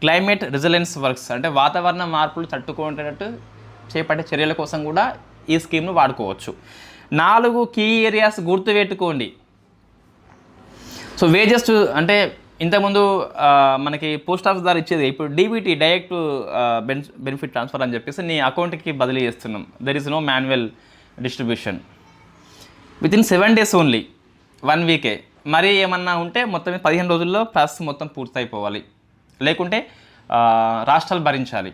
క్లైమేట్ రెసిలెన్స్ వర్క్స్ అంటే వాతావరణ మార్పులు తట్టుకునేటట్టు చేపట్టే చర్యల కోసం కూడా ఈ స్కీమ్ను వాడుకోవచ్చు. 4 కీ ఏరియాస్ గుర్తుపెట్టుకోండి. సో వేజెస్ అంటే ఇంతకుముందు మనకి పోస్ట్ ఆఫీస్ ద్వారా ఇచ్చేది, ఇప్పుడు DBT డైరెక్ట్ బెనిఫిట్ ట్రాన్స్ఫర్ అని చెప్పేసి నీ అకౌంట్కి బదిలీ చేస్తున్నాం. There is no manual distribution. Within 7 days only, 1 week. మరి ఏమన్నా ఉంటే మొత్తం 15 రోజుల్లో ప్రాసెస్ మొత్తం పూర్తయిపోవాలి, లేకుంటే రాష్ట్రాలు భరించాలి.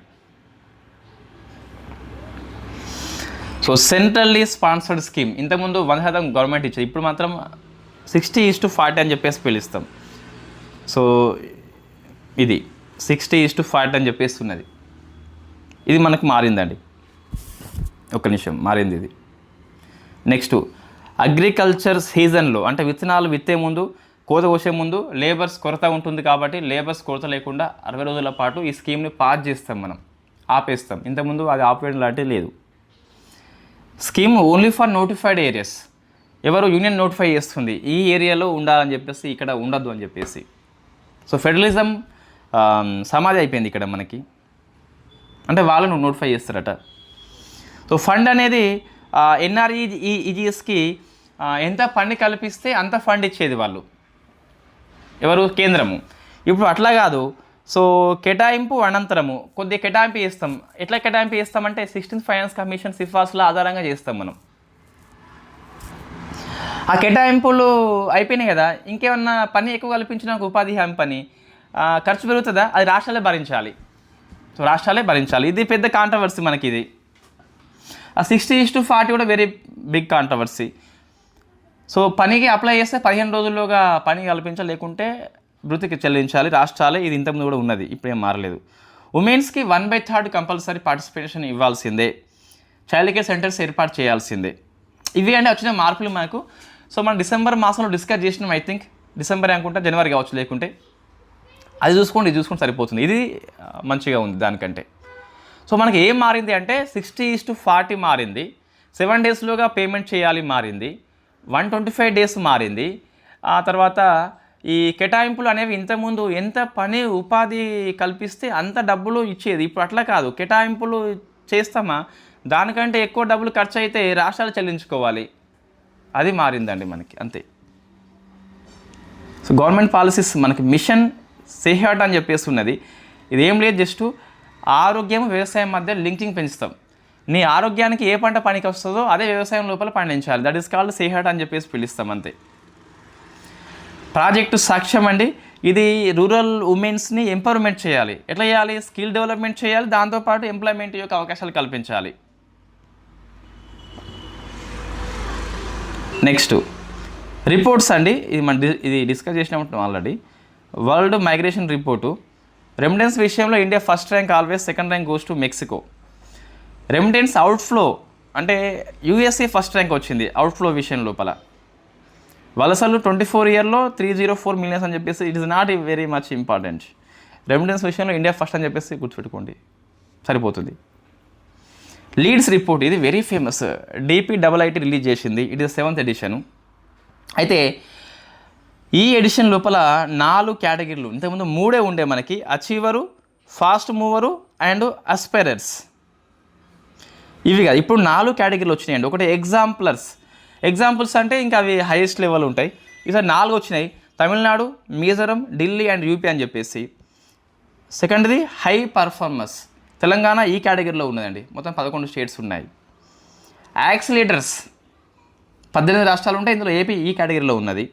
సో సెంట్రల్లీ స్పాన్సర్డ్ స్కీమ్, ఇంతకుముందు 100% గవర్నమెంట్ ఇచ్చేది, ఇప్పుడు మాత్రం 60:40 అని చెప్పేసి పిలుస్తాం. సో ఇది 60:40 అని చెప్పేసి ఉన్నది. ఇది మనకు మారిందండి, ఒక్క నిమిషం మారింది ఇది. నెక్స్ట్ అగ్రికల్చర్ సీజన్లో అంటే విత్తనాలు విత్తే ముందు, కోత కోసే ముందు లేబర్స్ కొరత ఉంటుంది కాబట్టి లేబర్స్ కొరత లేకుండా 60 రోజుల పాటు ఈ స్కీమ్ని పాస్ చేస్తాం, మనం ఆపేస్తాం. ఇంతకుముందు అది ఆపేయడం లాంటివి లేదు. Scheme only for notified areas. ఎవరు యూనియన్ నోటిఫై చేస్తుంది ఈ ఏరియాలో ఉండాలని చెప్పేసి, ఇక్కడ ఉండద్దు అని చెప్పేసి. సో ఫెడరలిజం సమాధి అయిపోయింది ఇక్కడ మనకి, అంటే వాళ్ళను నోటిఫై చేస్తారట. సో ఫండ్ అనేది NREGSకి ఎంత ఫండ్ కల్పిస్తే అంత ఫండ్ ఇచ్చేది వాళ్ళు, ఎవరు కేంద్రము. ఇప్పుడు అట్లా కాదు. సో కేటాయింపు అనంతరము కొద్దిగా కేటాయింపు చేస్తాం. ఎట్లా కేటాయింపు చేస్తామంటే 16th ఫైనాన్స్ కమిషన్ సిఫార్సుల ఆధారంగా చేస్తాం మనం. ఆ కేటాయింపులు అయిపోయినాయి కదా, ఇంకేమన్నా పని ఎక్కువ కల్పించిన ఉపాధి హామీ పని ఖర్చు పెరుగుతుందా, అది రాష్ట్రాలే భరించాలి. సో రాష్ట్రాలే భరించాలి. ఇది పెద్ద కాంట్రవర్సీ మనకి. ఇది ఆ 60:40 కూడా వెరీ బిగ్ కాంట్రవర్సీ. సో పనికి అప్లై చేస్తే 15 రోజుల్లోగా పని కల్పించాలి, లేకుంటే వృత్తికి చెల్లించాలి రాష్ట్రాలే. ఇది ఇంతకుముందు కూడా ఉన్నది, ఇప్పుడు ఏం మారలేదు. ఉమెన్స్కి 1/3 కంపల్సరీ పార్టిసిపేషన్ ఇవ్వాల్సిందే. చైల్డ్ కేర్ సెంటర్స్ ఏర్పాటు చేయాల్సిందే. ఇవి అంటే వచ్చిన మార్పులు మనకు. సో మనం డిసెంబర్ మాసంలో డిస్కస్ చేసినాం, ఐ థింక్ డిసెంబర్ అనుకుంటా, జనవరి కావచ్చు, లేకుంటే అది చూసుకోండి, ఇది చూసుకుంటే సరిపోతుంది. ఇది మంచిగా ఉంది దానికంటే. సో మనకి ఏం మారింది అంటే 60:40 మారింది, 7 డేస్లోగా పేమెంట్ చేయాలి మారింది, 125 డేస్ మారింది. ఆ తర్వాత ఈ కేటాయింపులు అనేవి ఇంతకుముందు ఎంత పని ఉపాధి కల్పిస్తే అంత డబ్బులు ఇచ్చేది, ఇప్పుడు అట్లా కాదు. కేటాయింపులు చేస్తామా, దానికంటే ఎక్కువ డబ్బులు ఖర్చు అయితే రాష్ట్రాలు చెల్లించుకోవాలి. అది మారిందండి మనకి, అంతే. సో గవర్నమెంట్ పాలసీస్ మనకి మిషన్ సెహ్యాట్ అని చెప్పేసి ఉన్నది. ఇదేం లేదు, జస్ట్ ఆరోగ్యం వ్యవసాయం మధ్య లింకింగ్ పెంచుతాం. నీ ఆరోగ్యానికి ఏ పంట పనికి వస్తుందో అదే వ్యవసాయం లోపల పండించాలి. దట్ ఈస్ కాల్డ్ సెహ్యాట్ అని చెప్పేసి పిలుస్తాం, అంతే. ప్రాజెక్టు సాక్ష్యం అండి, ఇది రూరల్ ఉమెన్స్ని ఎంపవర్మెంట్ చేయాలి. ఎట్లా చేయాలి? స్కిల్ డెవలప్మెంట్ చేయాలి, దాంతోపాటు ఎంప్లాయ్మెంట్ యొక్క అవకాశాలు కల్పించాలి. నెక్స్ట్ రిపోర్ట్స్ అండి, ఇది డిస్కస్ చేసినప్పుడు already. World migration report, remittance విషయంలో India first rank always, second rank goes to Mexico. Remittance outflow అంటే యూఎస్ఏ ఫస్ట్ ర్యాంక్ వచ్చింది అవుట్ఫ్లో విషయం లోపల. వలసలు 24 ఇయర్లో 304 మిలియన్స్ అని చెప్పేసి it is not very much important. Remittance విషయంలో ఇండియా ఫస్ట్ అని చెప్పేసి గుర్తుపెట్టుకోండి, సరిపోతుంది. లీడ్స్ రిపోర్ట్, ఇది వెరీ ఫేమస్, DPIIT రిలీజ్ చేసింది. It is 7th edition. అయితే ఈ ఎడిషన్ లోపల 4 కేటగిరీలు, ఇంతకుముందు 3 ఉండే మనకి, అచీవరు, ఫాస్ట్ మూవరు అండ్ అస్పైరర్స్. ఇవి కాదు, ఇప్పుడు 4 కేటగిరీలు వచ్చినాయండి. ఒకటి ఎగ్జాంపుల్స్ అంటే ఇంకా అవి హైయెస్ట్ లెవెల్ ఉంటాయి. ఈసారి 4 వచ్చినాయి, తమిళనాడు, మిజోరం, ఢిల్లీ అండ్ యూపీ అని చెప్పేసి. సెకండ్ది హై పర్ఫార్మర్స్, తెలంగాణ ఈ కేటగిరీలో ఉన్నదండి. మొత్తం 11 స్టేట్స్ ఉన్నాయి. యాక్సిలేటర్స్ 18 రాష్ట్రాలు ఉంటాయి, ఇందులో ఏపీ ఈ కేటగిరీలో ఉన్నది.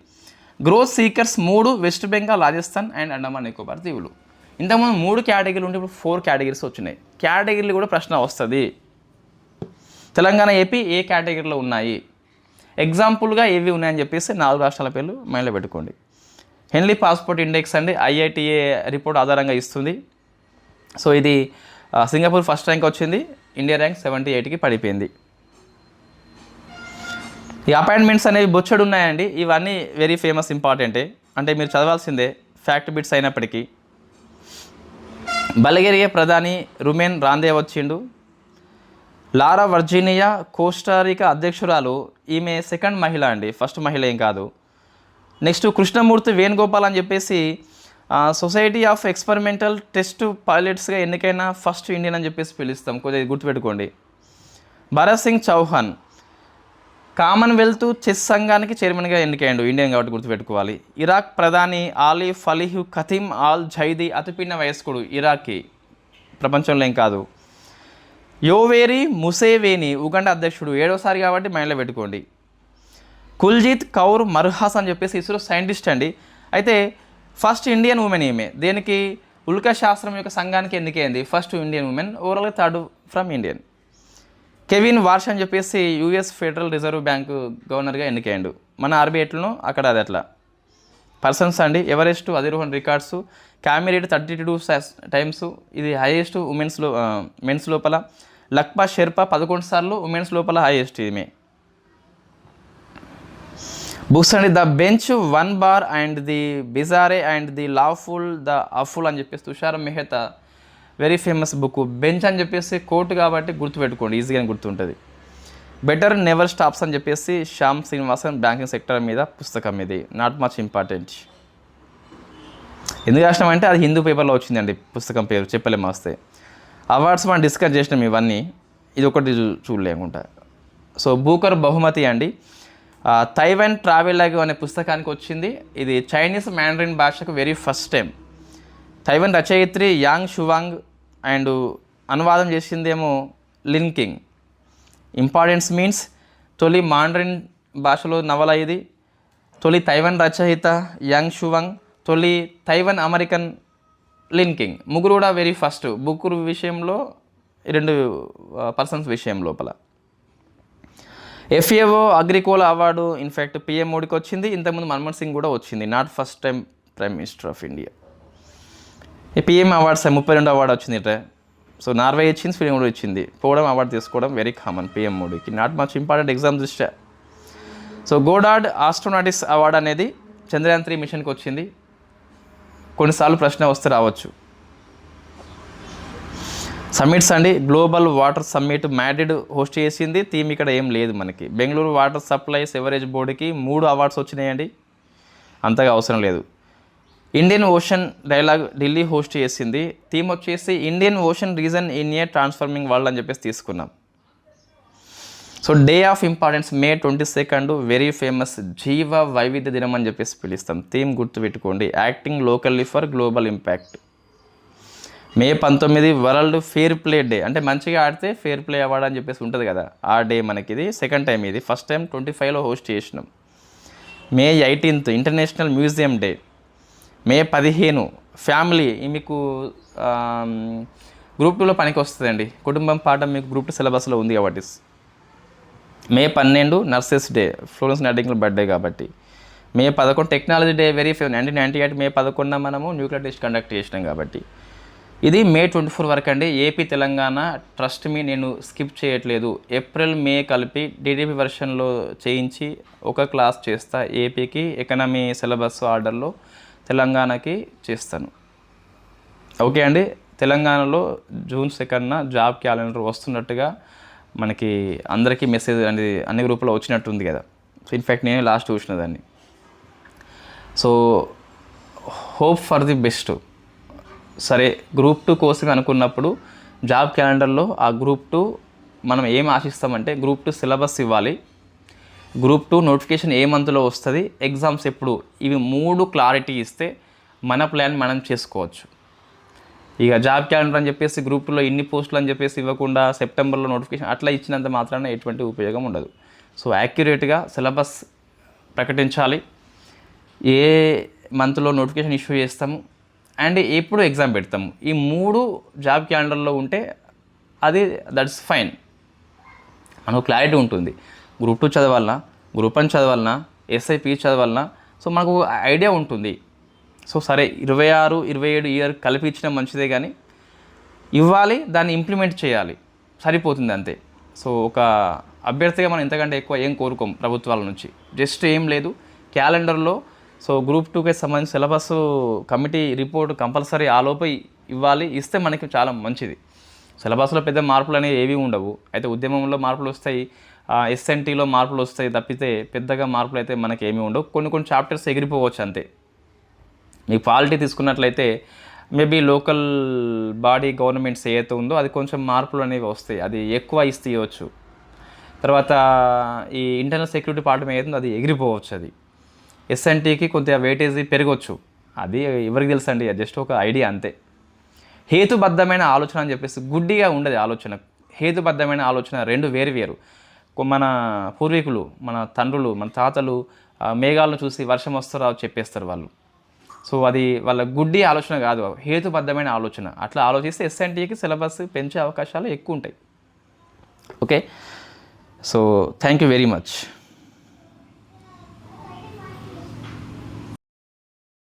Growth seekers 3, west Bengal, Rajasthan and Andaman Nicobar దీవులు. ఇంతకుముందు 3 కేటగిరీలు ఉంటే ఇప్పుడు 4 కేటగిరీస్ వచ్చినాయి. కేటగిరీలు కూడా ప్రశ్న వస్తుంది. తెలంగాణ, ఏపీ ఏ కేటగిరీలో ఉన్నాయి, ఎగ్జాంపుల్గా ఏవి ఉన్నాయని చెప్పేసి 4 రాష్ట్రాల పేర్లు మైండ్లో పెట్టుకోండి. హెన్లీ పాస్పోర్ట్ ఇండెక్స్ అండి, IITA రిపోర్ట్ ఆధారంగా ఇస్తుంది. సో ఇది సింగపూర్ ఫస్ట్ ర్యాంక్ వచ్చింది, ఇండియా ర్యాంక్ 78కి పడిపోయింది. ఈ అపాయింట్మెంట్స్ అనేవి బొచ్చడు ఉన్నాయండి. ఇవన్నీ వెరీ ఫేమస్, ఇంపార్టెంటే, అంటే మీరు చదవాల్సిందే ఫ్యాక్ట్ బిట్స్ అయినప్పటికీ. బల్గేరియా ప్రధాని రుమెన్ రాందేవ్ వచ్చిండు. లారా వర్జీనియా కోస్టారికా అధ్యక్షురాలు, ఈమె సెకండ్ మహిళ అండి, ఫస్ట్ మహిళ ఏం కాదు. నెక్స్ట్ కృష్ణమూర్తి వేణుగోపాల్ అని చెప్పేసి సొసైటీ ఆఫ్ ఎక్స్పెరిమెంటల్ టెస్ట్ పైలట్స్గా ఎన్నికైన ఫస్ట్ ఇండియన్ అని చెప్పేసి పిలుస్తాం, కొద్దిగా గుర్తుపెట్టుకోండి. భరత్ సింగ్ చౌహాన్ కామన్వెల్త్ చెస్ సంఘానికి చైర్మన్గా ఎన్నికయ్యాడు, ఇండియన్ కాబట్టి గుర్తుపెట్టుకోవాలి. ఇరాక్ ప్రధాని ఆలీ ఫలీహ్ ఖతీమ్ ఆల్ జైదీ అతిపిన్న వయస్కుడు, ఇరాక్కి, ప్రపంచంలో ఏం కాదు. యోవేరి ముసేవేని ఉగండా అధ్యక్షుడు, 7వసారి కాబట్టి మైండ్లో పెట్టుకోండి. కుల్జీత్ కౌర్ మర్హాస్ అని చెప్పేసి ఇస్రో సైంటిస్ట్ అండి. అయితే ఫస్ట్ ఇండియన్ ఉమెన్ ఈమె, దేనికి ఉల్కా శాస్త్రం యొక్క సంఘానికి ఎన్నికైంది, ఫస్ట్ ఇండియన్ ఉమెన్, ఓవరాల్గా 3rd ఫ్రమ్ ఇండియన్. కెవిన్ వార్ష్ అని చెప్పేసి US ఫెడరల్ రిజర్వ్ బ్యాంకు గవర్నర్గా ఎన్నికయ్యాడు. మన RBI ఎట్లనో అక్కడ అది అట్లా. పర్సన్స్ అండి, ఎవరెస్ట్ అధిరోహణ రికార్డ్స్, క్యామిరేట్ 32 టైమ్స్, ఇది హైయెస్ట్ మెన్స్ లోపల. లక్పా షెర్పా 11 సార్లు ఉమెన్స్ లోపల హైయెస్ట్ ఈమె. బుక్స్ అండి, the bench, 1 bar and the bizarre and the lawful, the awful అని చెప్పేసి Tushar Mehta very famous book. Bench అని చెప్పేసి కోర్టు కాబట్టి గుర్తుపెట్టుకోండి, ఈజీగానే గుర్తుంటుంది. బెటర్ నెవర్ స్టాప్స్ అని చెప్పేసి శ్యామ్ శ్రీనివాసన్ బ్యాంకింగ్ సెక్టర్ మీద పుస్తకం, ఇది నాట్ మచ్ ఇంపార్టెంట్. ఎందుకు రాసినామంటే అది హిందూ పేపర్లో వచ్చిందండి పుస్తకం పేరు, చెప్పలేము వస్తే. అవార్డ్స్ మనం డిస్కస్ చేసినాం ఇవన్నీ, ఇది ఒకటి చూడలేకుండా. సో బూకర్ బహుమతి అండి, తైవాన్ ట్రావెలాగ్ అనే పుస్తకానికి వచ్చింది. ఇది చైనీస్ మ్యాండరిన్ భాషకు వెరీ ఫస్ట్ టైం. తైవాన్ రచయిత్రి యాంగ్ షువాంగ్ అండ్ అనువాదం చేసిందేమో లిన్ కింగ్. ఇంపార్టెన్స్ మీన్స్ తొలి మాండరిన్ భాషలో నవల ఇది. తొలి తైవాన్ రచయిత యాంగ్ షువాంగ్, తొలి తైవాన్ అమెరికన్ లిన్ కింగ్. ముగ్గురు కూడా వెరీ ఫస్ట్ బుక్ విషయంలో, 2 పర్సన్స్ విషయం లోపల. FAO Agricola award in fact PM మోడీకి వచ్చింది, ఇంతకుముందు మన్మోహన్ సింగ్ కూడా వచ్చింది, not first time prime minister of India. ఈ PM అవార్డ్స్ 32 అవార్డు వచ్చింది ఇట. సో నార్వే ఇచ్చింది, స్వీడన్ కూడా ఇచ్చింది. పోవడం అవార్డు తీసుకోవడం వెరీ కామన్ PM మోడీకి, నాట్ మచ్ ఇంపార్టెంట్ ఎగ్జామ్ దృష్ట్యా. సో గోడార్డ్ ఆస్ట్రోనాటిక్స్ అవార్డు అనేది చంద్రయాన్ 3 మిషన్కి వచ్చింది. కొన్నిసార్లు ప్రశ్న వస్తే రావచ్చు. సమ్మిట్స్ అండి, global water summit Madrid host చేసింది. థీమ్ ఇక్కడ ఏం లేదు మనకి. బెంగళూరు వాటర్ సప్లై సెవరేజ్ బోర్డుకి 3 అవార్డ్స్ వచ్చినాయండి, అంతగా అవసరం లేదు. Indian ocean dialogue Delhi host చేసింది. థీమ్ వచ్చేసి Indian ocean reason in a transforming world అని చెప్పేసి తీసుకున్నాం. So day of importance May 22 very famous జీవ వైవిధ్య దినం అని చెప్పేసి పిలుస్తాం. థీమ్ గుర్తుపెట్టుకోండి, acting locally for global impact. May 19 world fair play day, అంటే మంచిగా ఆడితే ఫేర్ ప్లే అవార్డు అని చెప్పేసి ఉంటుంది కదా, ఆ డే మనకి. ఇది సెకండ్ టైం, ఇది ఫస్ట్ టైం 25లో హోస్ట్ చేసినాం. May 18 international museum day. May 15 family మీకు గ్రూప్ 2లో పనికి వస్తుందండి. కుటుంబం పాఠం మీకు గ్రూప్ 2 సిలబస్లో ఉంది కాబట్టి. మే 12 nurses day, Florence nightingale birthday కాబట్టి. మే 11 టెక్నాలజీ డే, వెరీ 1998 మే 11 మనము న్యూక్లియర్ టెస్ట్ కండక్ట్ చేసినాం కాబట్టి. ఇది మే 24 వరకు అండి. ఏపీ తెలంగాణ ట్రస్ట్ మీ నేను స్కిప్ చేయట్లేదు. ఏప్రిల్ మే కలిపి డిడిపి వెర్షన్లో చేయించి ఒక క్లాస్ చేస్తా. ఏపీకి ఎకనామీ సిలబస్ ఆర్డర్లో, తెలంగాణకి చేస్తాను. ఓకే అండి. తెలంగాణలో జూన్ 2న జాబ్ క్యాలెండర్ వస్తున్నట్టుగా మనకి అందరికీ మెసేజ్ అనేది అన్ని గ్రూపులో వచ్చినట్టుంది కదా. సో ఇన్ఫ్యాక్ట్ నేను లాస్ట్ చూసిన దాన్ని. So hope for the best. సరే, గ్రూప్ 2 కోసం అనుకున్నప్పుడు జాబ్ క్యాలెండర్లో ఆ గ్రూప్ 2 మనం ఏం ఆశిస్తామంటే గ్రూప్ 2 సిలబస్ ఇవ్వాలి, గ్రూప్ 2 నోటిఫికేషన్ ఏ మంత్లో వస్తుంది, ఎగ్జామ్స్ ఎప్పుడు, ఇవి 3 క్లారిటీ ఇస్తే మన ప్లాన్ మనం చేసుకోవచ్చు. ఇక జాబ్ క్యాలెండర్ అని చెప్పేసి గ్రూప్ 2లో ఇన్ని పోస్టులు అని చెప్పేసి ఇవ్వకుండా సెప్టెంబర్లో నోటిఫికేషన్ అట్లా ఇచ్చినంత మాత్రాన ఎటువంటి ఉపయోగం ఉండదు. సో యాక్యురేట్గా సిలబస్ ప్రకటించాలి, ఏ మంత్లో నోటిఫికేషన్ ఇష్యూ చేస్తాము అండ్ ఎప్పుడు ఎగ్జామ్ పెడతాము, ఈ 3 జాబ్ క్యాలెండర్లో ఉంటే అది దట్స్ ఫైన్. మనకు క్లారిటీ ఉంటుంది. గ్రూప్ 2 చదవాలన్నా, గ్రూప్ 1 చదవాలన్నా, ఎస్ఐపి చదవాలన్నా, సో మనకు ఐడియా ఉంటుంది. సో సరే, 26, 27 ఇయర్ కలిపి ఇచ్చిన మంచిదే, కానీ ఇవ్వాలి, దాన్ని ఇంప్లిమెంట్ చేయాలి, సరిపోతుంది అంతే. సో ఒక అభ్యర్థిగా మనం ఇంతకంటే ఎక్కువ ఏం కోరుకోం ప్రభుత్వాల నుంచి. జస్ట్ ఏం లేదు, క్యాలెండర్లో సో గ్రూప్ 2కి సంబంధించి సిలబస్ కమిటీ రిపోర్ట్ కంపల్సరీ ఆ లోపు ఇవ్వాలి, ఇస్తే మనకి చాలా మంచిది. సిలబస్లో పెద్ద మార్పులు అనేవి ఏవి ఉండవు. అయితే ఉద్యమంలో మార్పులు వస్తాయి, ఎస్ఎన్టీలో మార్పులు వస్తాయి తప్పితే పెద్దగా మార్పులు అయితే మనకి ఏమీ ఉండవు. కొన్ని చాప్టర్స్ ఎగిరిపోవచ్చు అంతే. మీకు పాలిటీ తీసుకున్నట్లయితే మేబీ లోకల్ బాడీ గవర్నమెంట్స్ ఏదైతే ఉందో అది కొంచెం మార్పులు అనేవి వస్తాయి, అది ఎక్కువ ఇవ్వచ్చు. తర్వాత ఈ ఇంటర్నల్ సెక్యూరిటీ పార్ట్ ఏదైతుందో అది ఎగిరిపోవచ్చు. అది ఎస్ఎన్టీకి కొద్దిగా వెయిటేజ్ పెరగవచ్చు, అది ఎవరికి తెలుసు అండి, జస్ట్ ఒక ఐడియా అంతే. హేతుబద్ధమైన ఆలోచన అని చెప్పేసి గుడ్డిగా ఉండదు ఆలోచన. హేతుబద్ధమైన ఆలోచన రెండు వేరు. మన పూర్వీకులు, మన తండ్రులు, మన తాతలు మేఘాలను చూసి వర్షం వస్తారో చెప్పేస్తారు వాళ్ళు. సో అది వాళ్ళ గుడ్డి ఆలోచన కాదు, హేతుబద్ధమైన ఆలోచన. అట్లా ఆలోచిస్తే ఎస్ఎన్టీకి సిలబస్ పెంచే అవకాశాలు ఎక్కువ ఉంటాయి. Okay, so thank you very much.